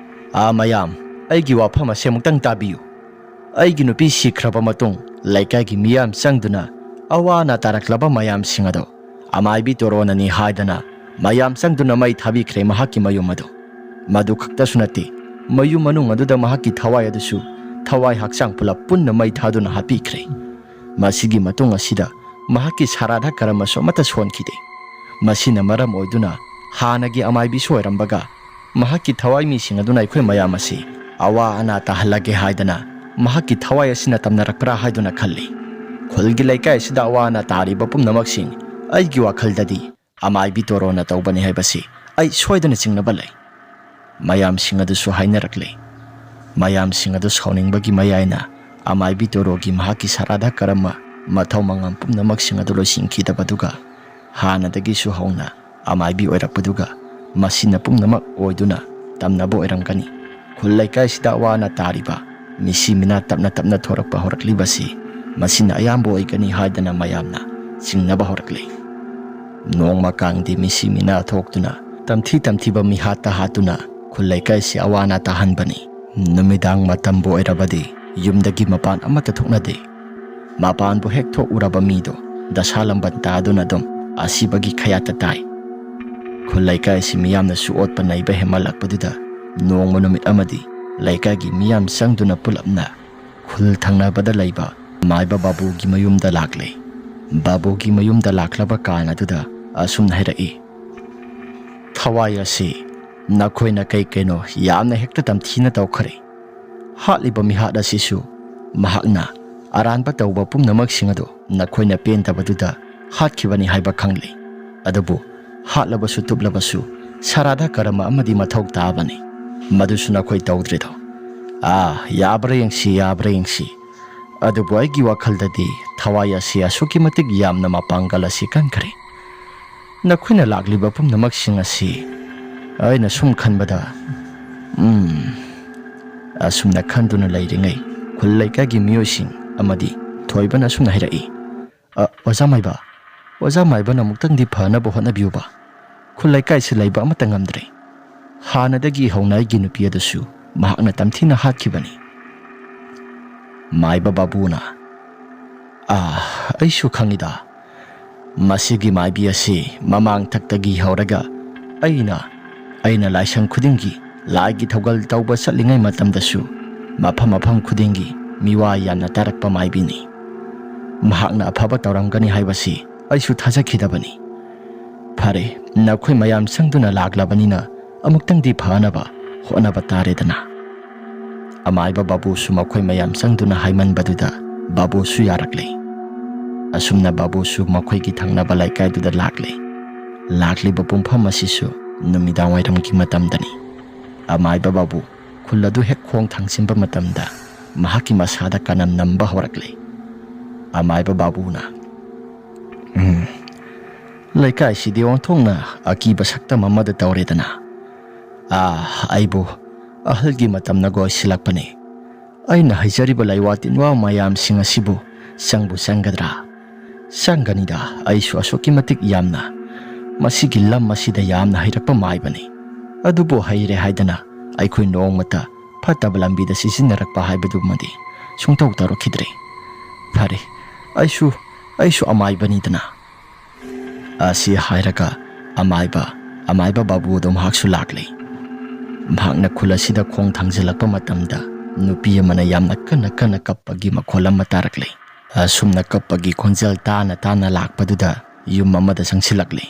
Speaker 1: ꯃꯌꯥꯝ, ꯑꯩꯒꯤ ꯋꯥꯐꯝ ꯑꯁꯤ ꯑꯃꯨꯛꯇꯪ ꯇꯥꯕꯤꯌꯨ꯫ ꯑꯩꯒꯤ ꯅꯨꯄꯤ ꯁꯤꯈ꯭ꯔꯕ ꯃꯇꯨꯡ ꯂꯩꯀꯥꯏꯒꯤ ꯃꯤꯌꯥꯝ ꯆꯪꯗꯨꯅ ꯑꯋꯥ ꯑꯅꯥ ꯇꯥꯔꯛꯂꯕ ꯃꯌꯥꯝꯁꯤꯡ ꯑꯗꯣ ꯑꯃꯥꯏꯕꯤ ꯇꯣꯔꯣꯅꯅꯤ ꯍꯥꯏꯗꯅ ꯃꯌꯥꯝ ꯆꯪꯗꯨꯅ ꯃꯩ ꯊꯥꯕꯤꯈ꯭ꯔꯦ ꯃꯍꯥꯛꯀꯤ ꯃꯌꯨꯝ ꯑꯗꯨ꯫ ꯃꯗꯨ ꯈꯛꯇꯁꯨ ꯅꯠꯇꯦ, ꯃꯌꯨꯝ ꯃꯅꯨꯡ ꯑꯗꯨꯗ ꯃꯍꯥꯛꯀꯤ ꯊꯋꯥꯏ ꯑꯗꯨꯁꯨ ꯊꯋꯥꯏ ꯍꯛꯆꯥꯡ ꯄꯨꯂꯞ ꯄꯨꯟꯅ ꯃꯩ ꯊꯥꯗꯨꯅ ꯍꯥꯠꯄꯤꯈ꯭ꯔꯦ꯫ ꯃꯁꯤꯒꯤ ꯃꯇꯨꯡ ꯑꯁꯤꯗ ꯃꯍꯥꯛꯀꯤ ꯁꯥꯔꯥꯙꯥ ꯀꯔꯃꯁꯨ ꯑꯃꯠꯇ ꯁꯣꯟꯈꯤꯗꯦ꯫ ꯃꯁꯤꯅ ꯃꯔꯝ ꯑꯣꯏꯗꯨꯅ ꯍꯥꯟꯅꯒꯤ ꯑꯃꯥꯏꯕꯤꯁꯨ ꯑꯣꯏꯔꯝꯕꯒ ꯃꯍꯥꯛꯀꯤ ꯊꯋꯥꯏ ꯃꯤꯁꯤꯡ ꯑꯗꯨꯅ ꯑꯩꯈꯣꯏ ꯃꯌꯥꯝ ꯑꯁꯤ ꯑꯋꯥ ꯑꯅꯥ ꯇꯥꯍꯜꯂꯒꯦ ꯍꯥꯏꯗꯅ ꯃꯍꯥꯛꯀꯤ ꯊꯋꯥꯏ ꯑꯁꯤꯅ ꯇꯝꯅꯔꯛꯄ꯭ꯔꯥ ꯍꯥꯏꯗꯨꯅ ꯈꯜꯂꯤ꯫ ꯈꯨꯜꯒꯤ ꯂꯩꯀꯥꯏ ꯑꯁꯤꯗ ꯑꯋꯥ ꯑꯅꯥ ꯇꯥꯔꯤꯕ ꯄꯨꯝꯅꯃꯛꯁꯤꯡ ꯑꯩꯒꯤ ꯋꯥꯈꯜꯗꯗꯤ ꯑꯃꯥꯏꯕꯤ ꯇꯣꯔꯣꯅ ꯇꯧꯕꯅꯤ ꯍꯥꯏꯕꯁꯤ ꯑꯩ ꯁꯣꯏꯗꯅ ꯆꯤꯡꯅꯕ ꯂꯩ꯫ ꯃꯌꯥꯝꯁꯤꯡ ꯑꯗꯨꯁꯨ ꯍꯥꯏꯅꯔꯛꯂꯤ꯫ ꯃꯌꯥꯝꯁꯤꯡ ꯑꯗꯨ ꯁꯥꯎꯅꯤꯡꯕꯒꯤ ꯃꯌꯥꯏꯅ ꯑꯃꯥꯏꯕꯤ ꯇꯣꯔꯣꯒꯤ ꯃꯍꯥꯛꯀꯤ ꯁꯥꯔꯥꯙꯥ ꯀꯔꯃ ꯃꯊꯧ ꯃꯉꯝ ꯄꯨꯝꯅꯃꯛꯁꯤꯡ ꯑꯗꯨ ꯂꯣꯏꯁꯤꯟꯈꯤꯗꯕꯗꯨꯒ ꯍꯥꯟꯅꯗꯒꯤꯁꯨ ꯍꯧꯅ ꯑꯃꯥꯏꯕꯤ ꯑꯣꯏꯔꯛꯄꯗꯨꯒ ꯃꯁꯤꯅ ꯄꯨꯝꯅꯃꯛ ꯑꯣꯏꯗꯨꯅ ꯇꯝꯅꯕ ꯑꯣꯏꯔꯝꯒꯅꯤ꯫ ꯈꯨꯜ ꯂꯩꯀꯥꯏꯁꯤꯗ ꯑꯋꯥ ꯑꯅꯥ ꯇꯥꯔꯤꯕ ꯃꯤꯁꯤ ꯃꯤꯅꯥ ꯇꯞꯅ ꯇꯞꯅ ꯊꯣꯔꯛꯄ ꯍꯧꯔꯛꯂꯤꯕꯁꯤ ꯃꯁꯤꯅ ꯑꯌꯥꯝꯕ ꯑꯣꯏꯒꯅꯤ ꯍꯥꯏꯗꯅ ꯃꯌꯥꯝꯅ ꯆꯤꯡꯅꯕ ꯍꯧꯔꯛꯂꯤ꯫ ꯅꯣꯡꯃ ꯀꯥꯡꯗꯤ ꯃꯤꯁꯤ ꯃꯤꯅꯥ ꯊꯣꯛꯇꯨꯅ ꯇꯝꯊꯤ ꯇꯝꯊꯤꯕ ꯃꯤꯍꯥꯠꯇ ꯍꯥꯠꯇꯨꯅ ꯈꯨꯜ ꯂꯩꯀꯥꯏꯁꯤ ꯑꯋꯥ ꯑꯅꯥ ꯇꯥꯍꯟꯕꯅꯤ꯫ ꯅꯨꯃꯤꯗꯥꯡ ꯃꯇꯝꯕꯨ ꯑꯣꯏꯔꯕꯗꯤ ꯌꯨꯝꯗꯒꯤ ꯃꯄꯥꯟ ꯑꯃꯠꯇ ꯊꯣꯛꯅꯗꯦ꯫ ꯃꯄꯥꯟꯕꯨ ꯍꯦꯛ ꯊꯣꯛꯎꯔꯕ ꯃꯤꯗꯣ ꯗꯁꯥ ꯂꯝꯕꯟ ꯇꯥꯗꯨꯅ ꯑꯗꯨꯝ ꯑꯁꯤꯕꯒꯤ ꯈꯌꯥꯠꯇ ꯇꯥꯏ꯫ ꯈꯨꯜ ꯂꯩꯀꯥꯏꯁꯤ ꯃꯤꯌꯥꯝꯅꯁꯨ ꯑꯣꯠꯄ ꯅꯩꯕ ꯍꯦꯟꯃꯜꯂꯛꯄꯗꯨꯗ ꯅꯣꯡꯃ ꯅꯨꯃꯤꯠ ꯑꯃꯗꯤ ꯂꯩꯀꯥꯏꯒꯤ ꯃꯤꯌꯥꯝ ꯆꯪꯗꯨꯅ ꯄꯨꯂꯞꯅ ꯈꯨꯜ ꯊꯪꯅꯕꯗ ꯂꯩꯕ ꯑꯃꯥꯏꯕ ꯕꯥꯕꯨꯒꯤ ꯃꯌꯨꯝꯗ ꯂꯥꯛꯂꯦ꯫ ꯕꯥꯕꯨꯒꯤ ꯃꯌꯨꯝꯗ ꯂꯥꯛꯂꯕ ꯀꯥꯟ ꯑꯗꯨꯗ ꯑꯁꯨꯝꯅ ꯍꯥꯏꯔꯛꯏ, ꯊꯋꯥꯏ ꯑꯁꯤ ꯅꯈꯣꯏꯅ ꯀꯩꯅꯣ ꯌꯥꯝꯅ ꯍꯦꯛꯇ ꯇꯝꯊꯤꯅ ꯇꯧꯈ꯭ꯔꯦ꯫ ꯍꯥꯠꯂꯤꯕ ꯃꯤꯍꯥꯠ ꯑꯁꯤꯁꯨ ꯃꯍꯥꯛꯅ ꯑꯔꯥꯟꯕ ꯇꯧꯕ ꯄꯨꯝꯅꯃꯛꯁꯤꯡ ꯑꯗꯨ ꯅꯈꯣꯏꯅ ꯄꯦꯟꯗꯕꯗꯨꯗ ꯍꯥꯠꯈꯤꯕꯅꯤ ꯍꯥꯏꯕ ꯈꯪꯂꯤ꯫ ꯑꯗꯨꯕꯨ ꯍꯥꯠꯂꯕꯁꯨ ꯇꯨꯞꯂꯕꯁꯨ ꯁꯥꯔꯥꯙꯥ ꯀꯔꯃ ꯑꯃꯗꯤ ꯃꯊꯧ ꯇꯥꯕꯅꯤ꯫ ꯃꯗꯨꯁꯨ ꯅꯈꯣꯏ ꯇꯧꯗ꯭ꯔꯤꯗꯣ꯫ ꯌꯥꯕ꯭ꯔꯥ ꯌꯦꯡꯁꯤ, ꯌꯥꯕ꯭ꯔꯥ ꯌꯦꯡꯁꯤ꯫ ꯑꯗꯨꯕꯨ ꯑꯩꯒꯤ ꯋꯥꯈꯜꯗꯗꯤ ꯊꯋꯥꯏ ꯑꯁꯤ ꯑꯁꯨꯛꯀꯤ ꯃꯇꯤꯛ ꯌꯥꯝꯅ ꯃꯄꯥꯡꯒꯜ ꯑꯁꯤ ꯀꯟꯈ꯭ꯔꯦ꯫ ꯅꯈꯣꯏꯅ ꯂꯥꯛꯂꯤꯕ ꯄꯨꯝꯅꯃꯛꯁꯤꯡ ꯑꯁꯤ ꯑꯩꯅ ꯁꯨꯝ ꯈꯟꯕꯗ ꯑꯁꯨꯝꯅ ꯈꯟꯗꯨꯅ ꯂꯩꯔꯤꯉꯩ ꯈꯨꯜ ꯂꯩꯀꯥꯏꯒꯤ ꯃꯤꯑꯣꯏꯁꯤꯡ ꯑꯃꯗꯤ ꯊꯣꯏꯕꯅ ꯑꯁꯨꯝꯅ ꯍꯥꯏꯔꯛꯏ, ꯑꯣꯖꯥ ꯃꯥꯏꯕꯅ ꯑꯃꯨꯛꯇꯪꯗꯤ ꯐꯅꯕ ꯍꯣꯠꯅꯕꯤꯌꯨꯕ꯫ ꯈꯨꯜ ꯂꯩꯀꯥꯏꯁꯤ ꯂꯩꯕ ꯑꯃꯠꯇ ꯉꯝꯗ꯭ꯔꯦ꯫ ꯍꯥꯟꯅꯗꯒꯤ ꯍꯧꯅ ꯑꯩꯒꯤ ꯅꯨꯄꯤ ꯑꯗꯨꯁꯨ ꯃꯍꯥꯛꯅ ꯇꯝꯊꯤꯅ ꯍꯥꯠꯈꯤꯕꯅꯤ꯫ ꯃꯥꯏꯕ ꯕꯥꯕꯨꯅ, ꯑꯩꯁꯨ ꯈꯪꯏꯗ꯫ ꯃꯁꯤꯒꯤ ꯃꯥꯏꯕꯤ ꯑꯁꯤ ꯃꯃꯥꯡ ꯊꯛꯇꯒꯤ ꯍꯧꯔꯒ ꯑꯩꯅ ꯂꯥꯏꯁꯪ ꯈꯨꯗꯤꯡꯒꯤ ꯂꯥꯏꯒꯤ ꯊꯧꯒꯜ ꯇꯧꯕ ꯆꯠꯂꯤꯉꯩ ꯃꯇꯝꯗꯁꯨ ꯃꯐꯝ ꯃꯐꯝ ꯈꯨꯗꯤꯡꯒꯤ ꯃꯤꯋꯥ ꯌꯥꯝꯅ ꯇꯥꯔꯛꯄ ꯃꯥꯏꯕꯤꯅꯤ꯫ ꯃꯍꯥꯛꯅ ꯑꯐꯕ ꯇꯧꯔꯝꯒꯅꯤ ꯍꯥꯏꯕꯁꯤ ꯑꯩꯁꯨ ꯊꯥꯖꯈꯤꯗꯕꯅꯤ꯫ ꯐꯔꯦ, ꯅꯈꯣꯏ ꯃꯌꯥꯝ ꯆꯪꯗꯨꯅ ꯂꯥꯛꯂꯕꯅꯤꯅ ꯑꯃꯨꯛꯇꯪꯗꯤ ꯐꯅꯕ ꯍꯣꯠꯅꯕ ꯇꯥꯔꯦꯗꯅ꯫ ꯑꯃꯥꯏꯕ ꯕꯥꯕꯨꯁꯨ ꯃꯈꯣꯏ ꯃꯌꯥꯝ ꯆꯪꯗꯨꯅ ꯍꯥꯏꯃꯟꯕꯗꯨꯗ ꯕꯥꯕꯨꯁꯨ ꯌꯥꯔꯛꯂꯦ꯫ ꯑꯁꯨꯝꯅ ꯕꯥꯕꯨꯁꯨ ꯃꯈꯣꯏꯒꯤ ꯊꯪꯅꯕ ꯂꯩꯀꯥꯏꯗꯨꯗ ꯂꯥꯛꯂꯦ꯫ ꯂꯥꯛꯂꯤꯕ ꯄꯨꯡꯐꯝ ꯑꯁꯤꯁꯨ ꯅꯨꯃꯤꯗꯥꯡ ꯋꯥꯏꯔꯝꯒꯤ ꯃꯇꯝꯗꯅꯤ꯫ ꯑꯃꯥꯏꯕ ꯕꯥꯕꯨ ꯈꯨꯜ ꯑꯗꯨ ꯍꯦꯛ ꯈꯣꯡ ꯊꯥꯡꯖꯤꯟꯕ ꯃꯇꯝꯗ ꯃꯍꯥꯛꯀꯤ ꯃꯁꯥꯗ ꯀꯅꯝ ꯅꯝꯕ ꯍꯧꯔꯛꯂꯦ꯫ ꯑꯃꯥꯏꯕ ꯕꯥꯕꯨꯅ, ꯂꯩꯀꯥꯏꯁꯤꯗꯤ ꯑꯣꯟꯊꯣꯛꯅ ꯑꯀꯤꯕ ꯁꯛꯇꯝ ꯑꯃꯗ ꯇꯧꯔꯦꯗꯅ꯫ ꯑꯩꯕꯨ ꯑꯍꯜꯒꯤ ꯃꯇꯝꯅꯒ ꯑꯣꯏꯁꯤꯜꯂꯛꯄꯅꯦ꯫ ꯑꯩꯅ ꯍꯩꯖꯔꯤꯕ ꯂꯩꯋꯥ ꯇꯤꯟꯋꯥ ꯃꯌꯥꯝꯁꯤꯡ ꯑꯁꯤꯕꯨ ꯆꯪꯕꯨ ꯆꯪꯒꯗ꯭ꯔꯥ? ꯆꯪꯒꯅꯤꯗ꯫ ꯑꯩꯁꯨ ꯑꯁꯨꯛꯀꯤ ꯃꯇꯤꯛ ꯌꯥꯝꯅ ꯃꯁꯤꯒꯤ ꯂꯝ ꯑꯁꯤꯗ ꯌꯥꯝꯅ ꯍꯩꯔꯛꯄ ꯃꯥꯏꯕꯅꯤ꯫ ꯑꯗꯨꯕꯨ ꯍꯩꯔꯦ ꯍꯥꯏꯗꯅ ꯑꯩꯈꯣꯏ ꯅꯣꯡꯃꯇ ꯐꯠꯇꯕ ꯂꯝꯕꯤꯗ ꯁꯤꯖꯤꯟꯅꯔꯛꯄ ꯍꯥꯏꯕꯗꯨꯃꯗꯤ ꯁꯨꯡꯇꯧ ꯇꯧꯔꯛꯈꯤꯗ꯭ꯔꯦ꯫ ꯐꯔꯦ, ꯑꯩꯁꯨ ꯑꯃꯥꯏꯕꯅꯤꯗꯅ꯫ ꯑꯁꯤ ꯍꯥꯏꯔꯒ ꯑꯃꯥꯏꯕ ꯕꯥꯕꯨꯗꯣ ꯃꯍꯥꯛꯁꯨ ꯂꯥꯛꯂꯦ꯫ ꯃꯍꯥꯛꯅ ꯈꯨꯜ ꯑꯁꯤꯗ ꯈꯣꯡ ꯊꯥꯡꯖꯤꯜꯂꯛꯄ ꯃꯇꯝꯗ ꯅꯨꯄꯤ ꯑꯃꯅ ꯌꯥꯝꯅ ꯀꯟꯅ ꯀꯟꯅ ꯀꯞꯄꯒꯤ ꯃꯈꯣꯜ ꯑꯃ ꯇꯥꯔꯛꯂꯦ꯫ ꯑꯁꯨꯝꯅ ꯀꯞꯄꯒꯤ ꯈꯣꯟꯖꯦꯜ ꯇꯥꯅ ꯂꯥꯛꯄꯗꯨꯗ ꯌꯨꯝ ꯑꯃꯗ ꯆꯪꯁꯤꯜꯂꯛꯂꯦ꯫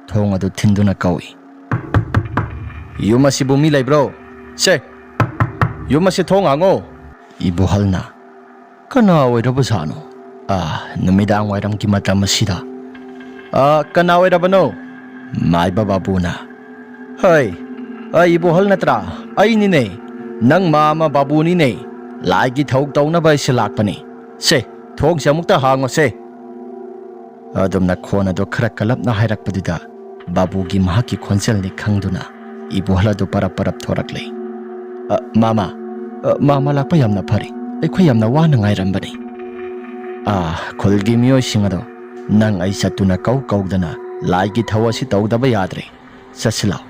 Speaker 1: ꯊꯣꯡ ꯑꯗꯨ ꯊꯤꯟꯗꯨꯅ ꯀꯧꯏ, ꯌꯨꯝ ꯑꯁꯤꯕꯨ ꯃꯤ ꯂꯩꯕ꯭ꯔꯣ? ꯌꯨꯝ ꯑꯁꯤ ꯊꯣꯡ ꯍꯥꯡꯉꯣ꯫ ꯏꯕꯣꯍꯜꯅ, ꯀꯅꯥ ꯑꯣꯏꯔꯕꯖꯥꯠꯅꯣ? ꯅꯨꯃꯤꯗꯥꯡ ꯋꯥꯏꯔꯝꯒꯤ ꯃꯇꯝ ꯑꯁꯤꯗ ꯀꯅꯥ ꯑꯣꯏꯔꯕꯅꯣ? ꯃꯥꯏꯕ ꯕꯥꯕꯨꯅ, ꯏꯕꯣꯍꯜ ꯅꯠꯇ꯭ꯔꯥ? ꯑꯩꯅꯤꯅꯦ, ꯅꯪ ꯃꯥꯃ ꯕꯥꯕꯨꯅꯤꯅꯦ꯫ ꯂꯥꯏꯒꯤ ꯊꯧ ꯇꯧꯅꯕ ꯑꯩꯁꯦ ꯂꯥꯛꯄꯅꯤ꯫ ꯊꯣꯡꯁꯦ ꯑꯃꯨꯛꯇ ꯍꯥꯡꯉꯣꯁꯦ꯫ ꯑꯗꯨꯝꯅ ꯈꯣꯟ ꯑꯗꯨ ꯈꯔ ꯀꯜꯂꯞꯅ ꯍꯥꯏꯔꯛꯄꯗꯨꯗ ꯕꯥꯕꯨꯒꯤ ꯃꯍꯥꯛꯀꯤ ꯈꯣꯟꯖꯦꯜꯅꯤ ꯈꯪꯗꯨꯅ ꯏꯕꯣꯍꯜ ꯑꯗꯨ ꯄꯔꯞ ꯊꯣꯔꯛꯂꯦ꯫ Mama, Mama lakpa yamna phari. Akhoi yamna wana ngairambani. Khulgi miyoising ado nang ai satuna kaudana laigi thawasi tawdaba yadre. Sasilao.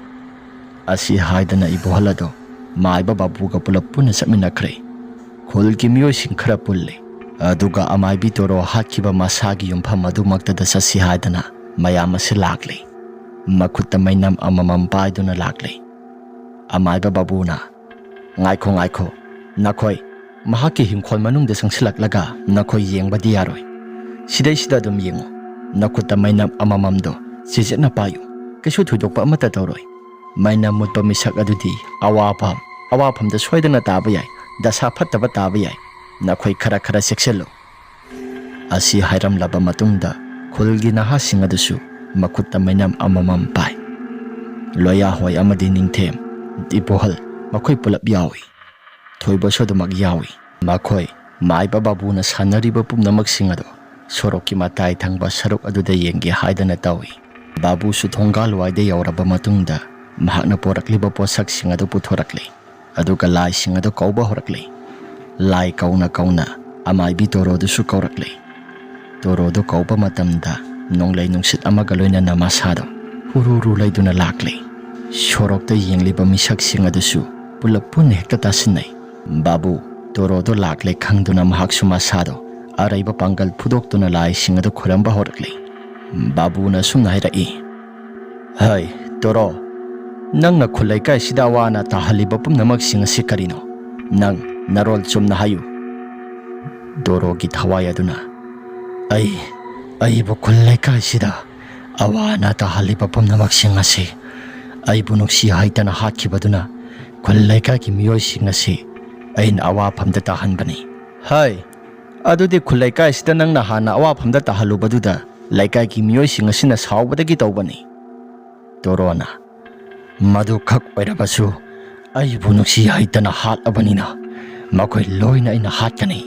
Speaker 1: Asi haidana ibohalado maiba babuga pulap puna satminakhre. Khulgi miyoising khara pulle. Aduga amaibi toro hakiba masagi yumpham adumaktada sasi haidana mayam asi lakle. Makutta mainam amamam paiduna lakle. Amaiba babuna ngaikho nakhoi mahaki himkhol manungda sangsilaklaga nakhoi yengbadi yaroi. Sida dum yengo nakutta mainam amamamdo sijetna payu kesu thudokpa amata tawroi. Mainam mutpa misak adudi awaphamda soidana taba yai dasa phattaba taba yai. Nakhoi khara sekselo. Asi hairamlaba matungda khulgi nahasing adusu makutta mainam amamam pai. Loya hoi amadi ningthem ibohal makhoi pulap yawi. Thoiba sodamak yawi. Makhoi maiba babuna sanariba pumnamak ado sorokki matai thangba sarok aduda yengge haidana tawi. Babu su thongal waide yauraba matungda mahakna porakliba posak sing ado puthorakle. Aduga lai sing ado kauba horakle. Lai kauna amaibi torodusu kaurakle. Torodu kauba matamda nonglai nungsit amaga loinana masado hururu laiduna lakle. Sorokta yengliba misak sing adusu pulap pun hekta tasinai. Babu torodu lakle khangduna mahaksu masado araiba pangal phudoktuna lai sing ado khuramba horakle. Babu na sumna hairai. Hai toro nangna khulai kai sida wana tahaliba pumnamak sing asi karino. Nang narol chumna hayu. Dorogi thawayaduna ai bu khulai kai sida awana tahaliba pumnamak sing asi. Ai bunuksi haitana hatkibaduna khulai kai ki miyoi sing asi ain awaphamda tahanbani. Hai adudi khulai kai sida nangna hana awaphamda tahalubaduda laikai ki miyoi sing asina sawbadagi tawbani. Dorona madu khak oirabasu ai bunuksi haitana hatabanina makhoi loina ina hatkani.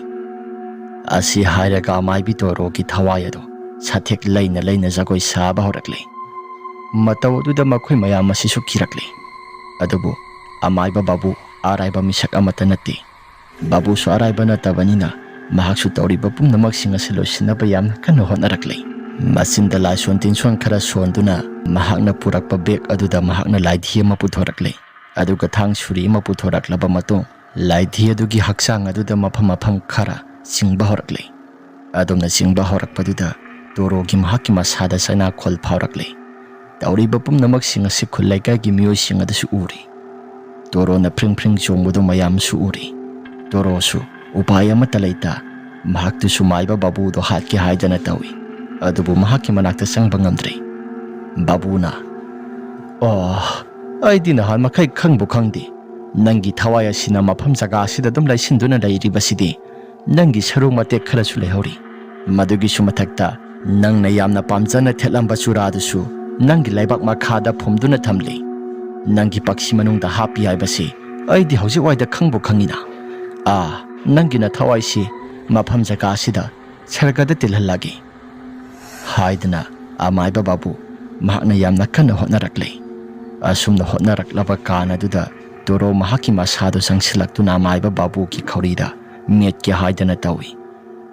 Speaker 1: Asi hairaga maibi torogi thawayado sathek laina jagoi saba horakle. Matawduda makhoi mayam asisu kirakle. Adubu amaiba babu araiba misak amata natti. Babu su araiba natabanina mahaksu tawriba pumnamak sing asi loisinaba yamna kanna hotnarakle. Masinda lai sontin suan khara sonduna mahakna purakpa beg aduda mahakna laidhi ama puthorakle. Aduga thang suri ama puthoraklaba matung laidhi adugi haksang aduda mafam khara singba horakle. Adumna singba horakpaduda torogi mahaki masada saina khol phaurakle. Tawriba pumnamak sing asi khulaikai gi miyoi sing adasu uri. Toro na pring chongbudu mayam su uri. Toro su upaya amata laita mahaktu sumaiba babu do hatki haidana tawi. Adubu mahaki manakta sangba ngamdre. Babuna aidi nahan makai khangbu khangdi nangi thawaya sina mafam jaga sida dum laisinduna lairibasidi nangi sarung mate khara su lehori. Madugi sumathakta nangna yamna pamjana thelamba churadusu nangi laibak makhada phumduna thamli. Nangi paksi manungda hapi haibasi aidi hauji waida khangbu khangina. Nangi na thawai si mafam jaga sida sargada tilhalagi. Haidana amaiba babu mahakna yamna kanna hotnarakle. Asumna hotnaraklaba kana duda toro mahaki masado sangsilaktuna amaiba babu ki khaurida metki haidana tawi.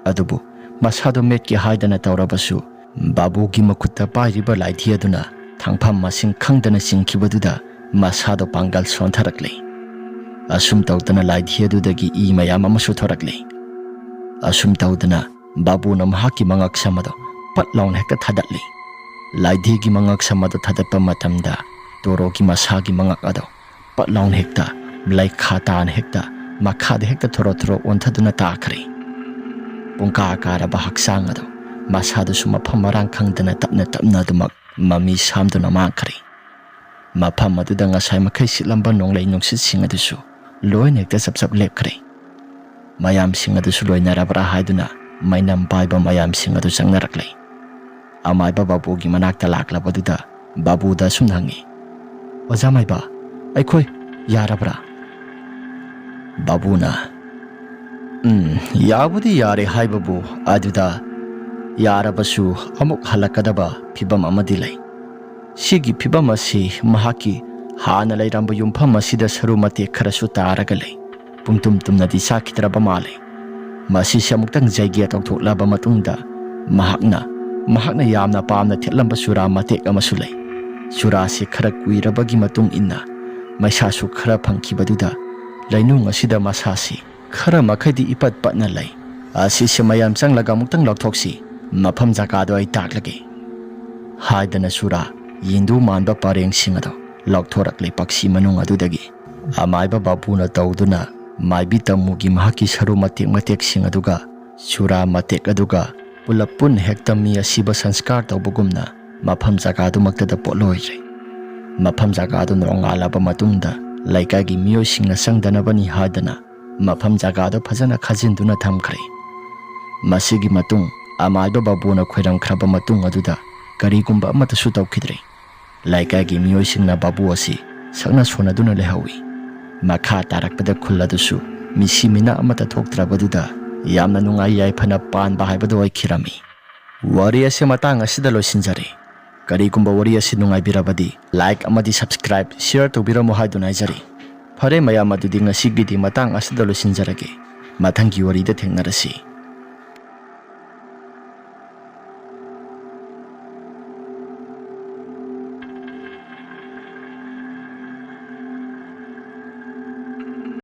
Speaker 1: Adubu masado metki haidana tawrabasu babu ki makutta pairiba laidhi aduna thangpham masing khangdana singkibaduda masado pangal sontharakle. Asum tawdana laidhi adudagi I mayam amasu thorakle. Asum tawdana babu na mahaki mangak samado patlawn hekta thadatle. Laidhi gi mangak samado thadapa matamda toro gi masagi mangak ado patlawn hekta lai khatan hekta makhad hekta thoro onthaduna takhre. Pungka akara ba haksang ado masado sumapam marang khangdana tapna dumak mami samduna mangkhre. Mafam aduda ngasai makai sitlamba nonglai nungsit sing adusu loin hekta sapsap lepkhre. Mayam sing adusu loinarabra haiduna mainam paiba mayam sing adu changnarakle. Amaiba babu gi manakta laklabaduda babuda sumnangi. Oja maiba aikhoi yarabra. Babuna yabudi yare haibabu aduda yarabasu amuk halakadaba phibam amadi lai. Sigi phibam asi mahaki ꯍꯥꯟꯅ ꯂꯩꯔꯝꯕ ꯌꯨꯝꯐꯝ ꯑꯁꯤꯗ ꯁꯔꯨ ꯃꯇꯦꯛ ꯈꯔꯁꯨ ꯇꯥꯔꯒ ꯂꯩ꯫ ꯄꯨꯡꯇꯨꯝ ꯇꯨꯝꯅꯗꯤ ꯆꯥꯈꯤꯗ꯭ꯔꯕ ꯃꯥꯜꯂꯤ꯫ ꯃꯁꯤꯁꯦ ꯑꯃꯨꯛꯇꯪ ꯖꯩꯒ꯭ꯌ ꯇꯧꯊꯣꯛꯂꯕ ꯃꯇꯨꯡꯗ ꯃꯍꯥꯛꯅ ꯌꯥꯝꯅ ꯄꯥꯝꯅ ꯊꯦꯠꯂꯝꯕ ꯆꯨꯔꯥ ꯃꯇꯦꯛ ꯑꯃꯁꯨ ꯂꯩ꯫ ꯆꯨꯔꯥꯁꯤ ꯈꯔ ꯀꯨꯏꯔꯕꯒꯤ ꯃꯇꯨꯡ ꯏꯟꯅ ꯃꯩꯁꯥꯁꯨ ꯈꯔ ꯐꯪꯈꯤꯕꯗꯨꯗ ꯂꯩꯅꯨꯡ ꯑꯁꯤꯗ ꯃꯁꯥꯁꯤ ꯈꯔ ꯃꯈꯩꯗꯤ ꯏꯄꯠ ꯄꯠꯅ ꯂꯩ꯫ ꯑꯁꯤꯁꯦ ꯃꯌꯥꯝ ꯆꯪꯂꯒ ꯑꯃꯨꯛꯇꯪ ꯂꯧꯊꯣꯛꯁꯤ, ꯃꯐꯝ ꯖꯒꯥꯗꯣ ꯑꯩ ꯇꯥꯛꯂꯒꯦ ꯍꯥꯏꯗꯅ ꯆꯨꯔꯥ ꯌꯦꯟꯗꯨ ꯃꯥꯟꯕ ꯄꯔꯦꯡꯁꯤꯡ ꯑꯗꯨ ꯂꯧꯊꯣꯔꯛꯂꯦ ꯄꯛꯁꯤ ꯃꯅꯨꯡ ꯑꯗꯨꯗꯒꯤ꯫ ꯑꯃꯥꯏꯕ ꯕꯥꯕꯨꯅ ꯇꯧꯗꯨꯅ ꯃꯥꯏꯕꯤ ꯇꯝꯃꯨꯒꯤ ꯃꯍꯥꯛꯀꯤ ꯁꯔꯨ ꯃꯇꯦꯛꯁꯤꯡ ꯑꯗꯨꯒ ꯆꯨꯔꯥ ꯃꯇꯦꯛ ꯑꯗꯨꯒ ꯄꯨꯂꯞ ꯄꯨꯟꯅ ꯍꯦꯛꯇ ꯃꯤ ꯑꯁꯤꯕ ꯁꯪꯁꯀꯥꯔ ꯇꯧꯕꯒꯨꯝꯅ ꯃꯐꯝ ꯖꯒꯥꯗꯨꯃꯛꯇꯗ ꯄꯣꯠꯂꯣꯏꯔꯦ꯫ ꯃꯐꯝ ꯖꯒꯥꯗꯨ ꯅꯣꯡꯉꯥꯜꯂꯕ ꯃꯇꯨꯡꯗ ꯂꯩꯀꯥꯏꯒꯤ ꯃꯤꯑꯣꯏꯁꯤꯡꯅ ꯆꯪꯗꯅꯕꯅꯤ ꯍꯥꯏꯗꯅ ꯃꯐꯝ ꯖꯒꯥꯗꯨ ꯐꯖꯅ ꯈꯥꯖꯤꯟꯗꯨꯅ ꯊꯝꯈ꯭ꯔꯦ꯫ ꯃꯁꯤꯒꯤ ꯃꯇꯨꯡ ꯑꯃꯥꯏꯕ ꯕꯥꯕꯨꯅ ꯈꯣꯏꯔꯝꯈ꯭ꯔꯕ ꯃꯇꯨꯡ ꯑꯗꯨꯗ ꯀꯔꯤꯒꯨꯝꯕ ꯑꯃꯠꯇꯁꯨ ꯇꯧꯈꯤꯗ꯭ꯔꯦ꯫ ꯂꯩꯀꯥꯏꯒꯤ ꯃꯤꯑꯣꯏꯁꯤꯡꯅ ꯕꯥꯕꯨ ꯑꯁꯤ ꯁꯛꯅ ꯁꯣꯟꯅꯗꯨꯅ ꯂꯩꯍꯧꯏ꯫ ꯃꯈꯥ ꯇꯥꯔꯛꯄꯗ ꯈꯨꯜ ꯑꯗꯨꯁꯨ ꯃꯤꯁꯤ ꯃꯤꯅꯥ ꯑꯃꯠꯇ ꯊꯣꯛꯇ꯭ꯔꯕꯗꯨꯗ ꯌꯥꯝꯅ ꯅꯨꯡꯉꯥꯏ ꯌꯥꯏꯐꯅ ꯄꯥꯟꯕ ꯍꯥꯏꯕꯗꯨ ꯑꯣꯏꯈꯤꯔꯝꯃꯤ꯫ ꯋꯥꯔꯤ ꯑꯁꯤ ꯃꯇꯥꯡ ꯑꯁꯤꯗ ꯂꯣꯏꯁꯤꯟꯖꯔꯦ꯫ ꯀꯔꯤꯒꯨꯝꯕ ꯋꯥꯔꯤ ꯑꯁꯤ ꯅꯨꯡꯉꯥꯏꯕꯤꯔꯕꯗꯤ ꯂꯥꯏꯛ ꯑꯃꯗꯤ ꯁꯕꯁꯀ꯭ꯔꯥꯏꯕ ꯁꯤꯌꯔ ꯇꯧꯕꯤꯔꯝꯃꯨ ꯍꯥꯏꯗꯨꯅ ꯍꯥꯏꯖꯔꯤ꯫ ꯐꯔꯦ ꯃꯌꯥꯝ, ꯑꯗꯨꯗꯤ ꯉꯁꯤꯒꯤꯗꯤ ꯃꯇꯥꯡ ꯑꯁꯤꯗ ꯂꯣꯏꯁꯤꯟꯖꯔꯒꯦ꯫ ꯃꯊꯪꯒꯤ ꯋꯥꯔꯤꯗ ꯊꯦꯡꯅꯔꯁꯤ꯫